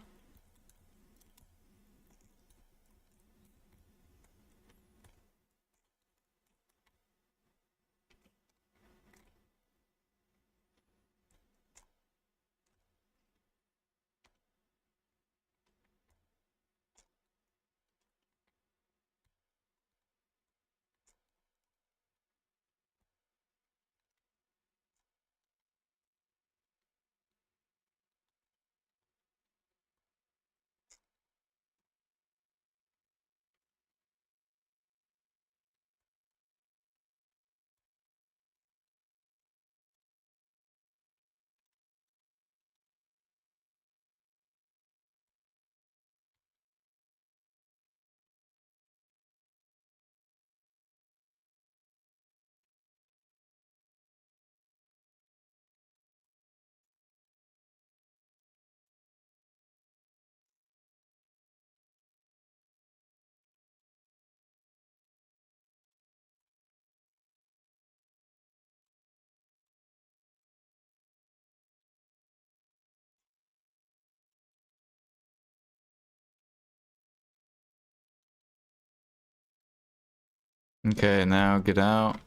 Okay, now get out.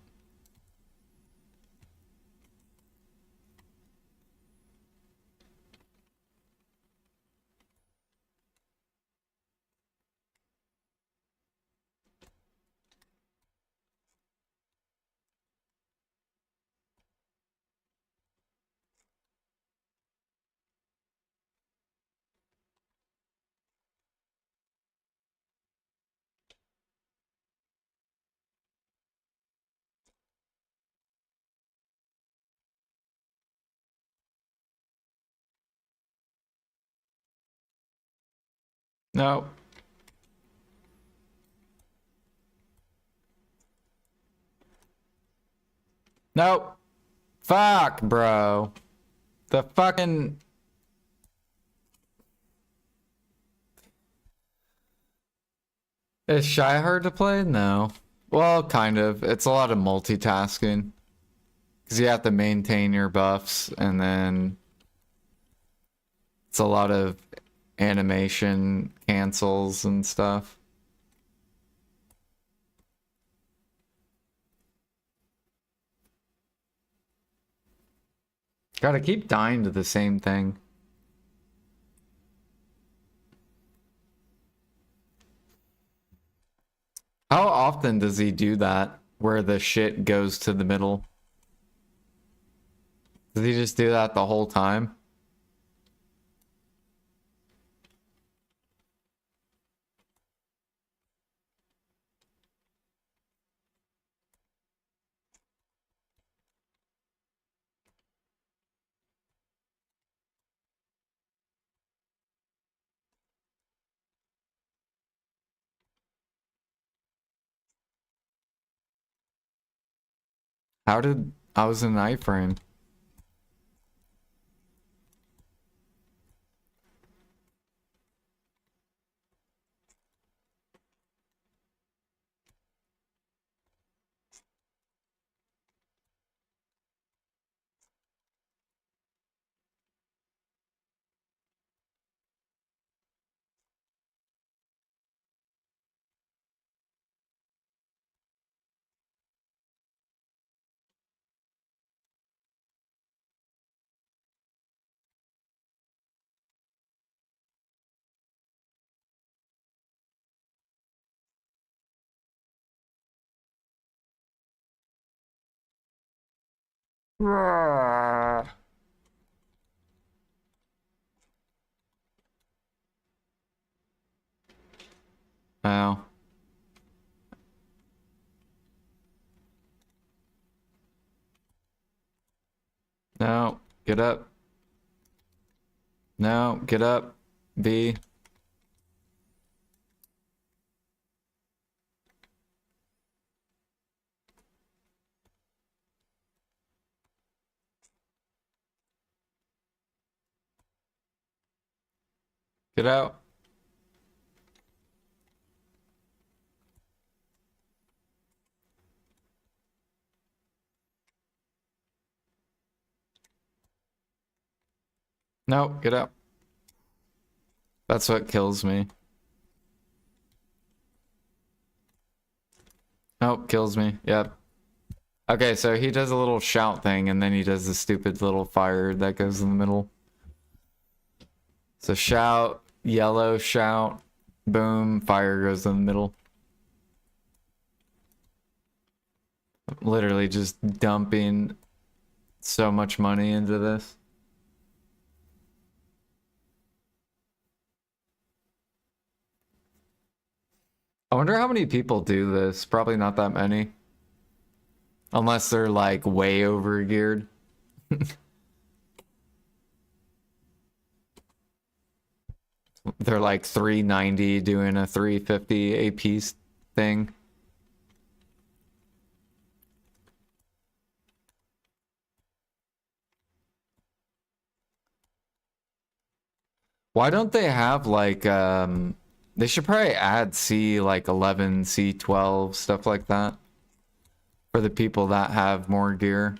No. Nope. Fuck, bro. The fucking... Is Shy hard to play? No. Well, kind of. It's a lot of multitasking. Because you have to maintain your buffs, and then it's a lot of animation cancels and stuff. Gotta keep dying to the same thing. How often does he do that, where the shit goes to the middle? Does he just do that the whole time? How did... I was in an iframe. Wow. No, get up. No, get up. B. Get out. No, get out. That's what kills me. Nope, kills me. Yep. Okay, so he does a little shout thing, and then he does the stupid little fire that goes in the middle. So shout, yellow shout, boom, fire goes in the middle. Literally just dumping so much money into this. I wonder how many people do this. Probably not that many. Unless they're like way over geared. They're like 390 doing a 350 a piece thing. Why don't they have like they should probably add C like 11, C12, stuff like that for the people that have more gear.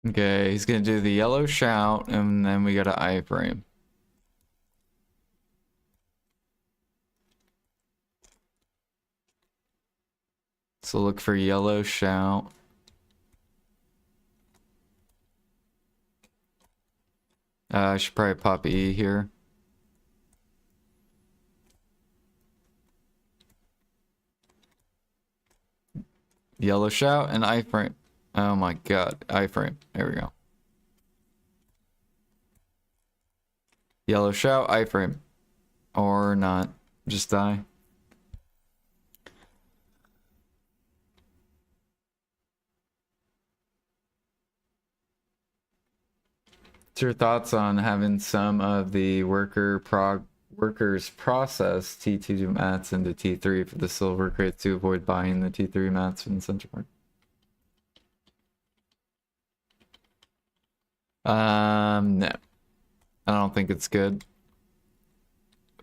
Okay, he's gonna do the yellow shout, and then we got an iframe. So look for yellow shout. I should probably pop E here. Yellow shout and iframe. Oh my god, iframe. There we go. Yellow shout, iframe. Or not. Just die. What's your thoughts on having some of the workers process T2 mats into T3 for the silver crates to avoid buying the T3 mats from the center part? No. I don't think it's good.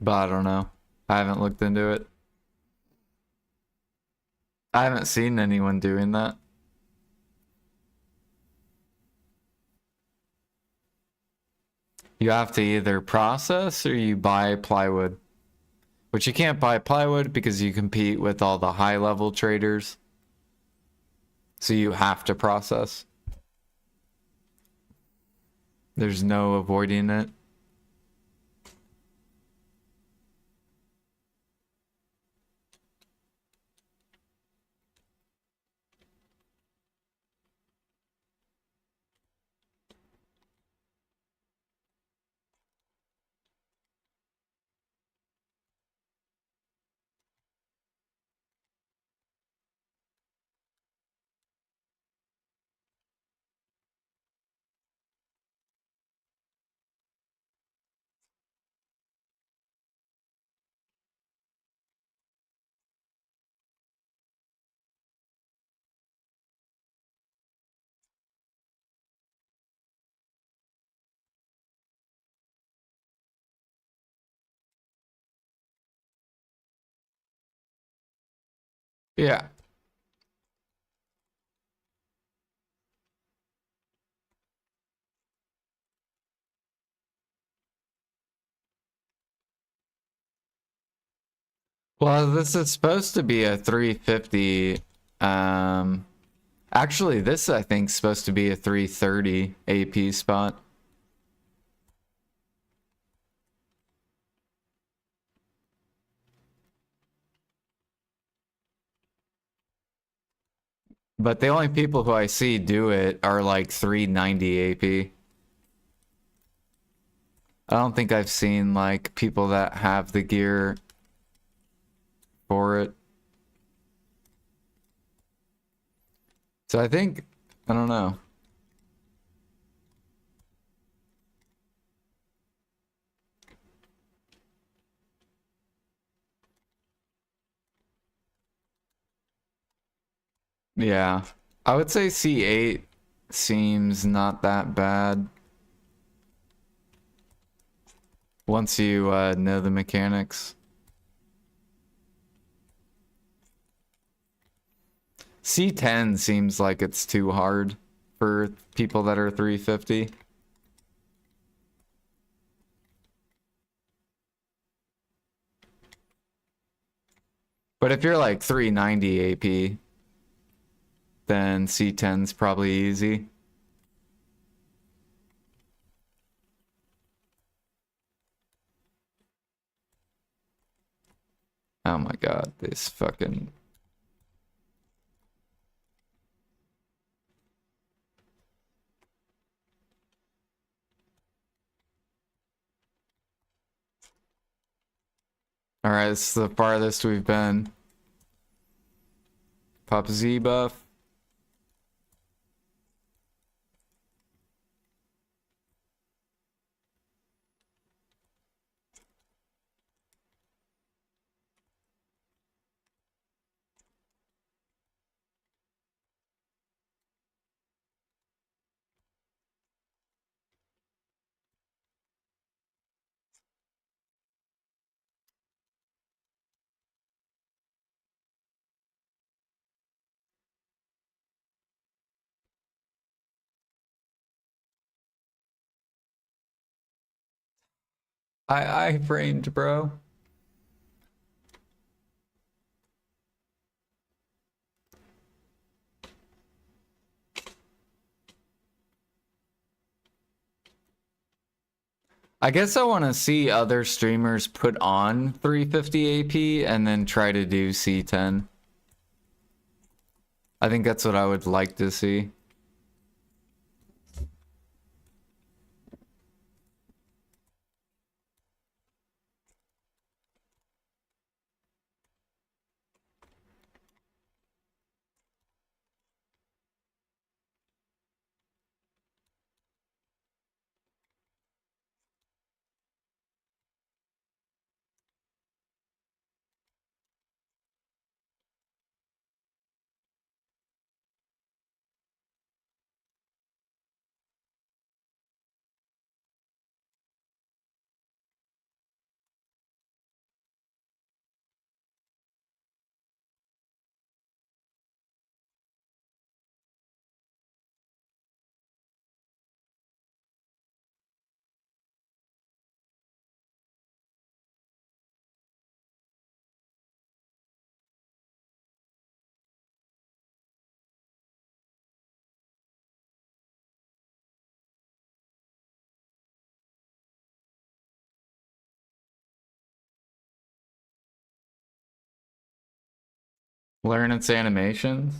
But I don't know. I haven't looked into it. I haven't seen anyone doing that. You have to either process or you buy plywood. Which you can't buy plywood because you compete with all the high level traders. So you have to process. There's no avoiding it. Yeah. Well, this is supposed to be a 350. Um, Actually, this I think is supposed to be a 330 AP spot. But the only people who I see do it are like 390 AP. I don't think I've seen like people that have the gear for it. So I think, I don't know. Yeah. I would say C8 seems not that bad once you know the mechanics. C10 seems like it's too hard for people that are 350. But if you're like 390 AP, then C10's probably easy. Oh my god, this fucking... Alright, this is the farthest we've been. Pop Z buff. I framed, bro. I guess I want to see other streamers put on 350 AP and then try to do C10. I think that's what I would like to see. Learn its animations.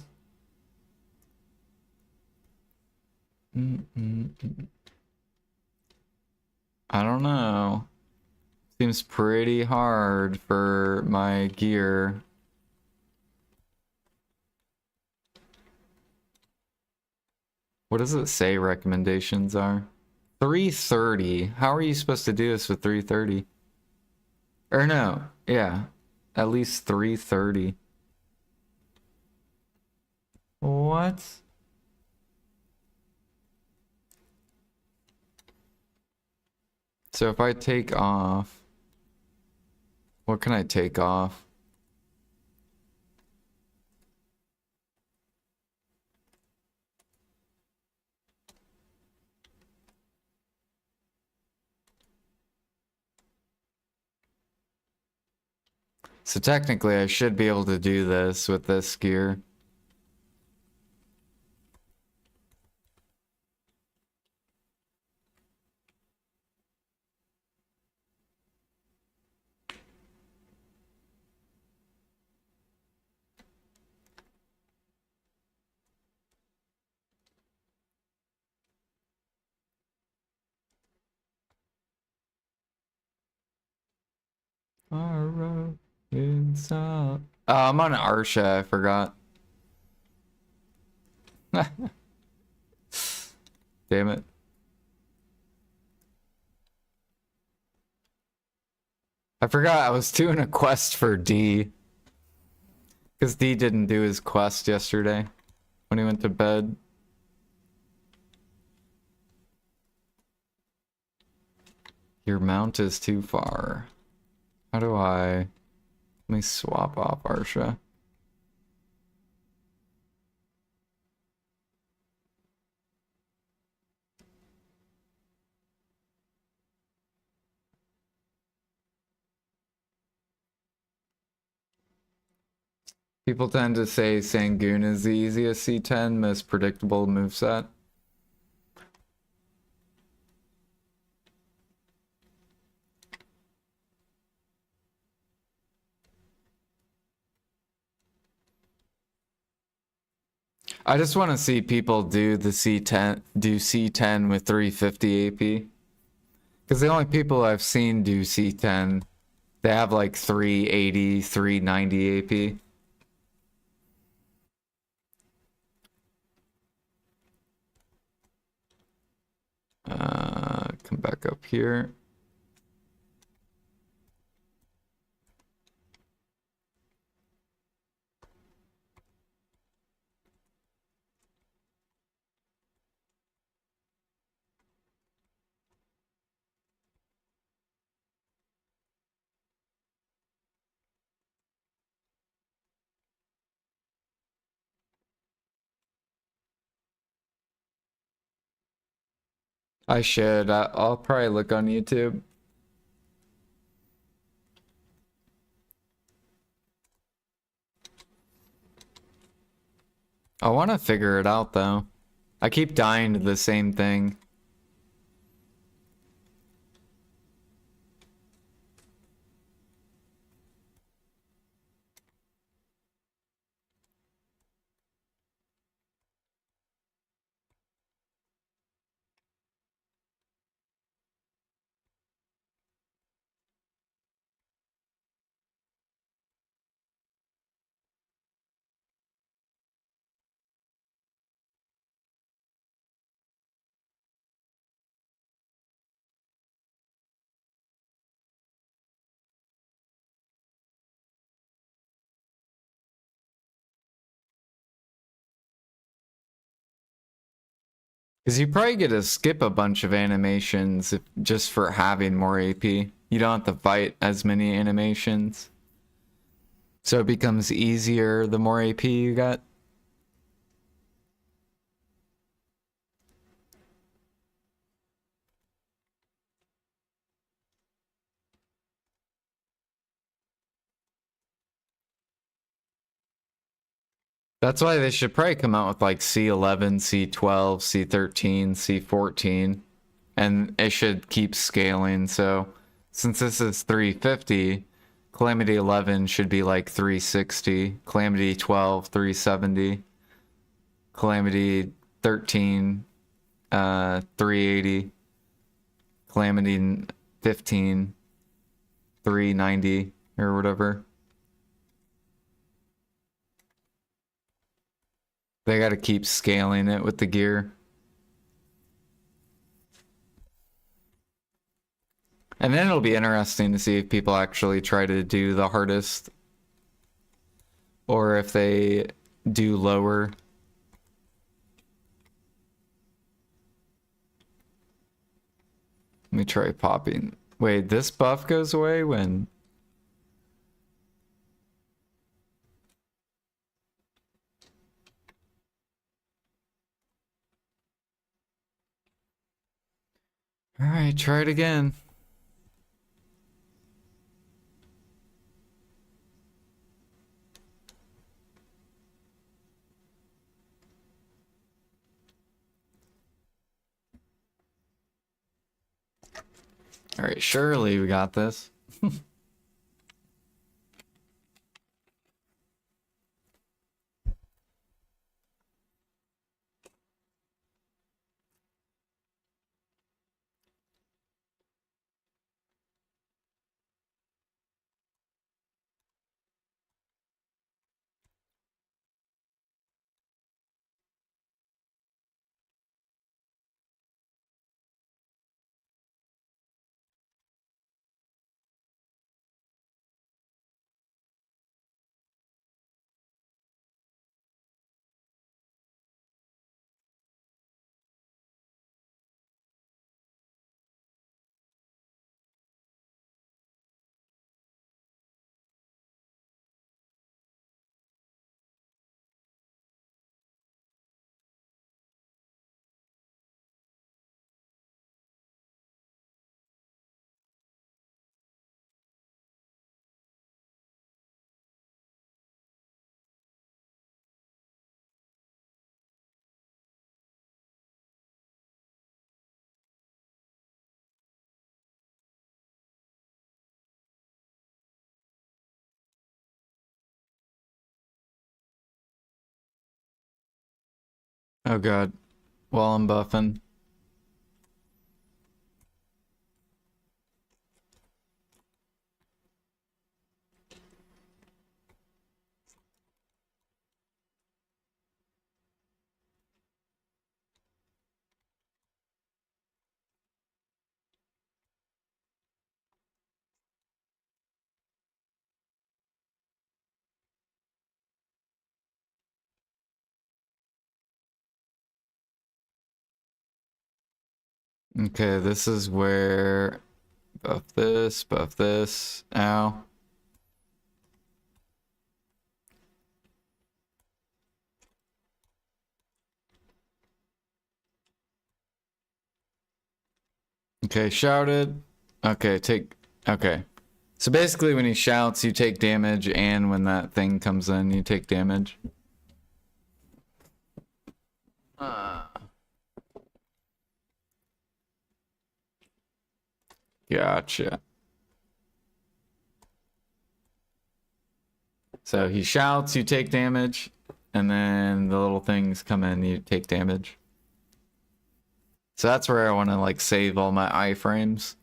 I don't know. Seems pretty hard for my gear. What does it say recommendations are? 330. How are you supposed to do this with 330? Or no, yeah. At least 330. What? So if I take off, what can I take off? So technically I should be able to do this with this gear. Oh, I'm on Arsha, I forgot. Damn it. I forgot I was doing a quest for D. Because D didn't do his quest yesterday when he went to bed. Your mount is too far. How do I... Let me swap off Arsha. People tend to say Sangoon is the easiest C10, most predictable moveset. I just want to see people do the C10, do C10 with 350 AP. Because the only people I've seen do C10, they have like 380, 390 AP. Come back up here. I should. I'll probably look on YouTube. I want to figure it out though. I keep dying to the same thing. Because you probably get to skip a bunch of animations just for having more AP. You don't have to fight as many animations. So it becomes easier the more AP you got. That's why they should probably come out with like C11, C12, C13, C14. And it should keep scaling. So since this is 350, Calamity 11 should be like 360. Calamity 12, 370. Calamity 13, 380. Calamity 15, 390 or whatever. They got to keep scaling it with the gear. And then it'll be interesting to see if people actually try to do the hardest or if they do lower. Let me try popping. Wait, this buff goes away when... Alright, try it again. All right, surely we got this. Oh god. While I'm buffing. Okay, this is where buff this, buff this. Ow. Okay, shouted. Okay, okay. So basically when he shouts, you take damage, and when that thing comes in, you take damage. Gotcha. So he shouts, you take damage, and then the little things come in, you take damage. So that's where I want to like save all my iframes.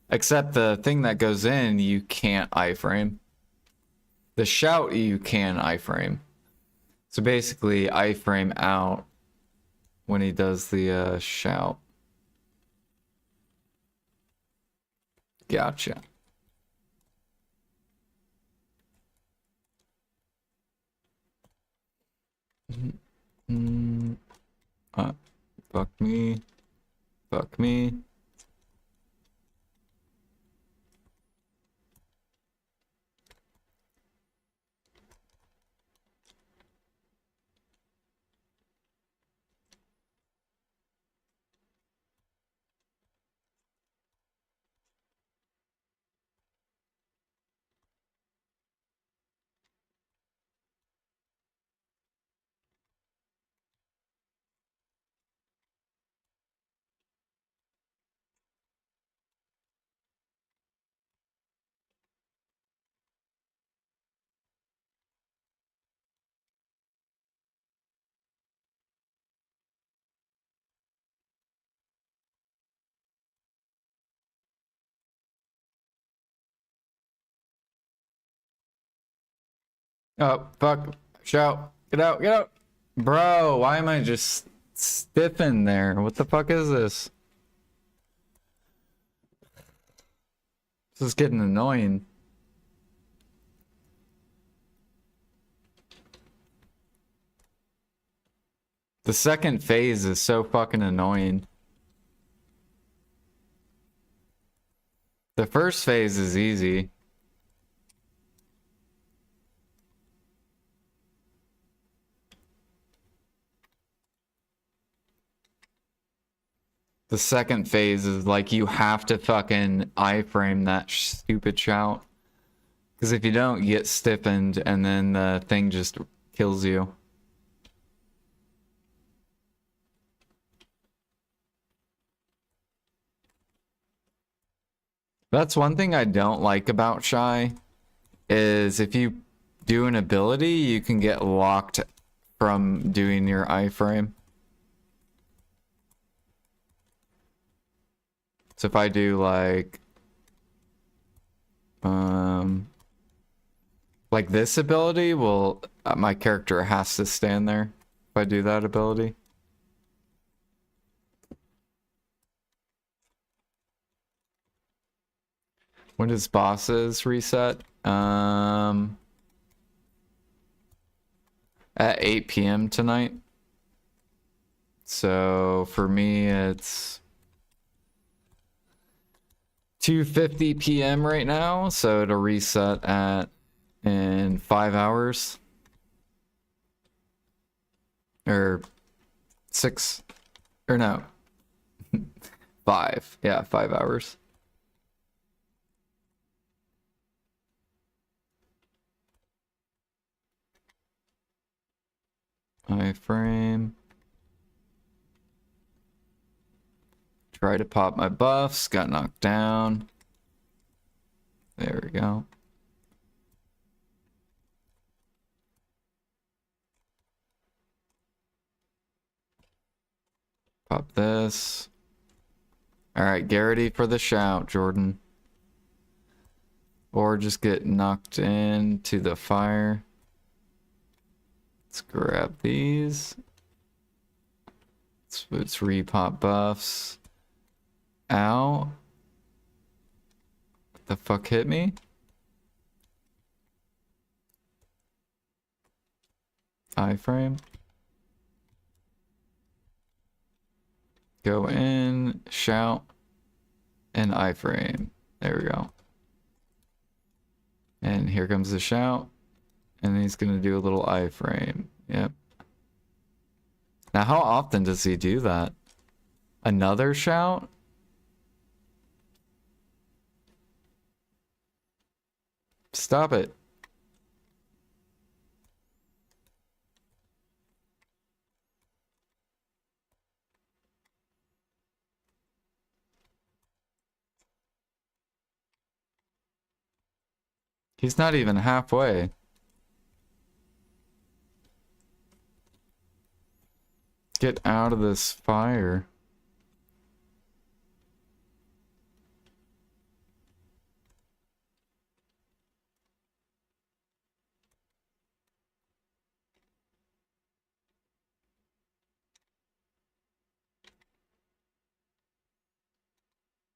Except the thing that goes in, you can't iframe. The shout, you can iframe. So basically, iframe out when he does the shout. Gotcha. Fuck me. Fuck me. Oh, fuck. Shout. Get out, get out. Bro, why am I just stiffing there? What the fuck is this? This is getting annoying. The second phase is so fucking annoying. The first phase is easy. The second phase is like you have to fucking iframe that stupid shout. Because if you don't, you get stiffened and then the thing just kills you. That's one thing I don't like about Shy, is if you do an ability, you can get locked from doing your iframe. So if I do like this ability, well, my character has to stand there if I do that ability. When does bosses reset? At 8 p.m. tonight. So for me, it's 2:50 p.m. right now. So it'll reset in 5 hours. Or 6, or no. 5. Yeah, 5 hours. Iframe. Try to pop my buffs, got knocked down. There we go. Pop this. Alright, get ready for the shout, Jordan. Or just get knocked into the fire. Let's grab these. Let's repop buffs. Ow. What the fuck hit me? Iframe. Go in, shout, and iframe. There we go. And here comes the shout. And he's gonna do a little iframe. Yep. Now how often does he do that? Another shout? Stop it. He's not even halfway. Get out of this fire.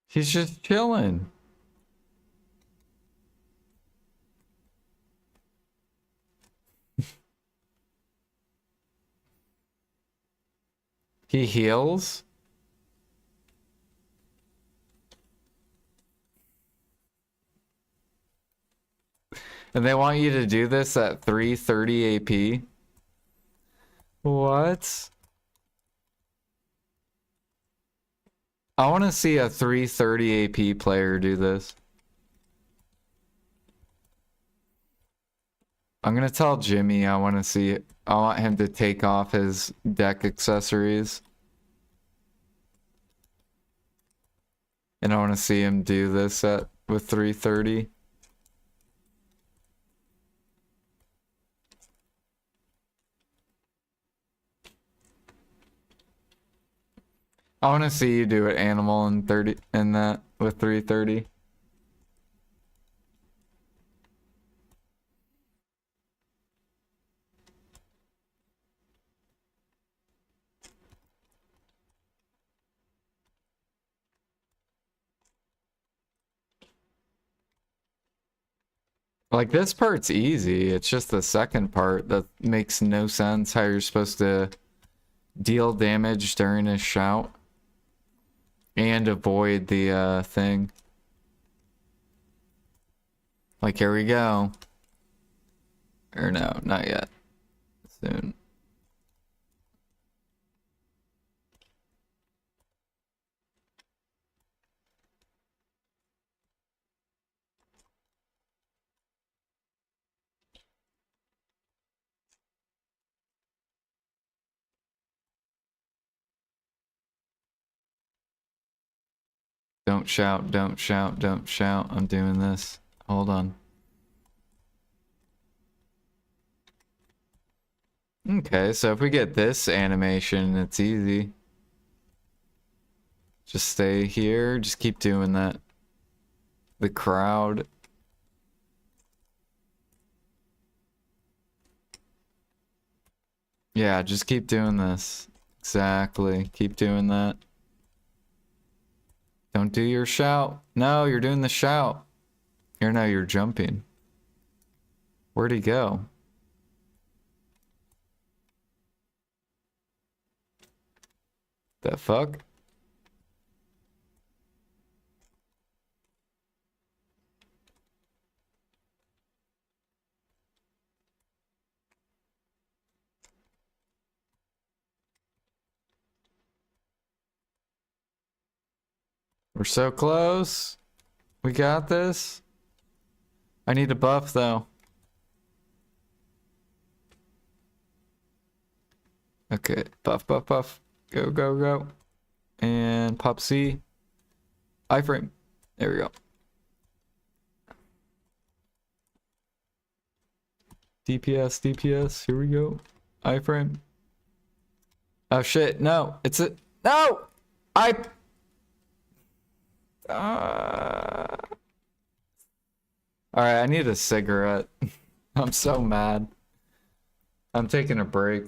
He's just chilling. He heals. And they want you to do this at 330 AP. What? I want to see a 330 AP player do this. I'm gonna tell Jimmy I want to see it. I want him to take off his deck accessories. And I want to see him do this with 330. I want to see you do it, Animal, in 30 in that with 330. Like, this part's easy. It's just the second part that makes no sense, how you're supposed to deal damage during a shout and avoid the thing. Like, here we go. Or no, not yet. Soon. Don't shout, don't shout, don't shout. I'm doing this. Hold on. Okay, so if we get this animation, it's easy. Just stay here, just keep doing that. The crowd. Yeah, just keep doing this. Exactly, keep doing that. Don't do your shout. No, you're doing the shout. Here now, you're jumping. Where'd he go? The fuck? We're so close. We got this. I need a buff though. Okay, buff, buff, buff. Go, go, go. And pop C. Iframe. There we go. DPS, DPS. Here we go. Iframe. Oh shit, no. It's a... No! Alright, I need a cigarette. I'm so mad. I'm taking a break.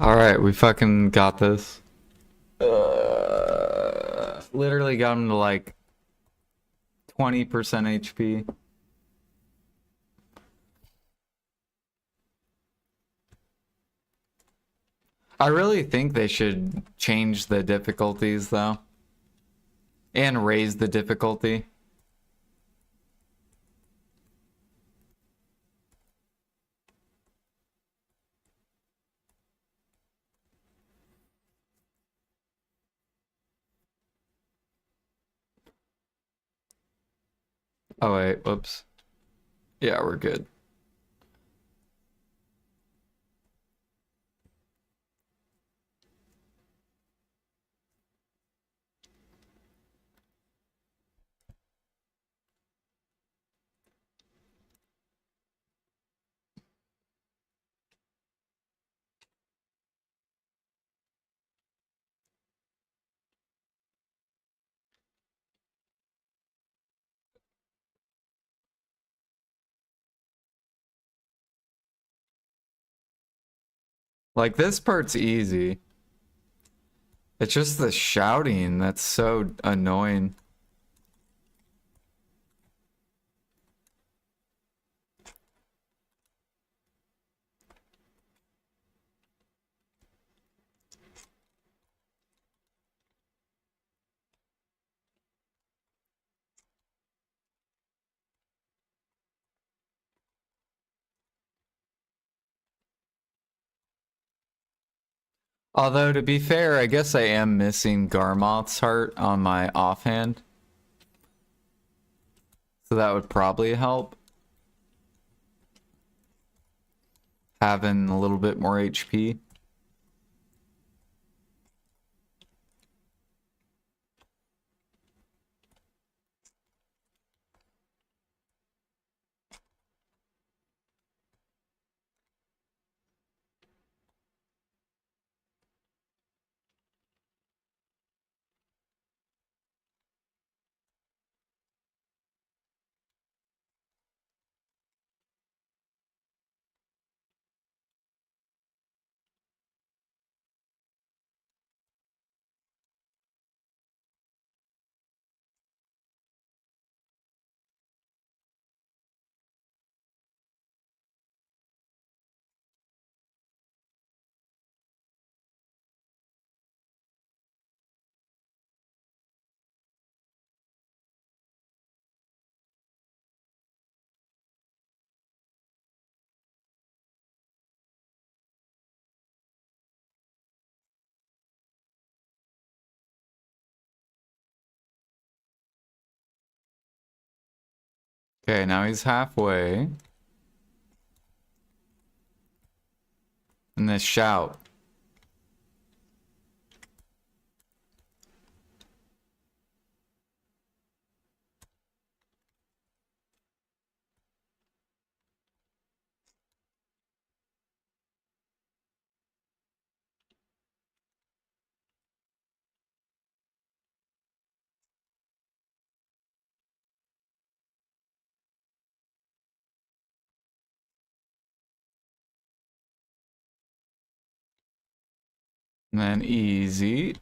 Alright, we fucking got this. Literally got him to like 20% HP. I really think they should change the difficulties though. And raise the difficulty. Oh wait, whoops. Yeah, we're good. Like this part's easy. It's just the shouting that's so annoying. Although, to be fair, I guess I am missing Garmoth's heart on my offhand. So that would probably help. Having a little bit more HP. Okay, now he's halfway. And this shout. And then easy.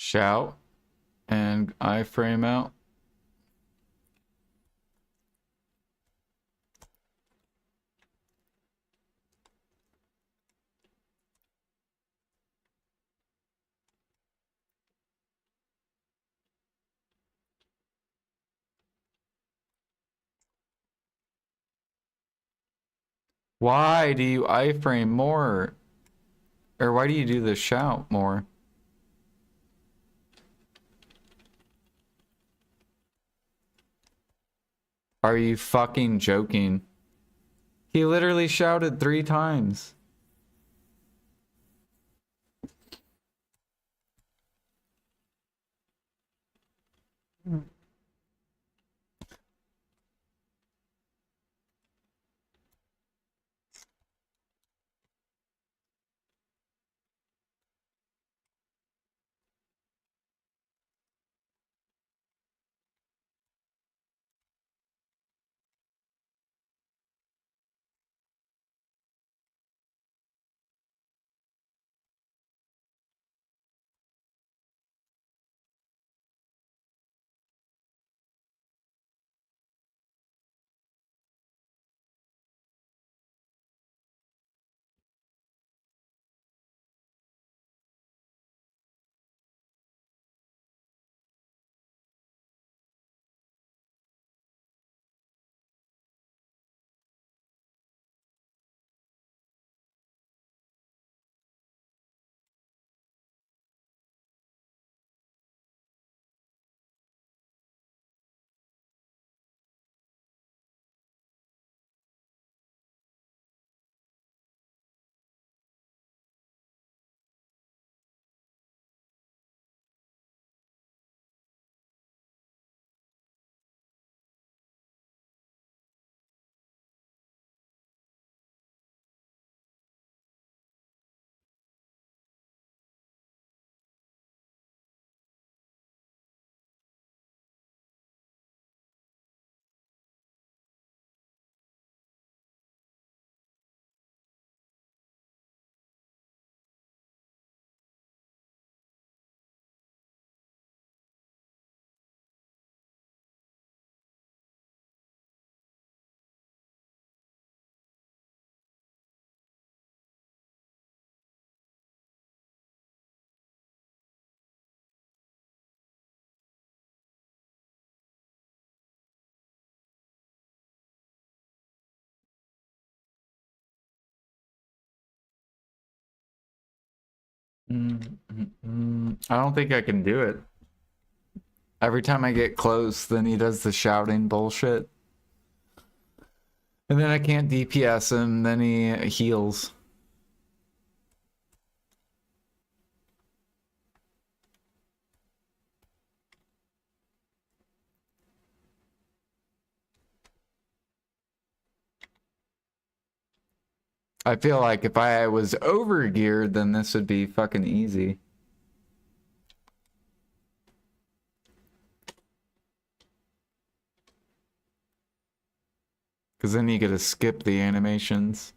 Shout. And iframe out. Why do you iframe more? Or why do you do the shout more? Are you fucking joking? He literally shouted 3 times. I don't think I can do it. Every time I get close, then he does the shouting bullshit. And then I can't DPS him, then he heals. I feel like if I was over geared, then this would be fucking easy. Because then you get to skip the animations.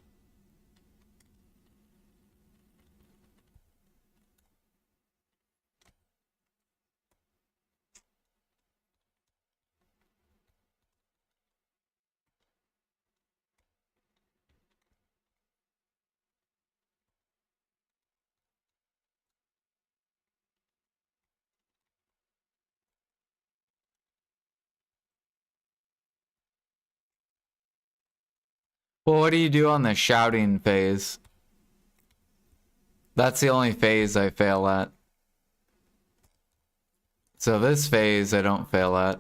Well, what do you do on the shouting phase? That's the only phase I fail at. So this phase I don't fail at.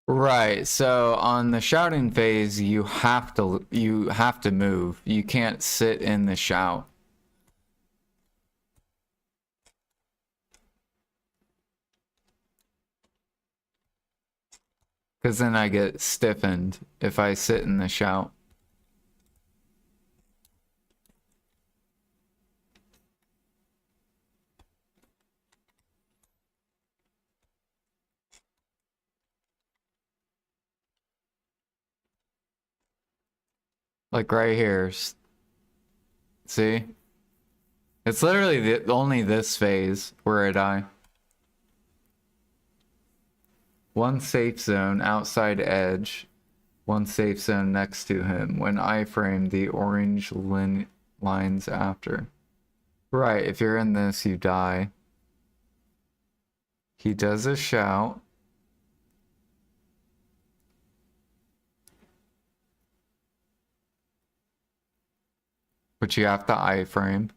Right. So on the shouting phase, you have to move. You can't sit in the shout. Because then I get stiffened if I sit in the shout. Like right here. See? It's literally only this phase where I die. One safe zone, outside edge. One safe zone next to him. When iframe, the orange lines after. Right, if you're in this, you die. He does a shout. But you have to iframe.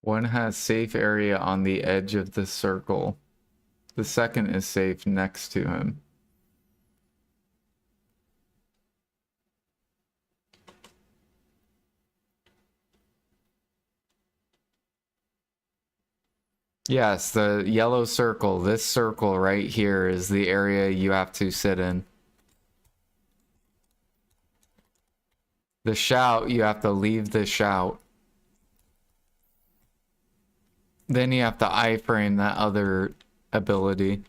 One has safe area on the edge of the circle. The second is safe next to him. Yes, the yellow circle, this circle right here is the area you have to sit in. The shout, you have to leave the shout. Then you have to iframe that other ability.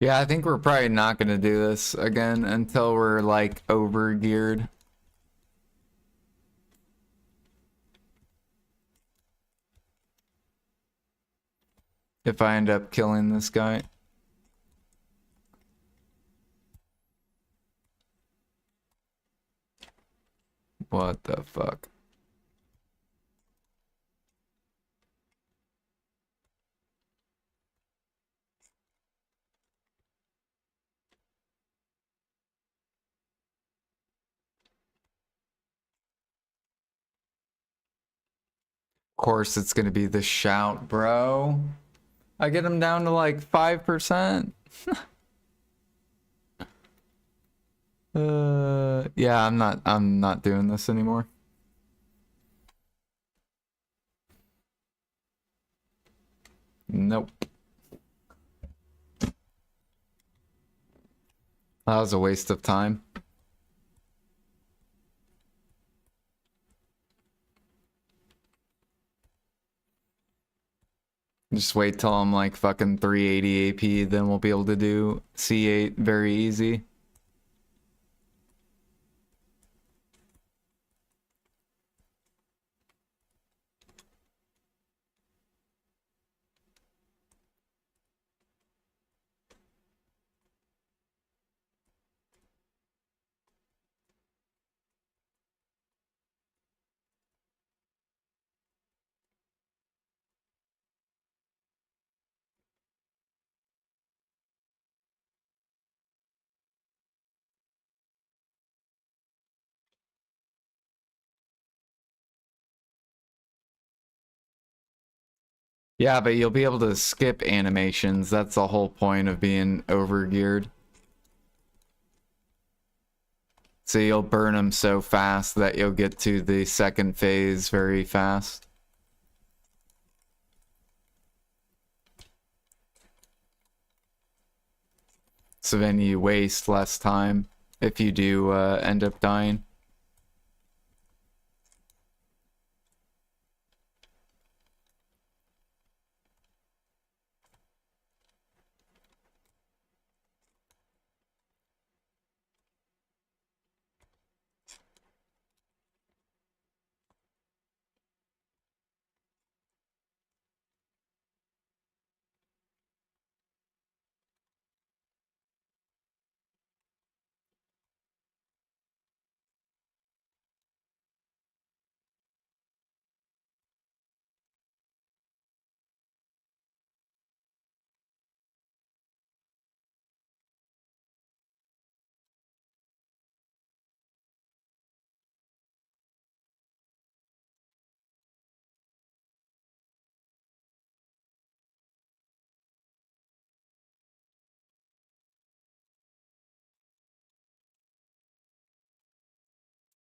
Yeah, I think we're probably not gonna do this again until we're like over geared. If I end up killing this guy. What the fuck? Of course it's gonna be the shout, bro. I get him down to like 5%. Yeah, I'm not doing this anymore. Nope. That was a waste of time. Just wait till I'm like fucking 380 AP, then we'll be able to do C8 very easy. Yeah, but you'll be able to skip animations. That's the whole point of being overgeared. So you'll burn them so fast that you'll get to the second phase very fast. So then you waste less time if you do end up dying.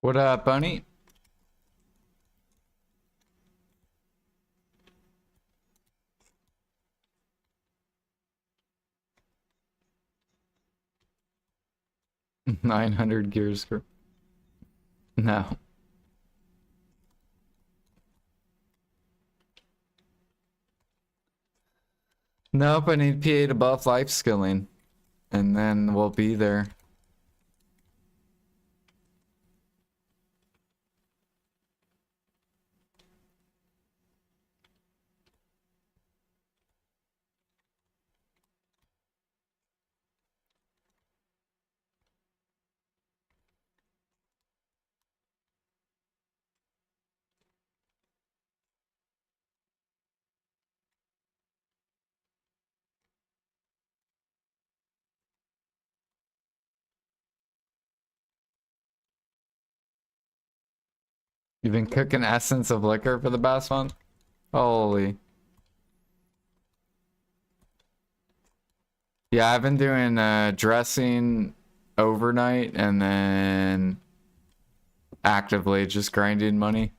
What up, Bunny? $900 gears for... No. Nope, I need PA to buff life skilling. And then we'll be there. You've been cooking essence of liquor for the past month? Holy. Yeah, I've been doing dressing overnight and then actively just grinding money.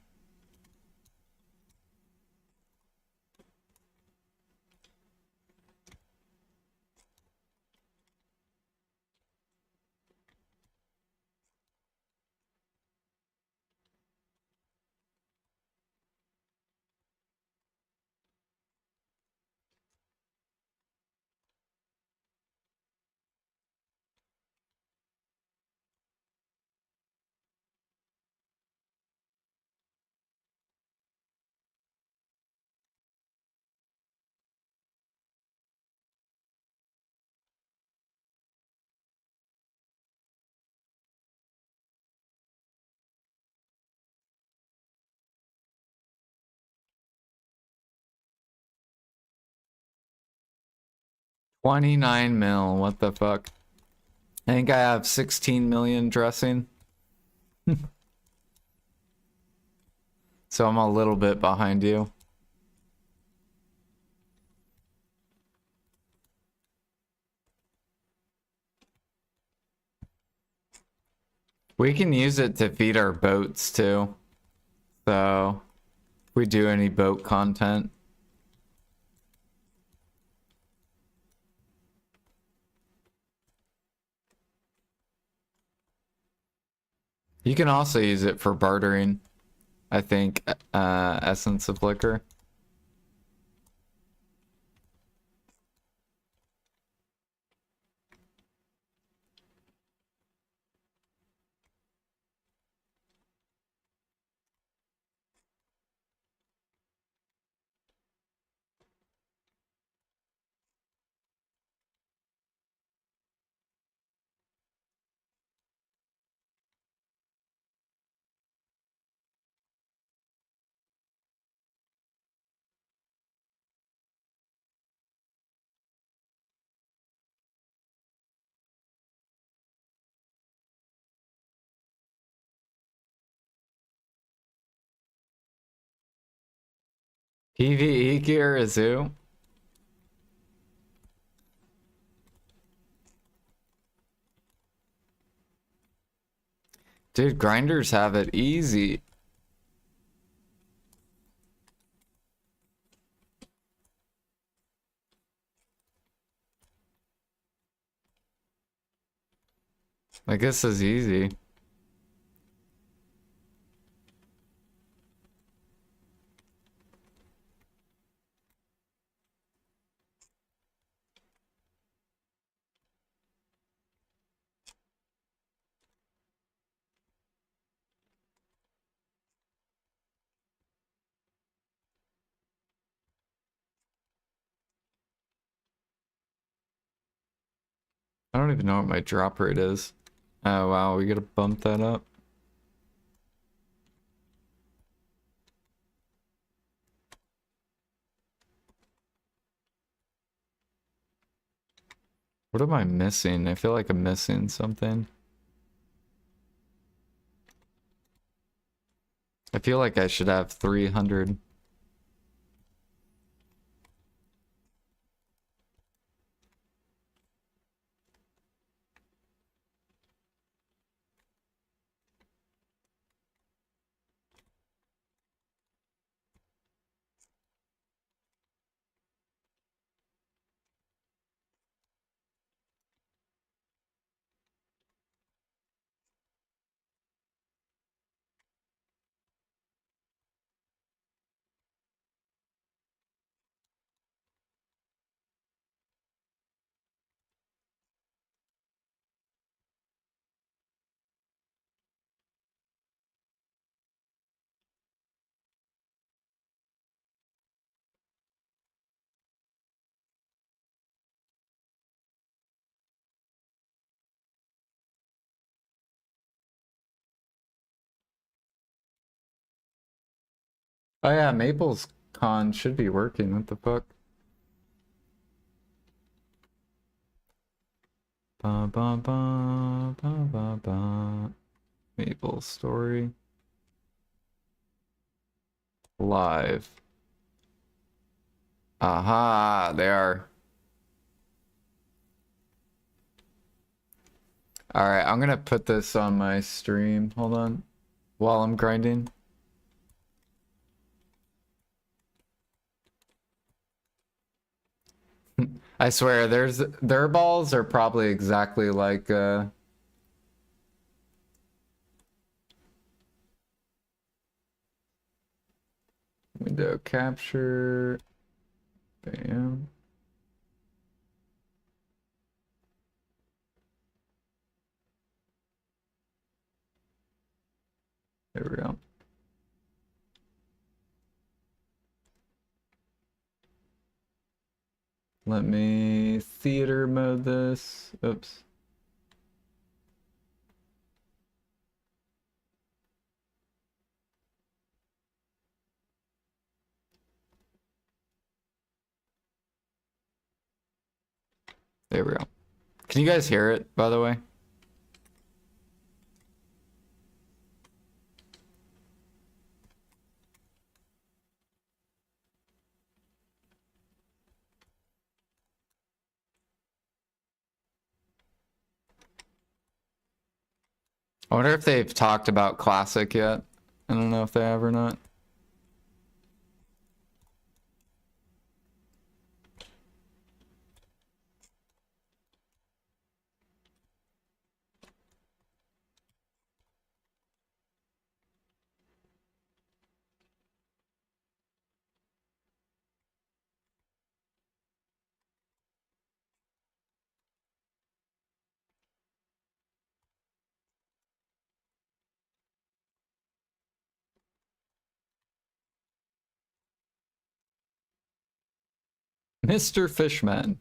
29 mil, what the fuck? I think I have 16 million dressing. So I'm a little bit behind you. We can use it to feed our boats too. So if we do any boat content. You can also use it for bartering, I think, essence of liquor. PvE gear is who? Dude, grinders have it easy. Like, this is easy. I don't even know what my drop rate is. Oh wow, we gotta bump that up. What am I missing? I feel like I'm missing something. I feel like I should have 300. Oh yeah, Maple's con should be working. What the fuck? Ba ba ba ba ba ba. Maple story. Live. Aha, they are. Alright, I'm gonna put this on my stream. Hold on. While I'm grinding. I swear, their balls are probably exactly like window capture. Bam. There we go. Let me theater mode this. Oops. There we go. Can you guys hear it, by the way? I wonder if they've talked about Classic yet. I don't know if they have or not. Mr. Fishman.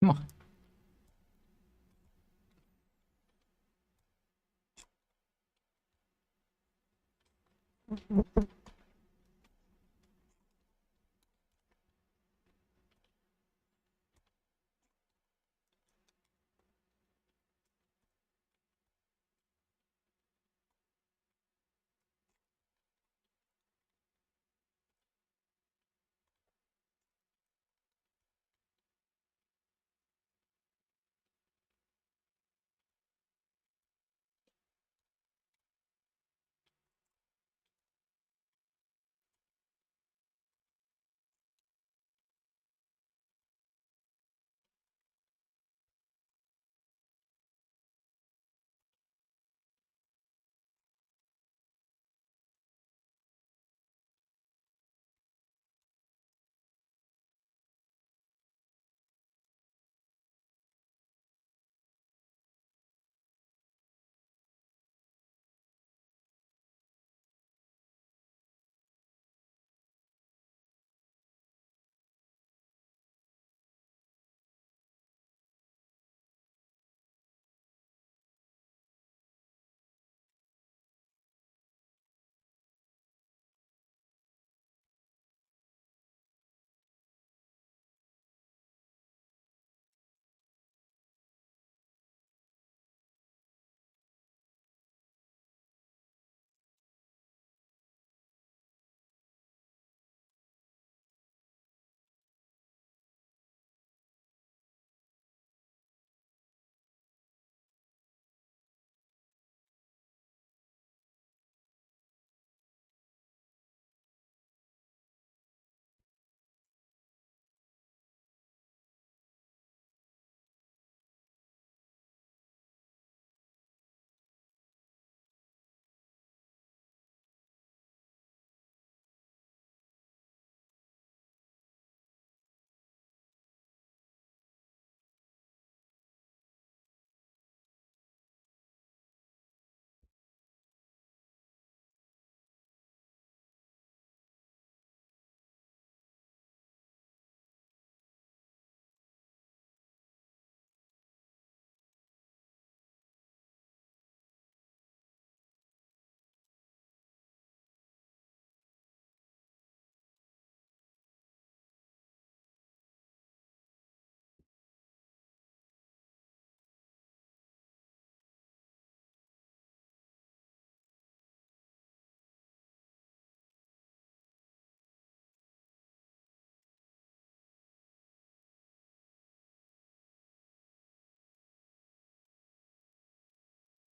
Come on.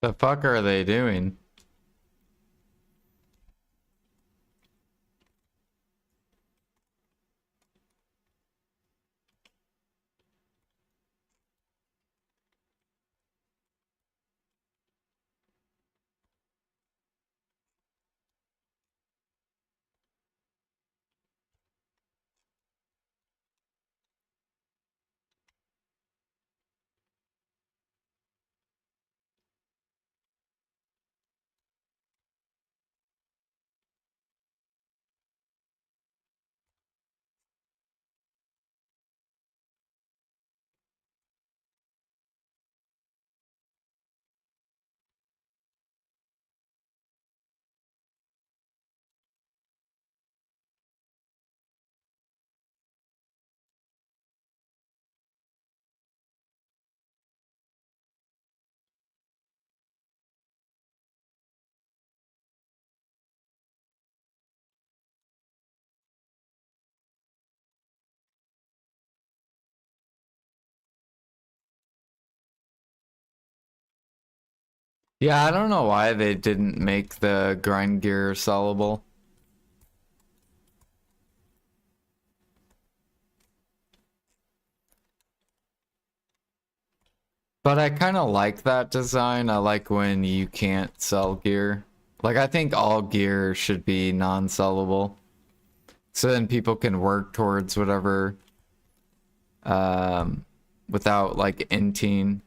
The fuck are they doing? Yeah, I don't know why they didn't make the grind gear sellable. But I kind of like that design. I like when you can't sell gear. Like, I think all gear should be non-sellable. So then people can work towards whatever um, without like inting.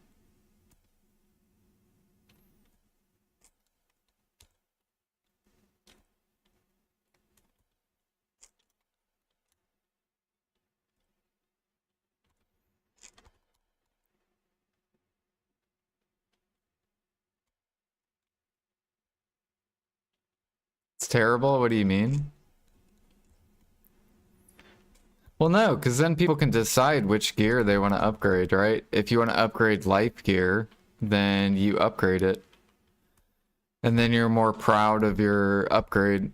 It's terrible. What do you mean? Well, no, because then people can decide which gear they want to upgrade, right? If you want to upgrade life gear, then you upgrade it. And then you're more proud of your upgrade.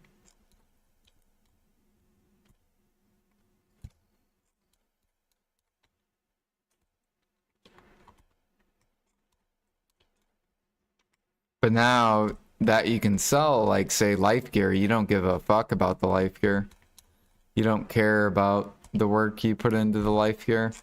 But now that you can sell, like, say, life gear, you don't give a fuck about the life gear. You don't care about the work you put into the life gear.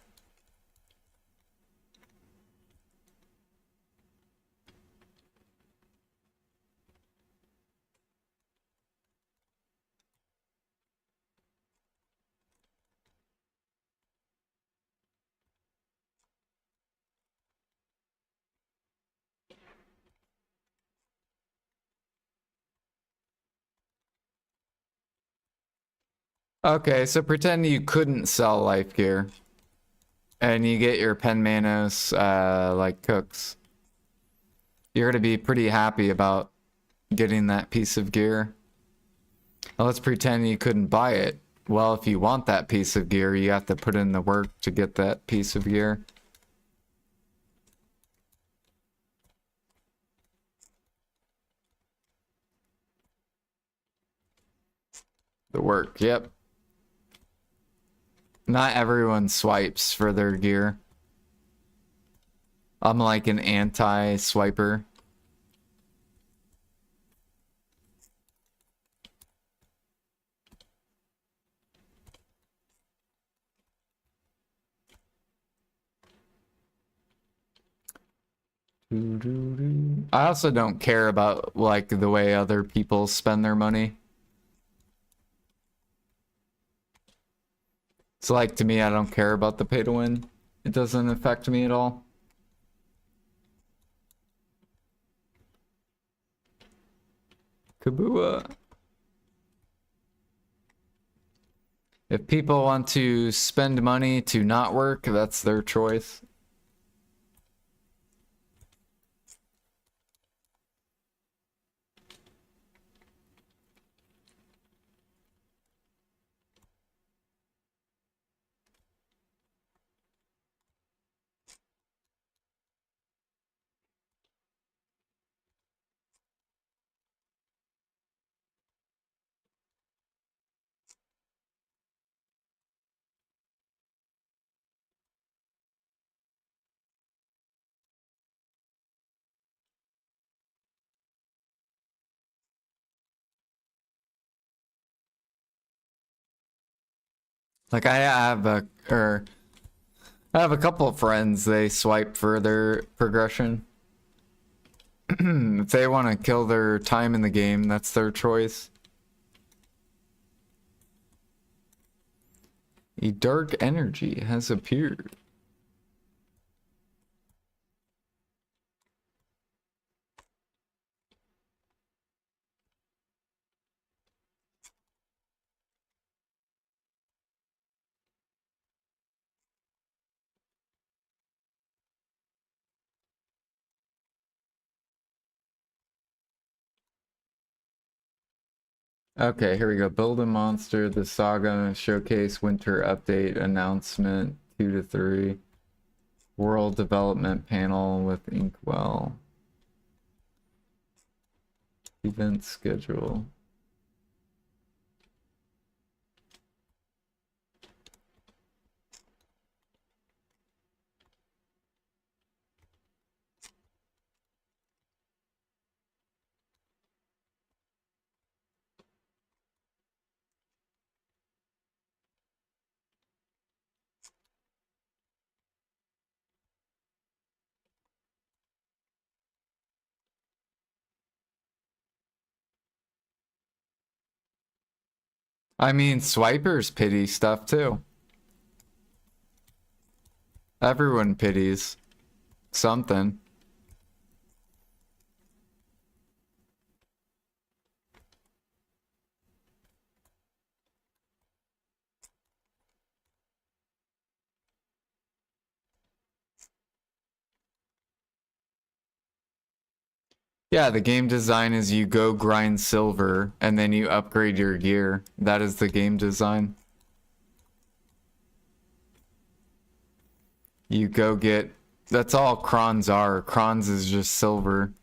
Okay, so pretend you couldn't sell life gear. And you get your Pen Manos, like, cooks. You're gonna be pretty happy about getting that piece of gear. Now let's pretend you couldn't buy it. Well, if you want that piece of gear, you have to put in the work to get that piece of gear. The work, yep. Not everyone swipes for their gear. I'm like an anti-swiper. I also don't care about like the way other people spend their money. So like to me, I don't care about the pay to win. It doesn't affect me at all. Kabua. If people want to spend money to not work, that's their choice. Like I have a couple of friends, they swipe for their progression. If they want to kill their time in the game, that's their choice. A dark energy has appeared. Okay, here we go. Build a monster, the saga showcase winter update announcement 2 to 3. World development panel with Inkwell. Event schedule. I mean, swipers pity stuff too. Everyone pities something. Yeah, the game design is you go grind silver and then you upgrade your gear. That is the game design. You go get... That's all crons are. Crons is just silver.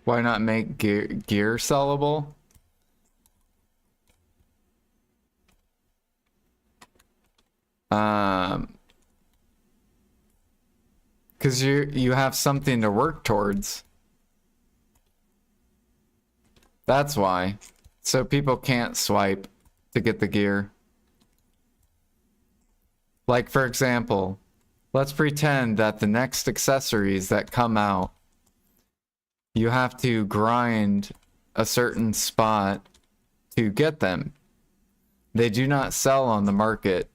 Why not make gear sellable? Because you have something to work towards. That's why. So people can't swipe to get the gear. Like, for example, let's pretend that the next accessories that come out, you have to grind a certain spot to get them. They do not sell on the market.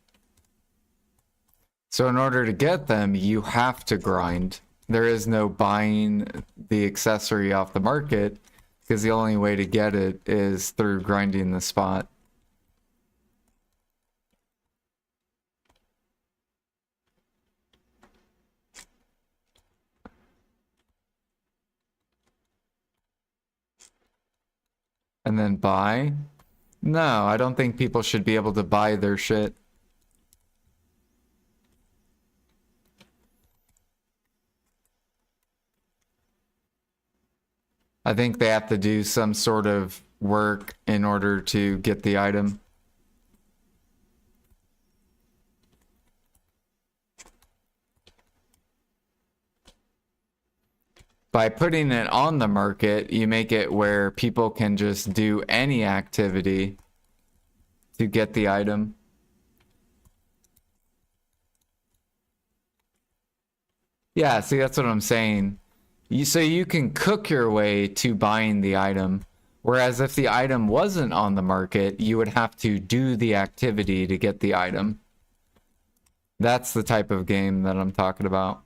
So in order to get them, you have to grind. There is no buying the accessory off the market because the only way to get it is through grinding the spot. And then buy? No, I don't think people should be able to buy their shit. I think they have to do some sort of work in order to get the item. By putting it on the market, you make it where people can just do any activity to get the item. Yeah, see, that's what I'm saying. So you can cook your way to buying the item, whereas if the item wasn't on the market, you would have to do the activity to get the item. That's the type of game that I'm talking about.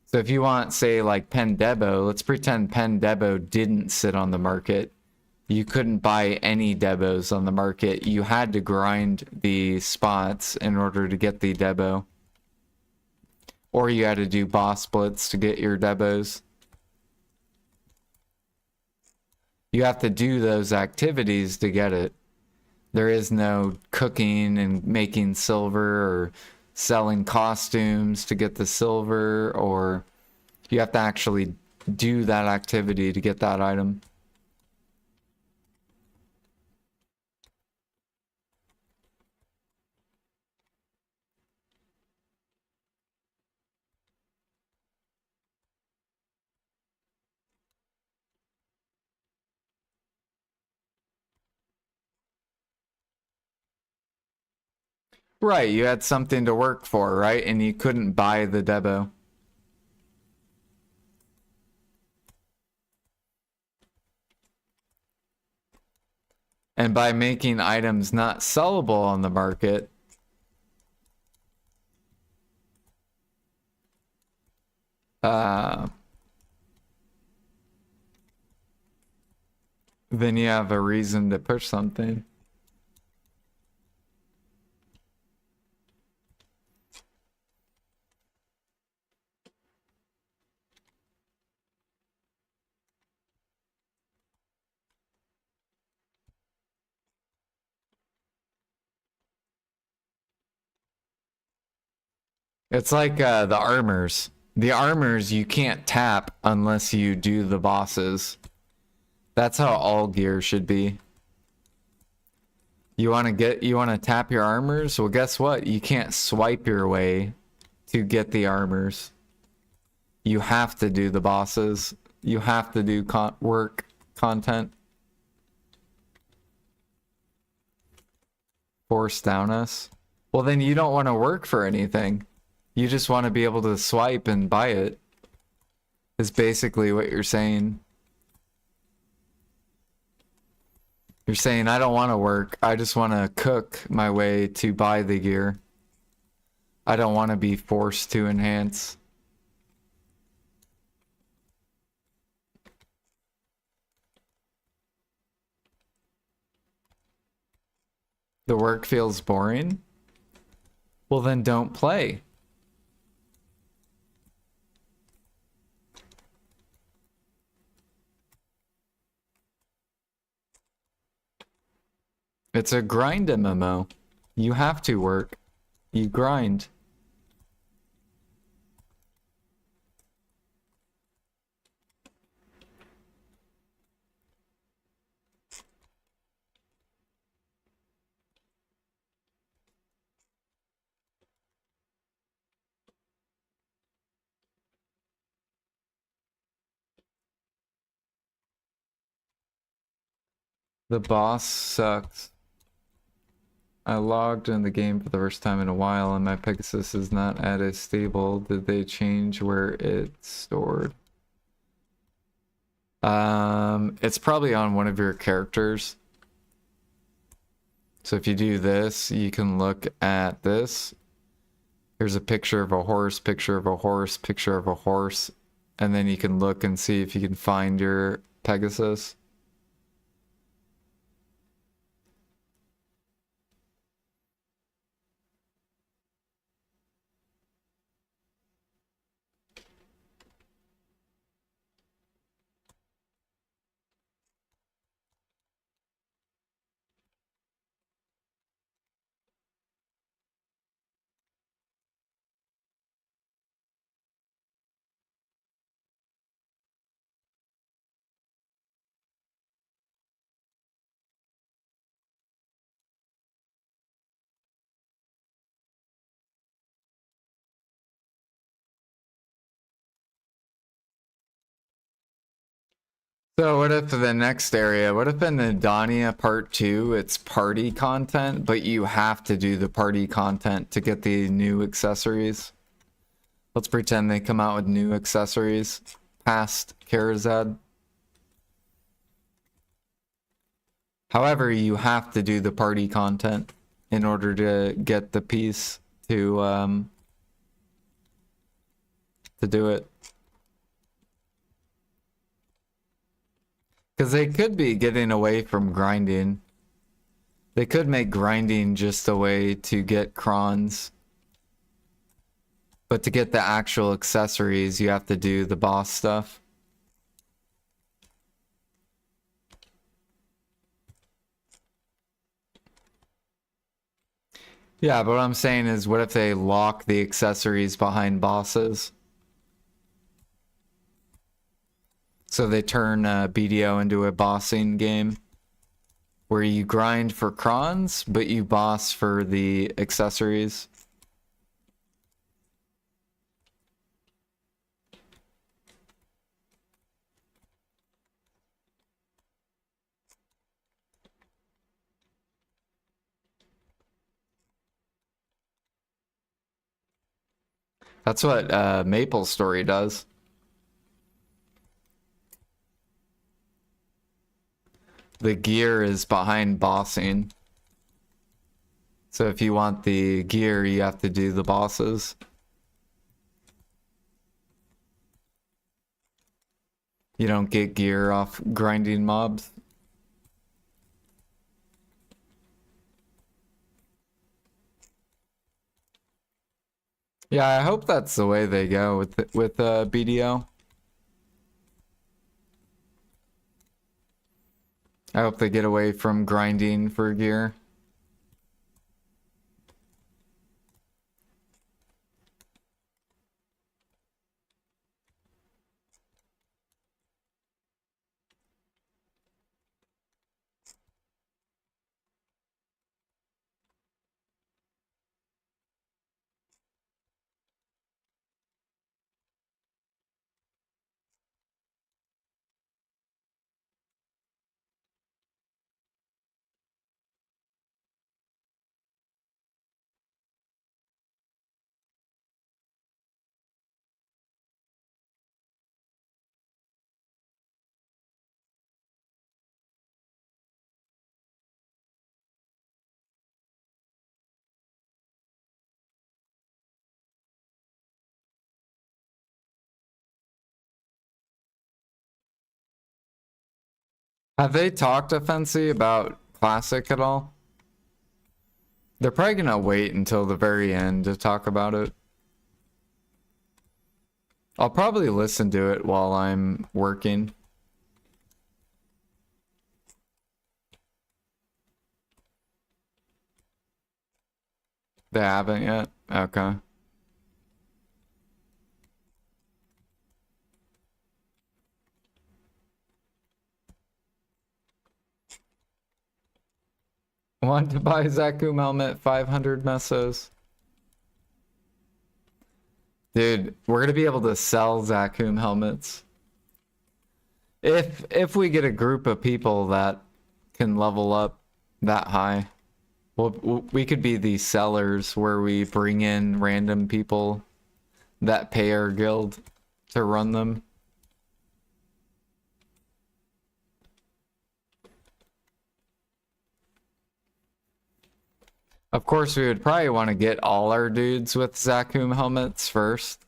So if you want, say, like Pendebo, let's pretend Pendebo didn't sit on the market. You couldn't buy any Debos on the market. You had to grind the spots in order to get the Debo. Or you had to do boss splits to get your Debos. You have to do those activities to get it. There is no cooking and making silver or selling costumes to get the silver, or you have to actually do that activity to get that item. Right, you had something to work for, right? And you couldn't buy the Debo. And by making items not sellable on the market, then you have a reason to push something. It's like the armors. The armors you can't tap unless you do the bosses. That's how all gear should be. You want to tap your armors? Well, guess what? You can't swipe your way to get the armors. You have to do the bosses. You have to do content. Force down us. Well, then you don't want to work for anything. You just want to be able to swipe and buy it, is basically what you're saying. You're saying, I don't want to work. I just want to cook my way to buy the gear. I don't want to be forced to enhance. The work feels boring? Well, then don't play. It's a grind MMO. You have to work. You grind. The boss sucks. I logged in the game for the first time in a while and my Pegasus is not at a stable. Did they change where it's stored? It's probably on one of your characters. So if you do this, you can look at this. Here's a picture of a horse, picture of a horse, picture of a horse. And then you can look and see if you can find your Pegasus. So what if the next area, what if in the Dania part 2, it's party content, but you have to do the party content to get the new accessories? Let's pretend they come out with new accessories past Karazad. However, you have to do the party content in order to get the piece to do it. Because they could be getting away from grinding. They could make grinding just a way to get crons. But to get the actual accessories, you have to do the boss stuff. Yeah, but what I'm saying is, what if they lock the accessories behind bosses? So they turn BDO into a bossing game where you grind for crons, but you boss for the accessories. That's what Maple Story does. The gear is behind bossing. So if you want the gear, you have to do the bosses. You don't get gear off grinding mobs. Yeah, I hope that's the way they go with BDO. I hope they get away from grinding for gear. Have they talked to Fancy about Classic at all? They're probably gonna wait until the very end to talk about it. I'll probably listen to it while I'm working. They haven't yet? Okay. Want to buy Zakum helmet, 500 mesos. Dude, we're gonna be able to sell Zakum helmets. If we get a group of people that can level up that high. Well, we could be the sellers where we bring in random people that pay our guild to run them. Of course, we would probably want to get all our dudes with Zakum helmets first.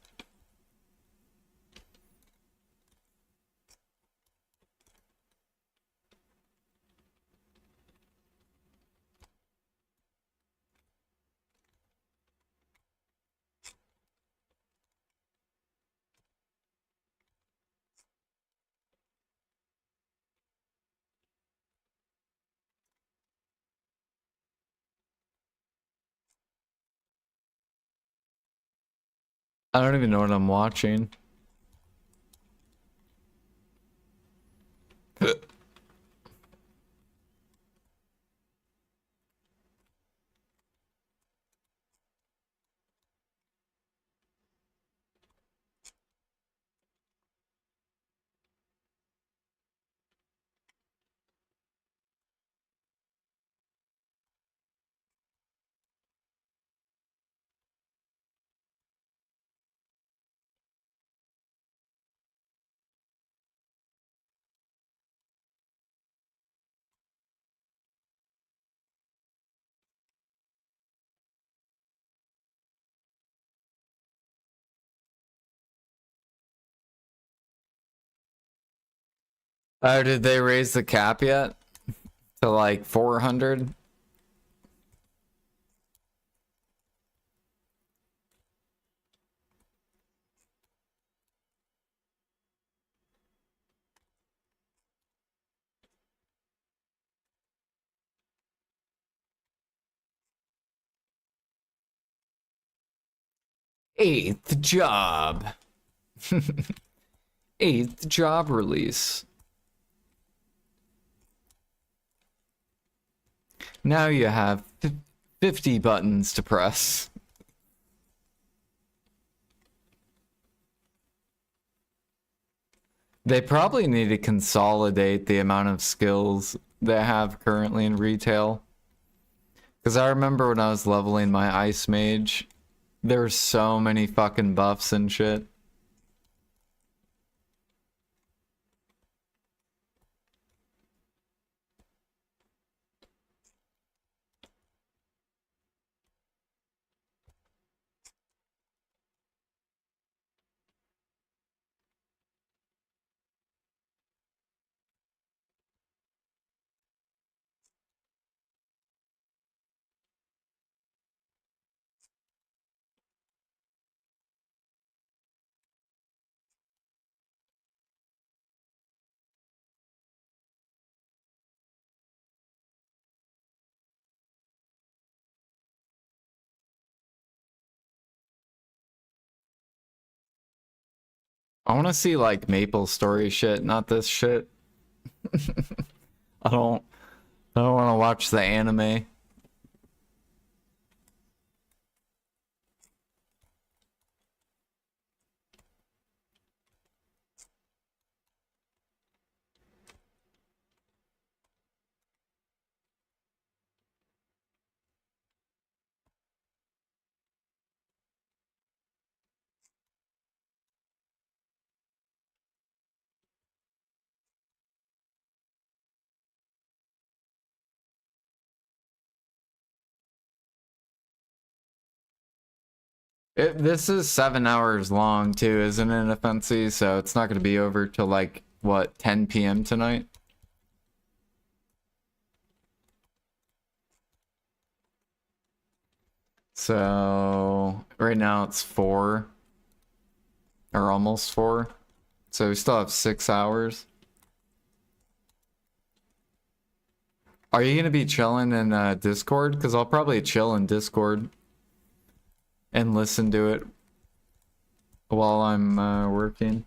I don't even know what I'm watching. Oh, did they raise the cap yet? To like 400? Eighth job. Eighth job release. Now you have 50 buttons to press. They probably need to consolidate the amount of skills they have currently in retail. Because I remember when I was leveling my Ice Mage, there were so many fucking buffs and shit. I want to see like Maple Story shit, not this shit. I don't want to watch the anime. This is 7 hours long too, isn't it, Offensive? So it's not going to be over till like, what, 10 p.m. tonight? So right now it's 4 or almost 4. So we still have 6 hours. Are you gonna be chilling in Discord? Because I'll probably chill in Discord and listen to it while I'm working.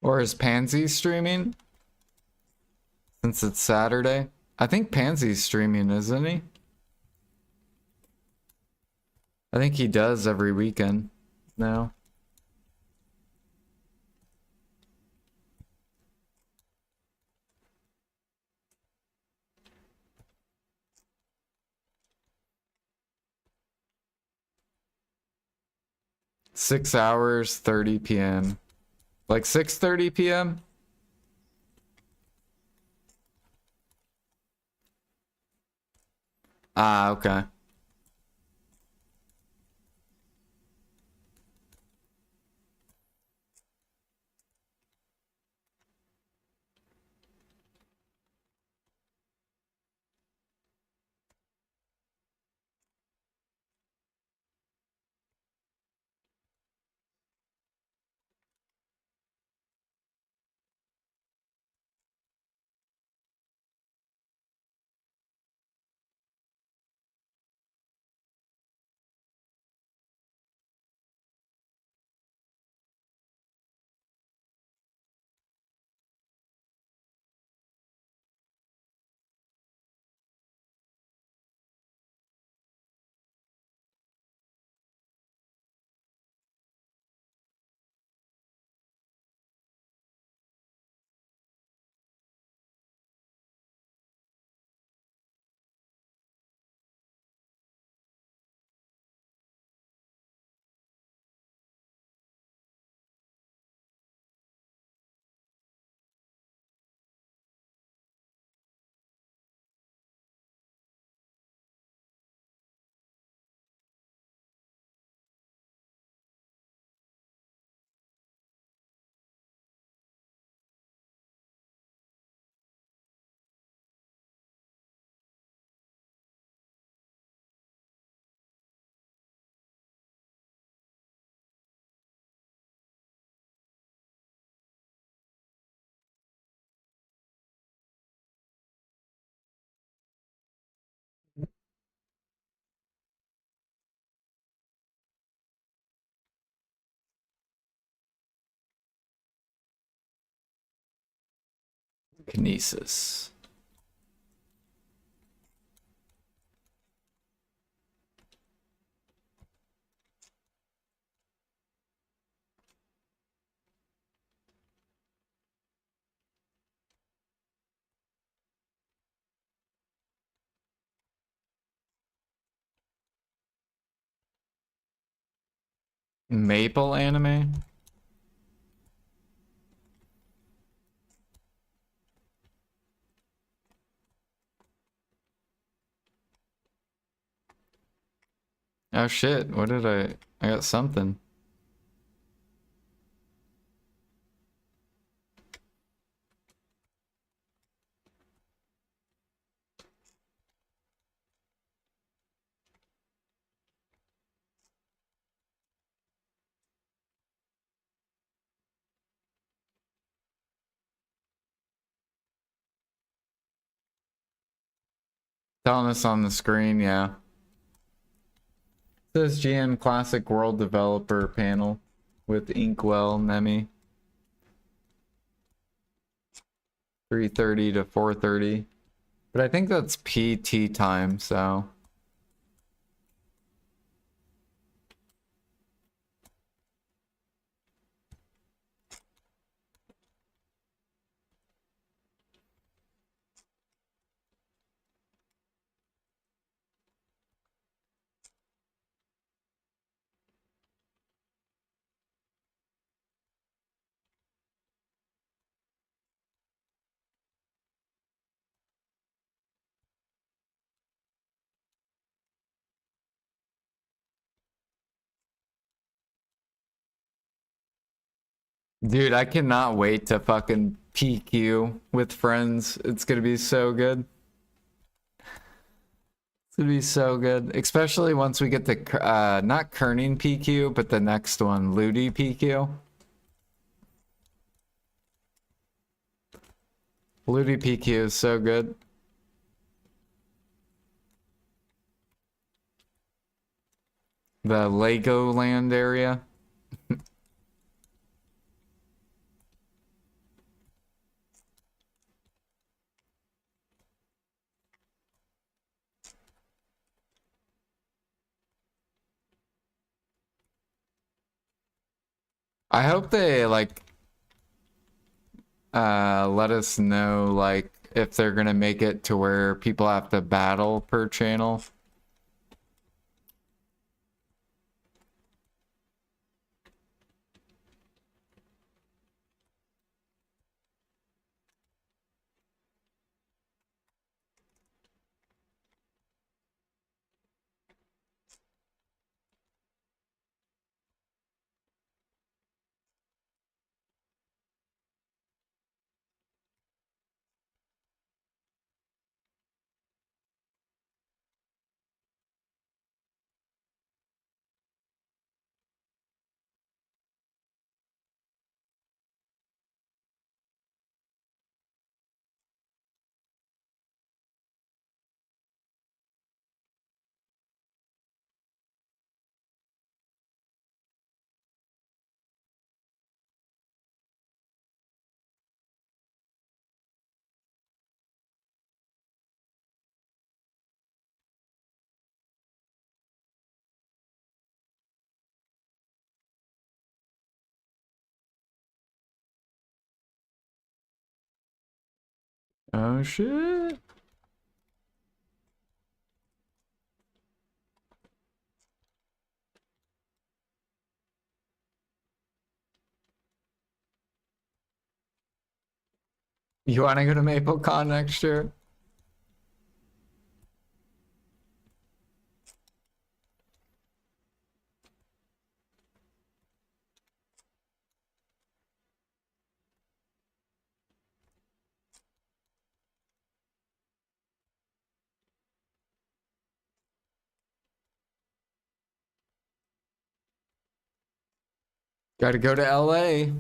Or is Pansy streaming? Since it's Saturday? I think Pansy's streaming, isn't he? I think he does every weekend now. Six hours, 30 p.m. Like 6:30 p.m.? Ah, okay. Kinesis. Maple anime? Oh shit, what did I got something. Telling us on the screen, yeah. Says GN Classic World Developer Panel with Inkwell, Nemi. 3:30 to 4:30. But I think that's PT time, so. Dude, I cannot wait to fucking PQ with friends. It's gonna be so good. It's gonna be so good. Especially once we get the, not kerning PQ, but the next one, Ludi PQ. Ludi PQ is so good. The Legoland area. I hope they like let us know like if they're gonna make it to where people have to battle per channel. Oh shit. You wanna go to MapleCon next year? Gotta go to LA.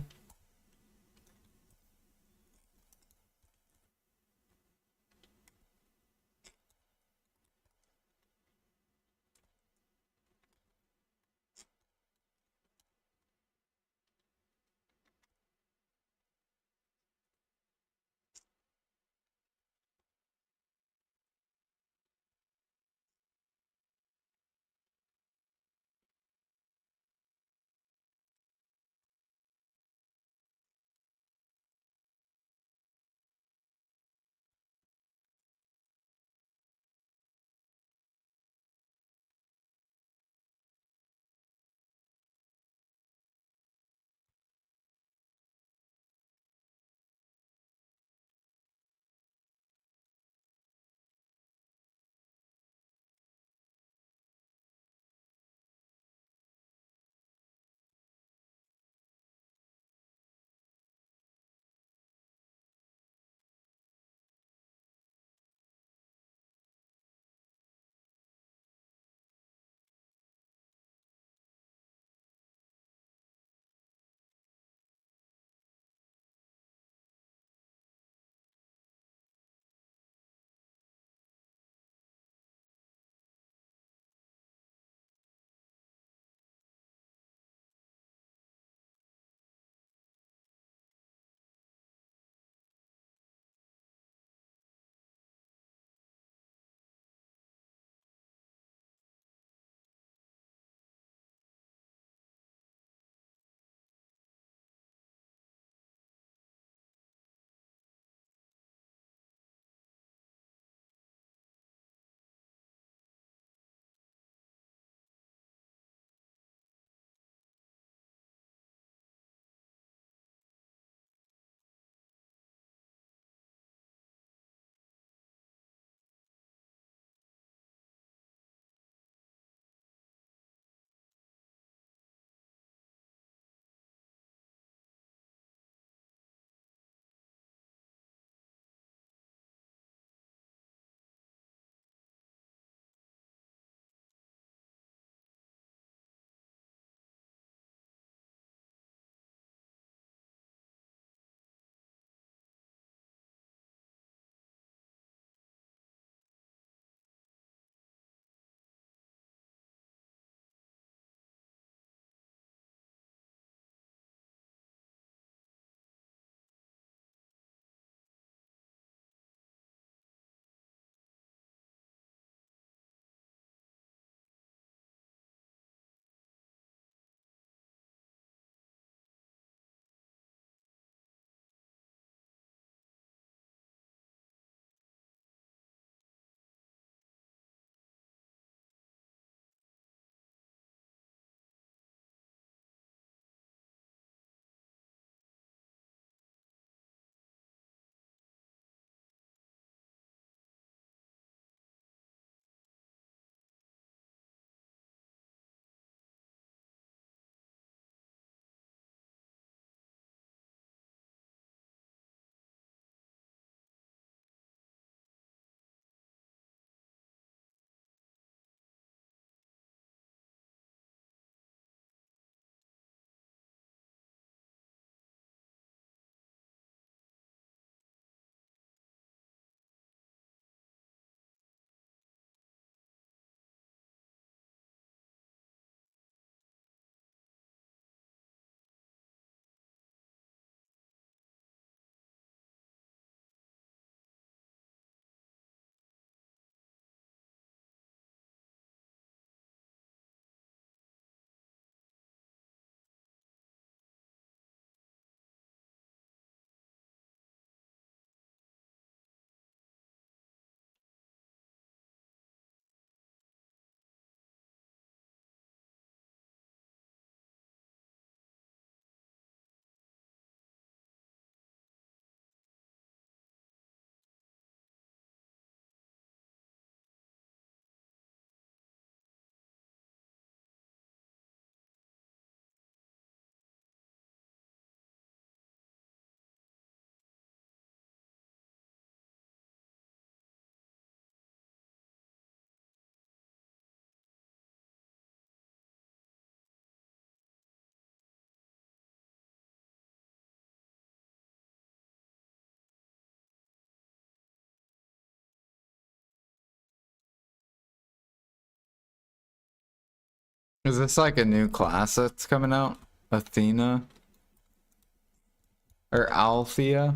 Is this like a new class that's coming out? Athena? Or Althea?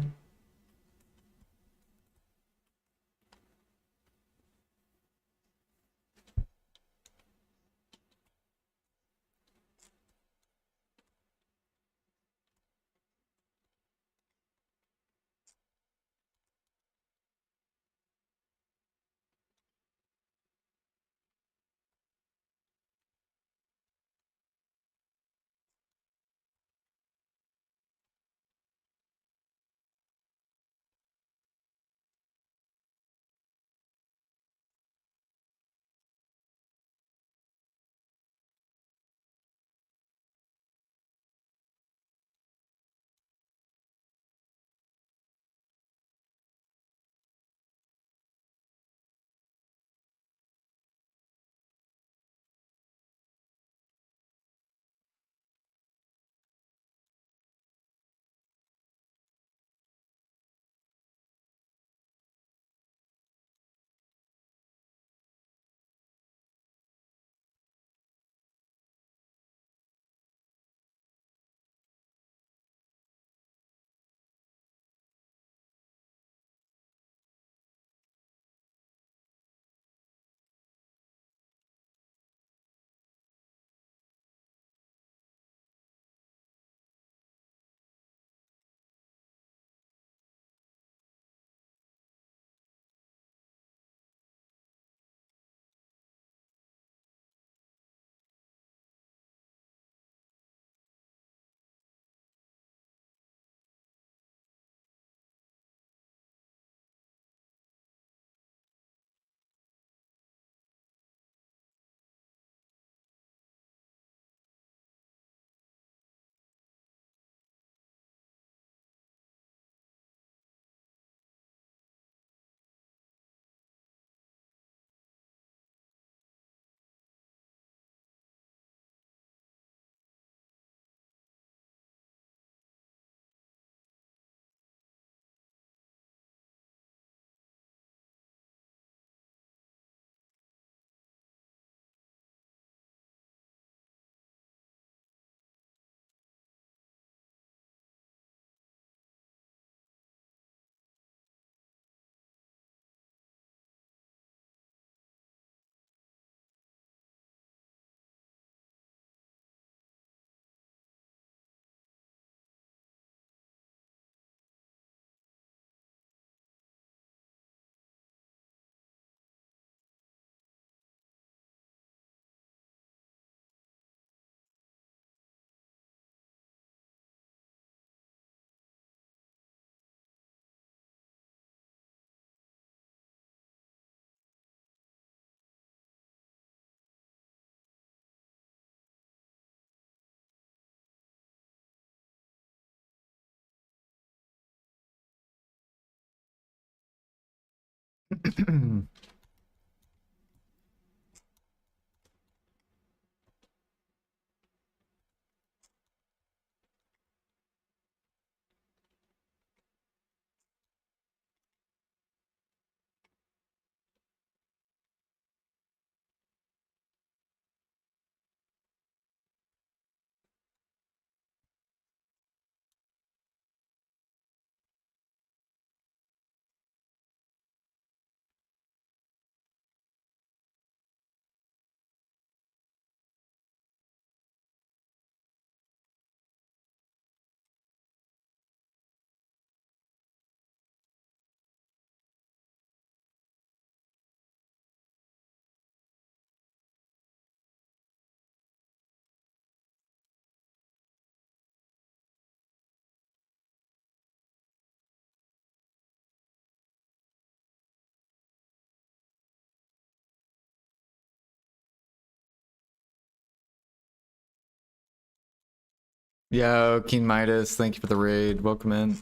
Yo, King Midas, thank you for the raid. Welcome in.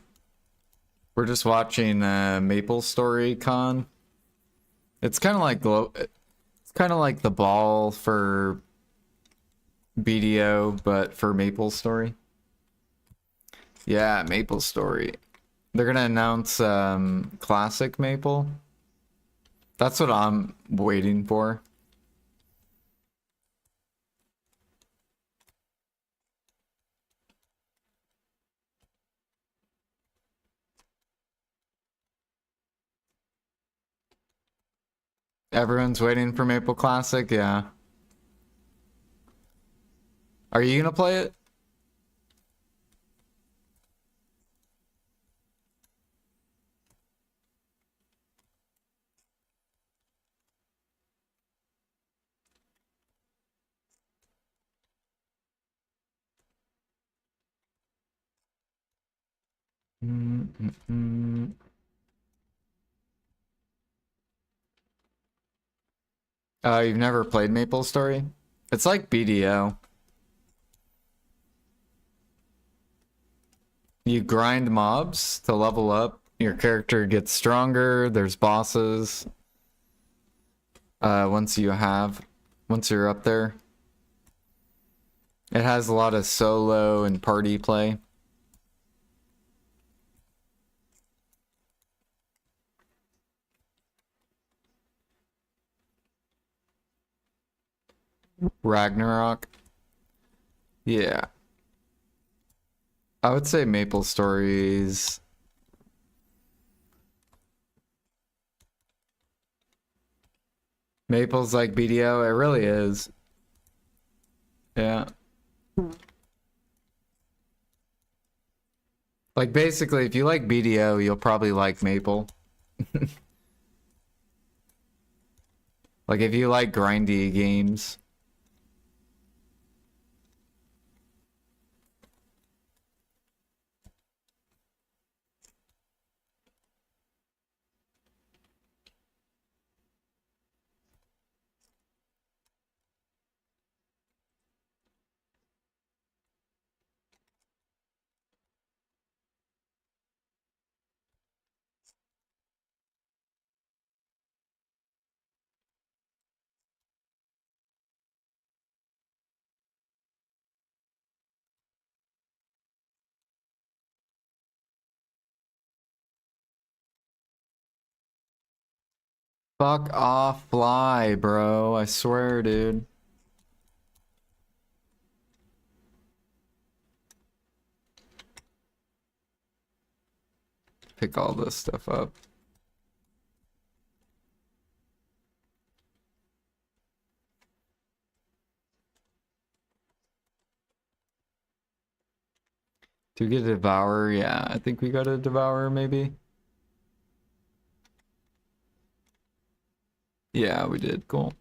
We're just watching Maple Story Con. It's kind of like it's kind of like the ball for BDO, but for Maple Story. Yeah, Maple Story. They're gonna announce Classic Maple. That's what I'm waiting for. Everyone's waiting for Maple Classic, yeah. Are you gonna play it? You've never played Maple Story? It's like BDO. You grind mobs to level up. Your character gets stronger. There's bosses. Once you're up there. It has a lot of solo and party play. Ragnarok. Yeah. I would say Maple Stories. Maple's like BDO. It really is. Yeah. Like basically, if you like BDO, you'll probably like Maple. Like if you like grindy games. Fuck off, fly, bro. I swear, dude. Pick all this stuff up. Do we get a Devourer? Yeah, I think we got a Devourer, maybe. Yeah, we did. Cool.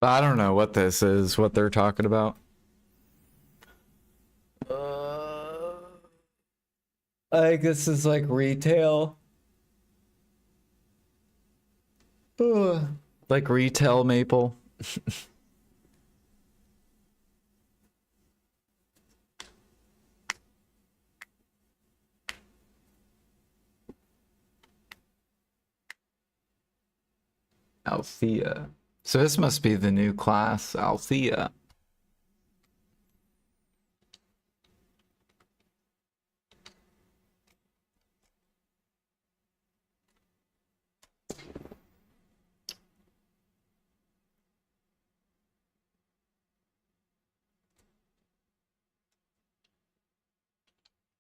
I don't know what this is, what they're talking about. I think this is like retail. Like retail Maple. Althea. So this must be the new class, Althea.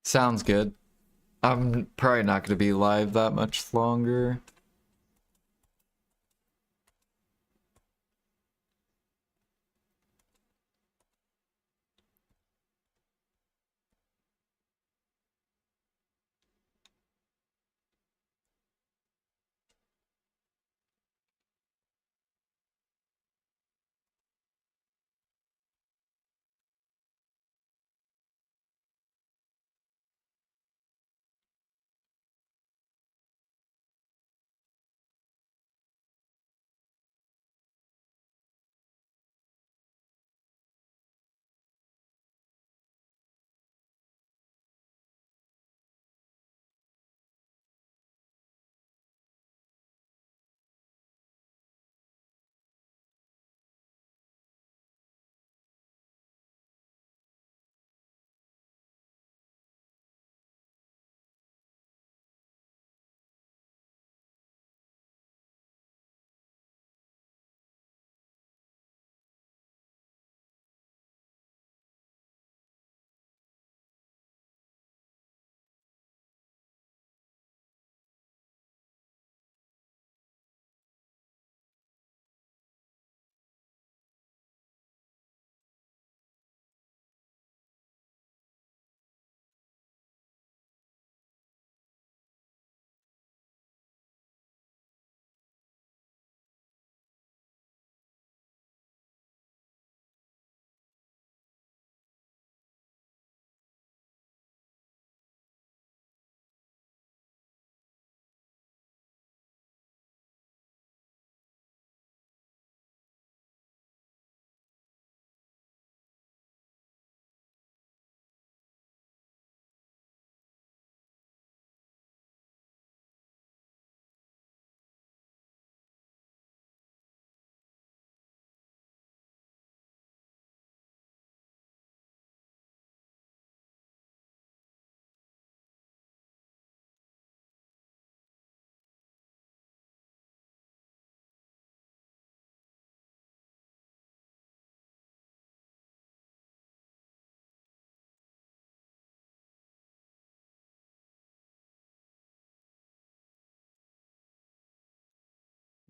Sounds good. I'm probably not going to be live that much longer.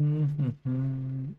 Mm-hmm.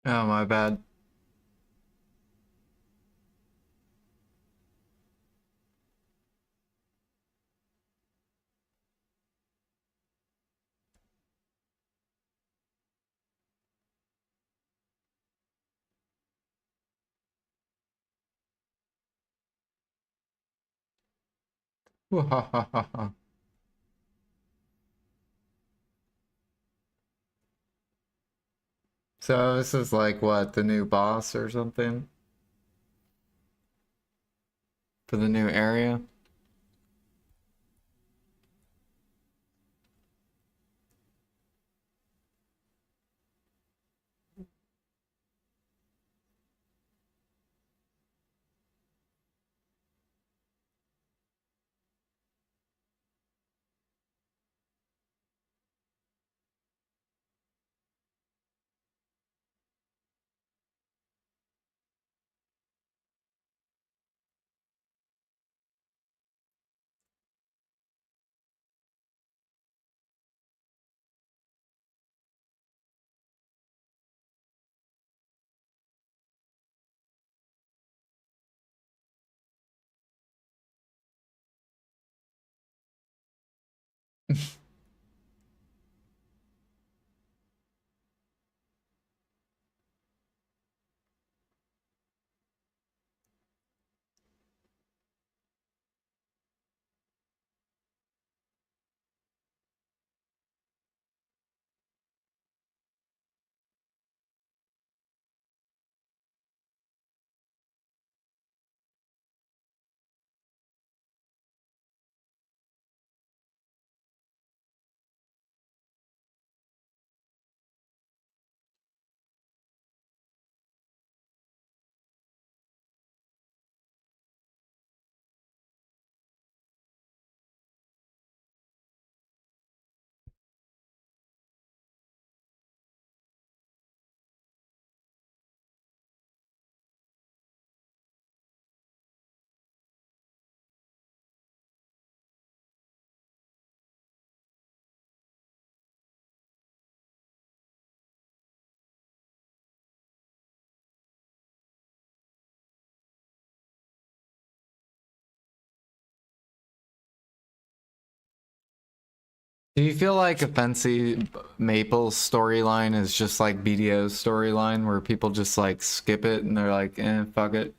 Oh, my bad. So this is like what, the new boss or something for the new area? Do you feel like a Fancy Maple storyline is just like BDO's storyline where people just like skip it and they're like, eh, fuck it?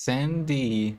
Sandy.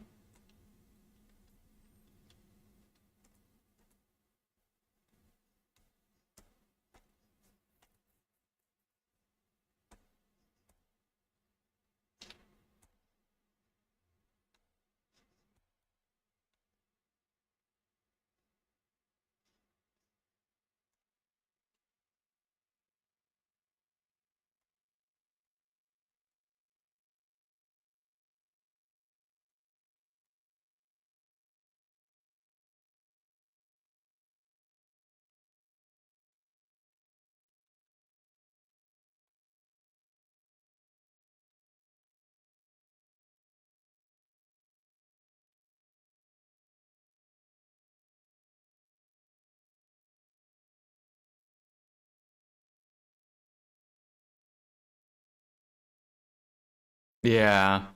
Yeah,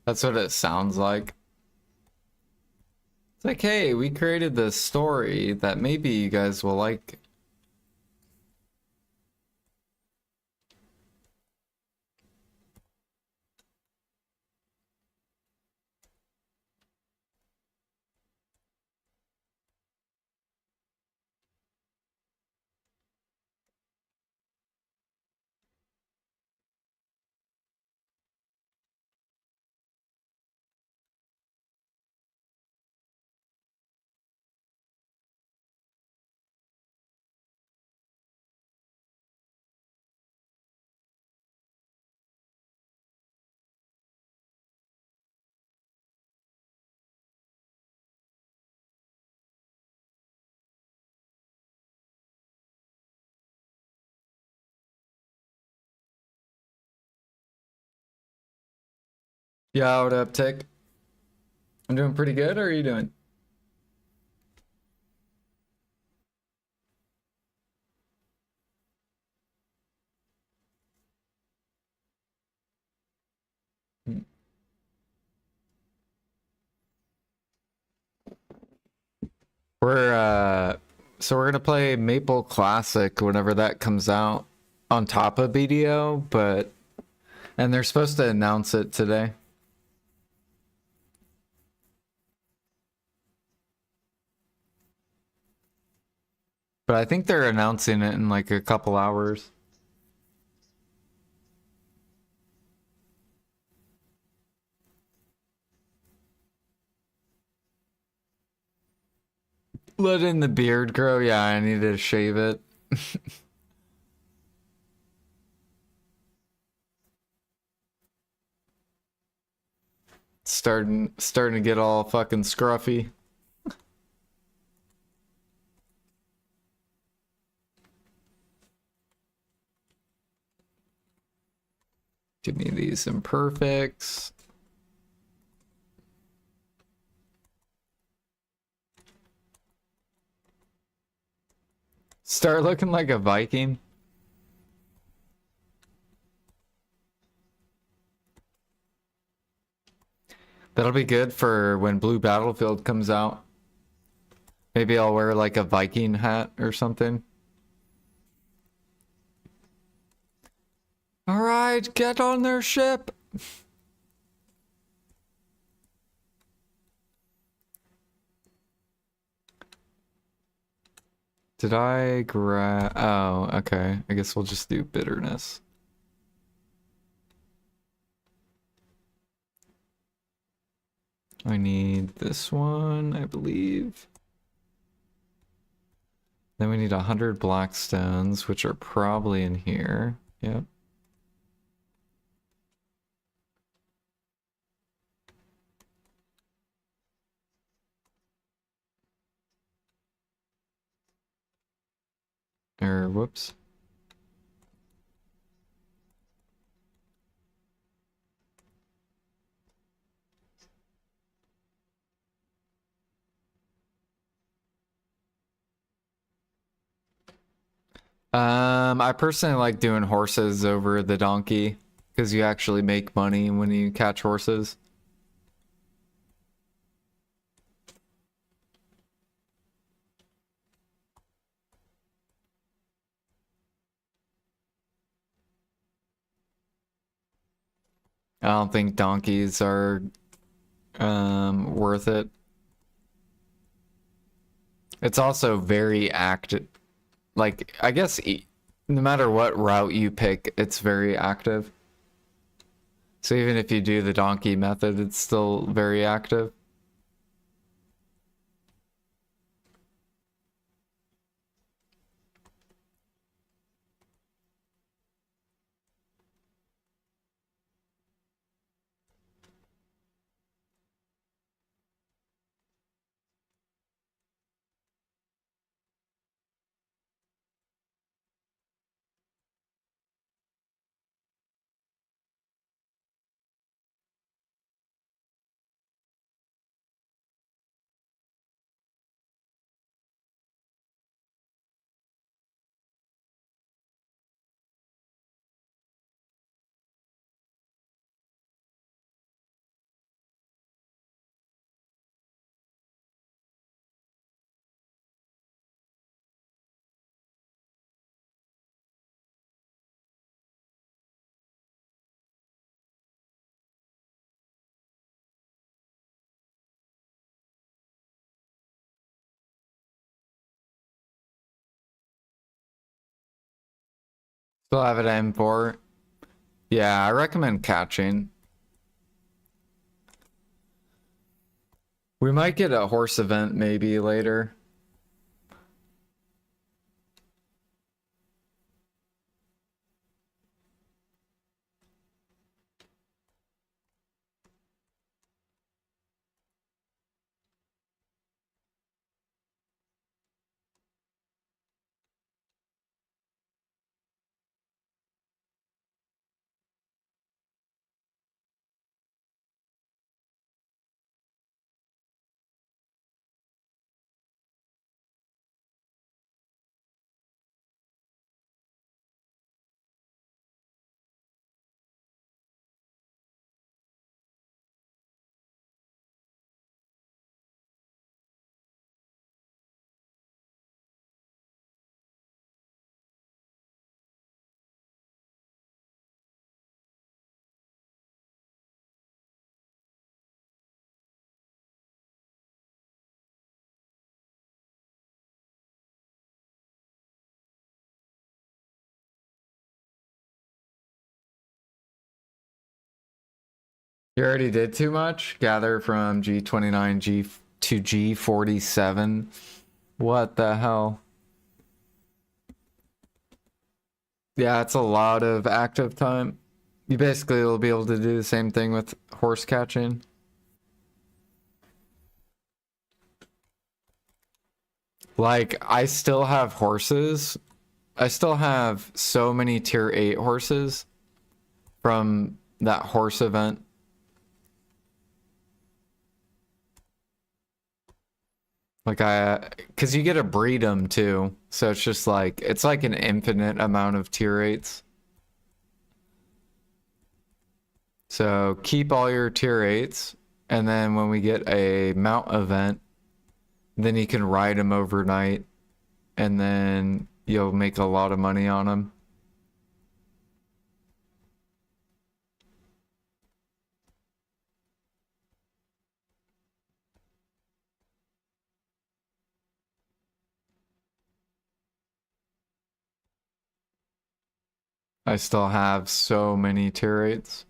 that's what it sounds like. It's like, hey, we created this story that maybe you guys will like. Yeah, what up, Tick? I'm doing pretty good. How are you doing? We're gonna play Maple Classic whenever that comes out on top of BDO, and they're supposed to announce it today. But I think they're announcing it in like a couple hours. Letting the beard grow. Yeah, I need to shave it. Starting to get all fucking scruffy. Give me these imperfects. Start looking like a Viking. That'll be good for when Blue Battlefield comes out. Maybe I'll wear like a Viking hat or something. All right, get on their ship. Did I grab? Oh, okay. I guess we'll just do bitterness. I need this one, I believe. Then we need 100 black stones, which are probably in here. Yep. Or whoops. I personally like doing horses over the donkey because you actually make money when you catch horses. I don't think donkeys are worth it. It's also very active. Like, I guess no matter what route you pick, it's very active. So even if you do the donkey method, it's still very active. Still have it at M4. Yeah, I recommend catching. We might get a horse event maybe later. You already did too much? Gather from G29 to G47. What the hell? Yeah, it's a lot of active time. You basically will be able to do the same thing with horse catching. Like, I still have horses. I still have so many tier 8 horses from that horse event. Like cause you get to breed them too. So it's just like, it's like an infinite amount of tier 8s. So keep all your tier 8s. And then when we get a mount event, then you can ride them overnight. And then you'll make a lot of money on them. I still have so many tier 8s.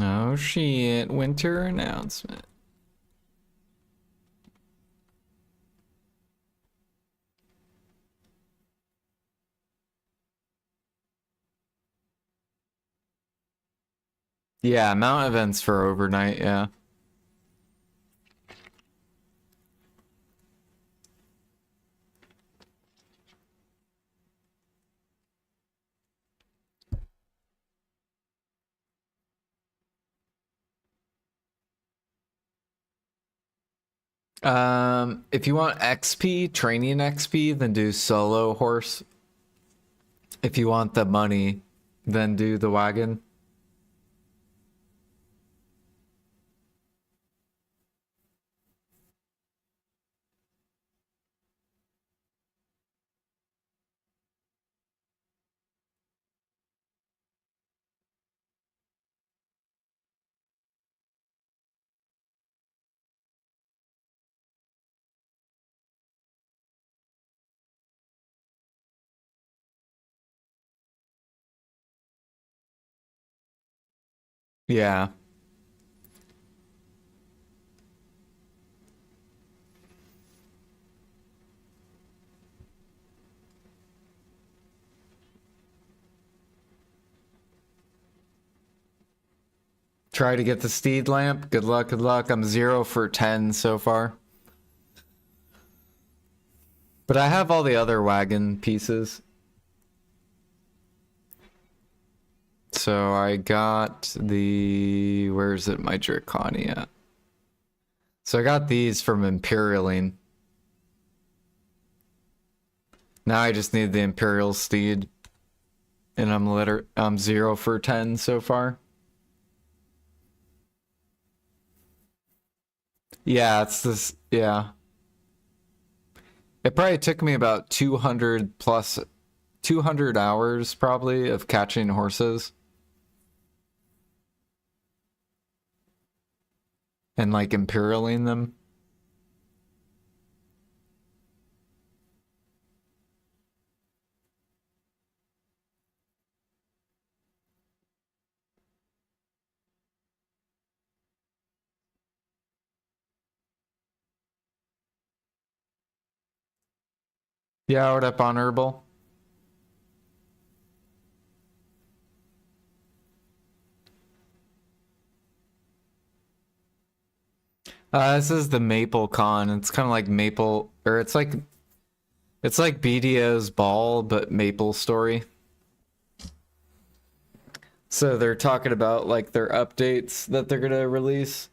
Oh shit, winter announcement. Yeah, mount events for overnight, yeah. If you want XP, training XP, then do solo horse. If you want the money, then do the wagon. Yeah. Try to get the steed lamp. Good luck, good luck. I'm 0 for 10 so far. But I have all the other wagon pieces. So I got the... Where is it? My Draconia. So I got these from Imperialing. Now I just need the Imperial Steed. And I'm 0 for 10 so far. Yeah, it's this... Yeah. It probably took me about 200 plus... 200 hours, probably, of catching horses. And, like, imperialing them. Yeah, what up, Honorable? This is the Maple Con. It's kind of like Maple, or it's like BDO's Ball, but Maple Story. So they're talking about like their updates that they're gonna release.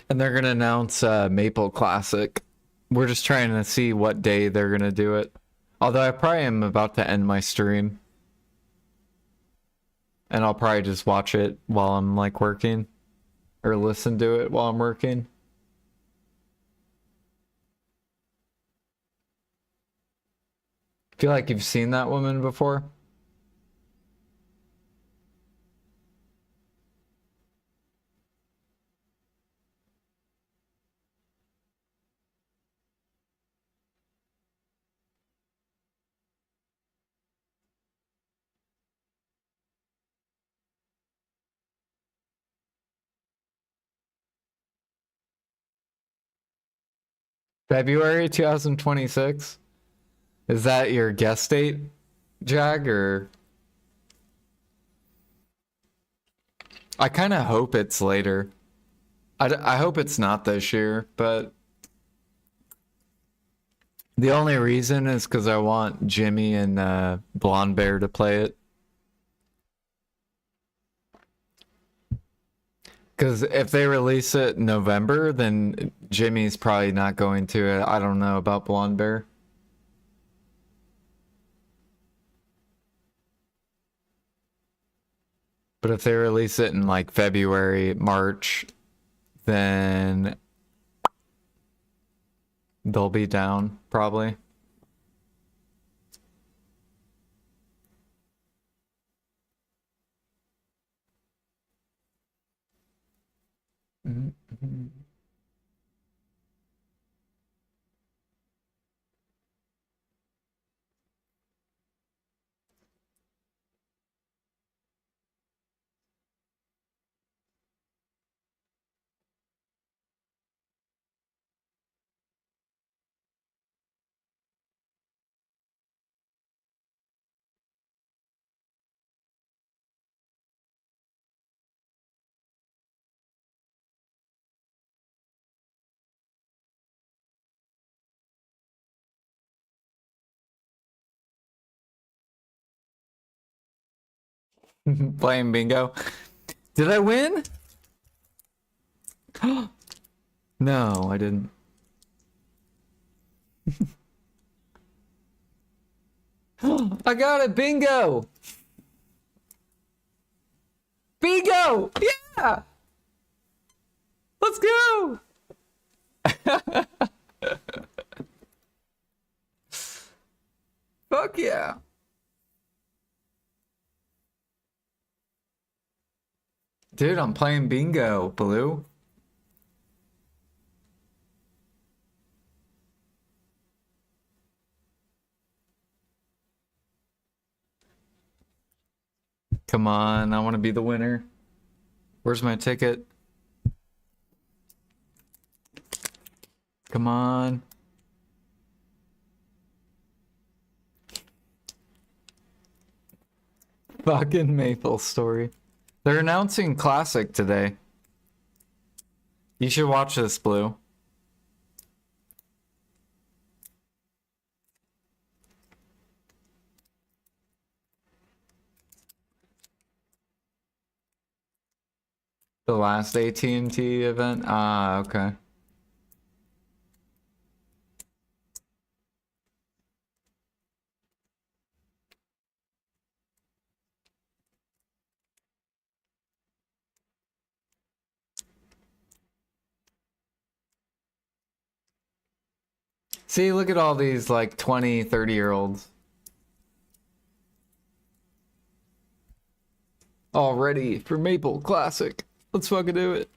And they're gonna announce Maple Classic We're just trying to see what day they're gonna do it. Although I probably am about to end my stream. And I'll probably just watch it while I'm like working. Or listen to it while I'm working. Feel like you've seen that woman before? February 2026? Is that your guest date, Jag, or? I kind of hope it's later. I hope it's not this year, but the only reason is because I want Jimmy and Blonde Bear to play it. Because if they release it in November, then Jimmy's probably not going to. I don't know about Blonde Bear. But if they release it in like February, March, then they'll be down probably. Playing bingo. Did I win? No, I didn't. I got it, bingo! Bingo! Yeah! Let's go! Fuck yeah. Dude, I'm playing bingo, Blue. Come on, I want to be the winner. Where's my ticket? Come on. Fucking Maple Story. They're announcing Classic today. You should watch this, Blue. The last AT&T event? Ah, okay. See, look at all these like 20, 30-year-olds. All ready for Maple Classic. Let's fucking do it.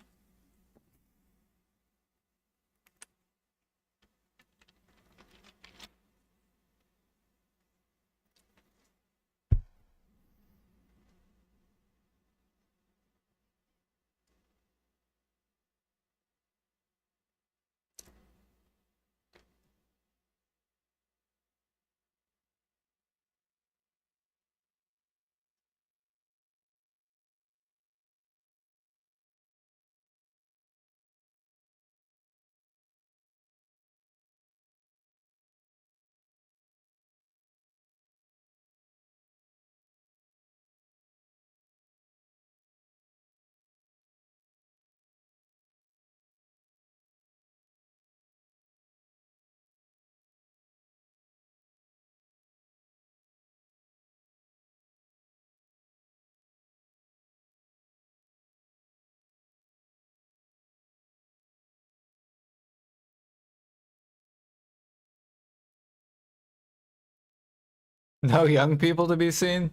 No young people to be seen?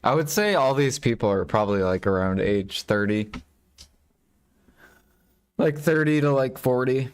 I would say all these people are probably like around age 30. Like 30 to like 40.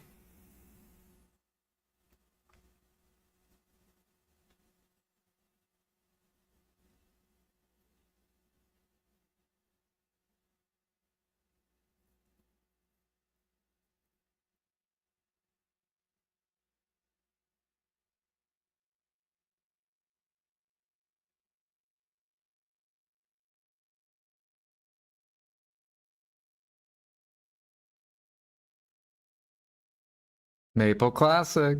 Maple Classic.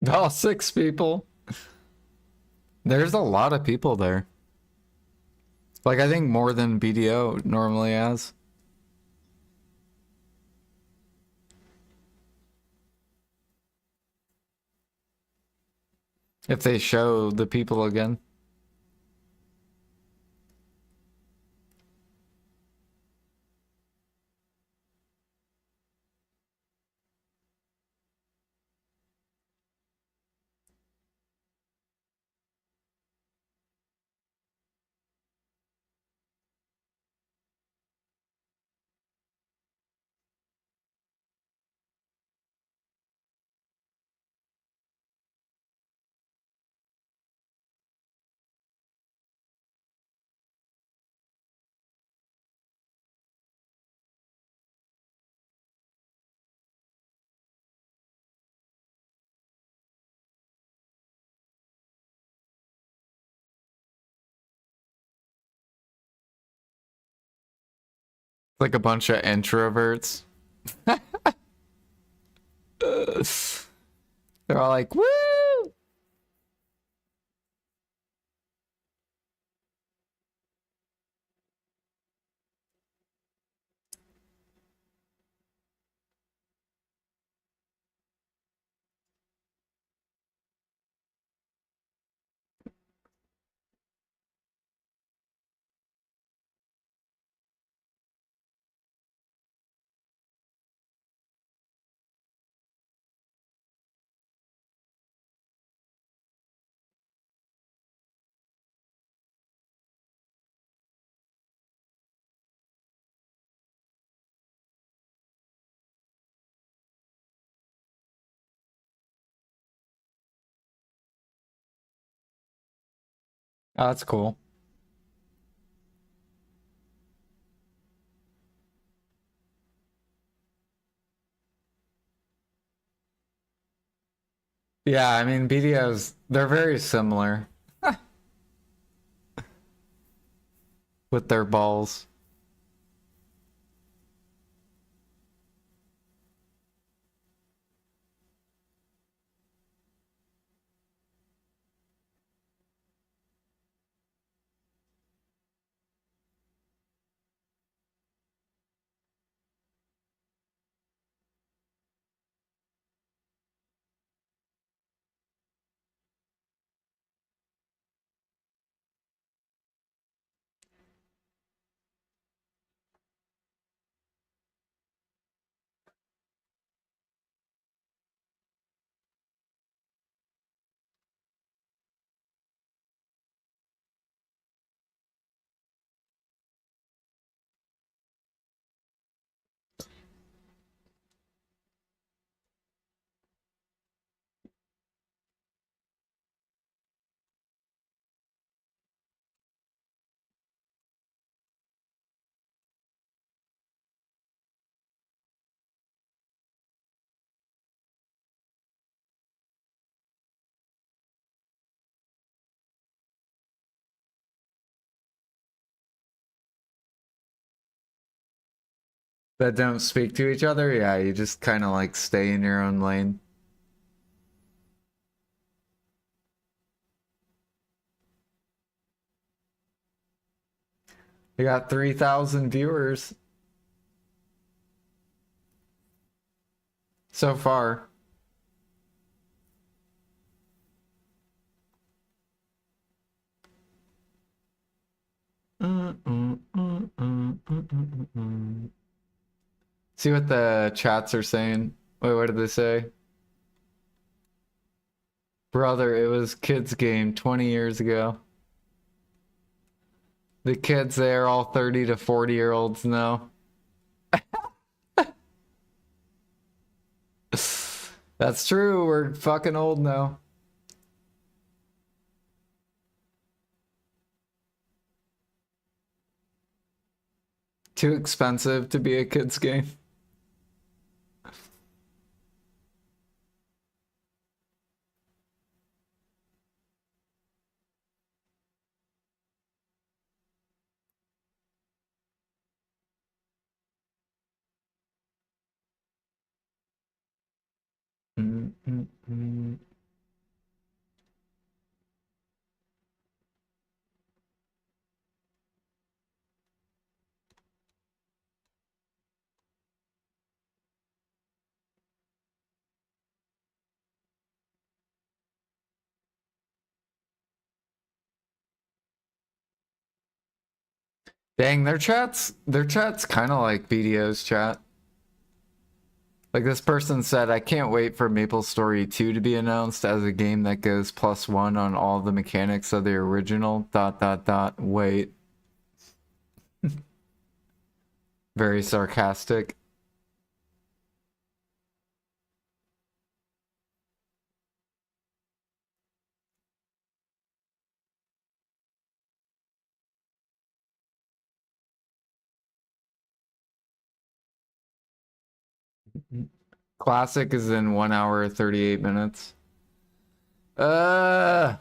Oh, 6 people. There's a lot of people there. Like, I think more than BDO normally has. If they show the people again. Like a bunch of introverts. They're all like, woo! Oh, that's cool. Yeah, I mean, BDOs, they're very similar with their balls. that don't speak to each other, yeah, you just kind of like stay in your own lane. We got 3,000 viewers so far. See what the chats are saying. Wait, what did they say? Brother, it was kids' game 20 years ago. The kids, they're all 30 to 40-year-olds now. That's true. We're fucking old now. Too expensive to be a kid's game. Dang, their chat's kind of like BDO's chat. Like this person said, I can't wait for MapleStory 2 to be announced as a game that goes +1 on all the mechanics of the original. ... Wait. Very sarcastic. Classic is in 1 hour 38 minutes. I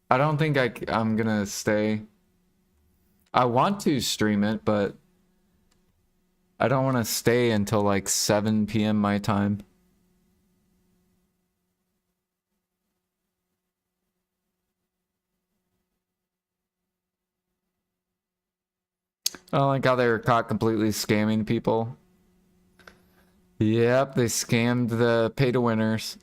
don't think I'm gonna stay. I want to stream it, but I don't want to stay until like 7 p.m. my time. I don't like how they were caught completely scamming people. Yep, they scammed the pay-to-winners.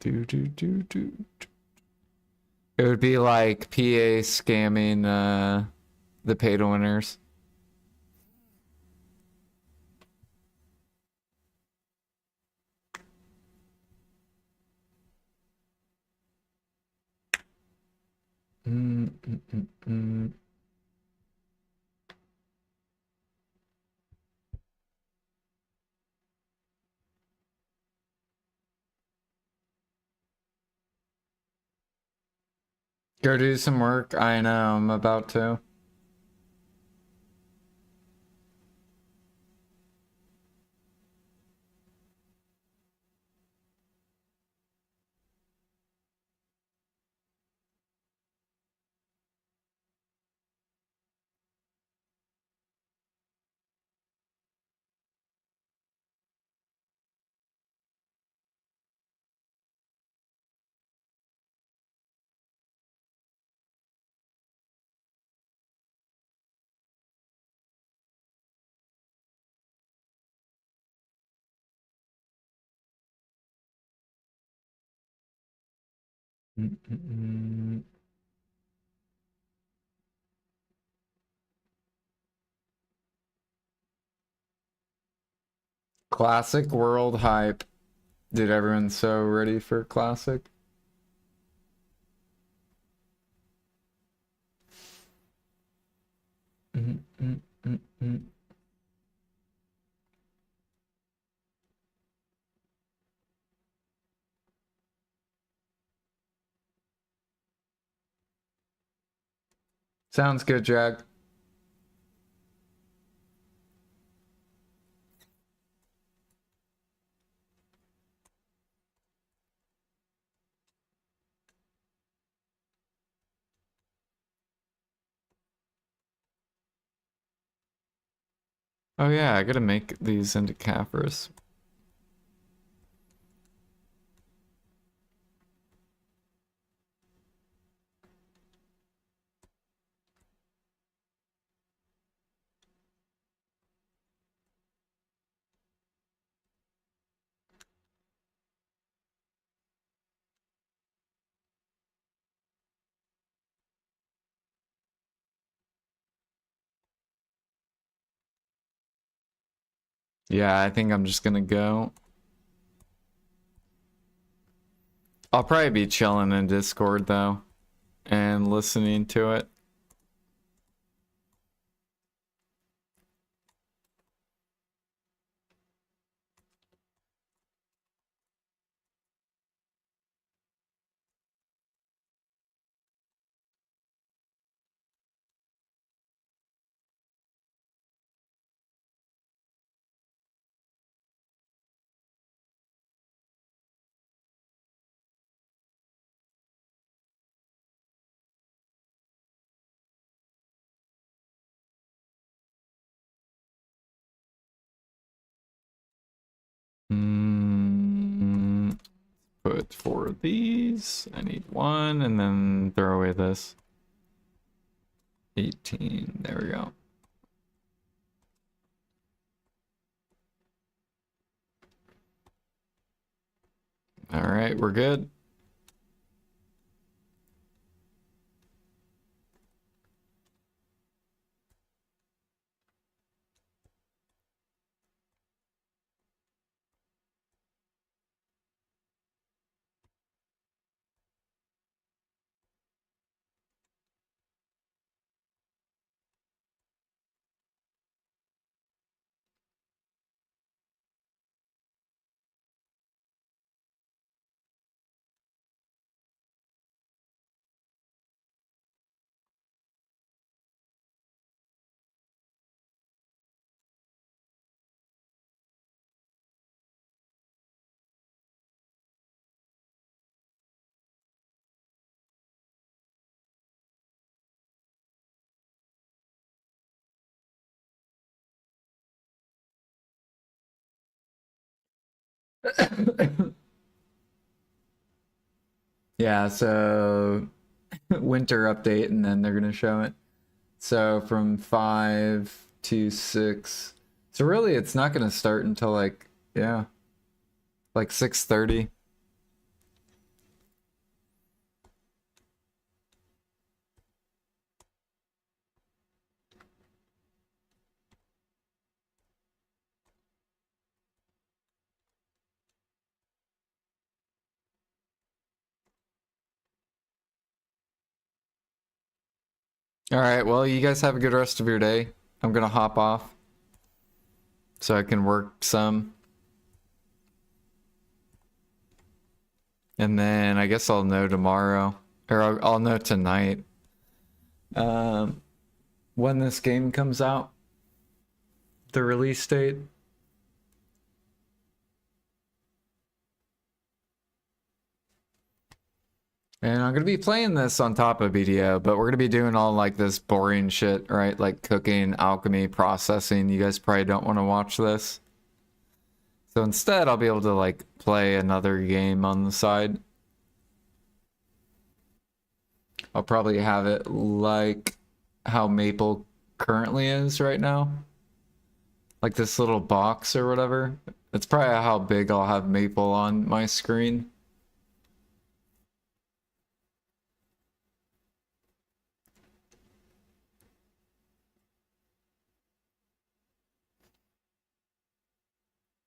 It would be like PA scamming the pay-to-winners. Go do some work. I know, I'm about to. Classic world hype. Dude, everyone's so ready for classic. Sounds good, Jack. Oh yeah, I gotta make these into Caphras. Yeah, I think I'm just gonna go. I'll probably be chilling in Discord though and listening to it. Put 4 of these. I need 1 and then throw away this. 18. There we go. All right, we're good. Yeah, so winter update and then they're gonna show it. So from 5 to 6. So really it's not gonna start until like, yeah, like 6:30. All right, well, you guys have a good rest of your day. I'm gonna hop off so I can work some. And then I guess I'll know tomorrow, or I'll know tonight, um, when this game comes out, the release date. And I'm gonna be playing this on top of BDO, but we're gonna be doing all like this boring shit, right? Like cooking, alchemy, processing. You guys probably don't want to watch this. So instead, I'll be able to like play another game on the side. I'll probably have it like how Maple currently is right now. Like this little box or whatever. That's probably how big I'll have Maple on my screen.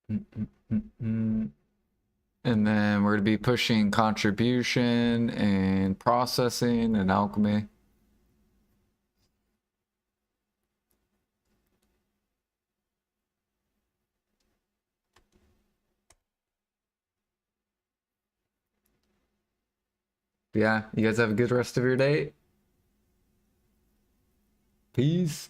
And then we're going to be pushing contribution and processing and alchemy. Yeah, you guys have a good rest of your day. Peace.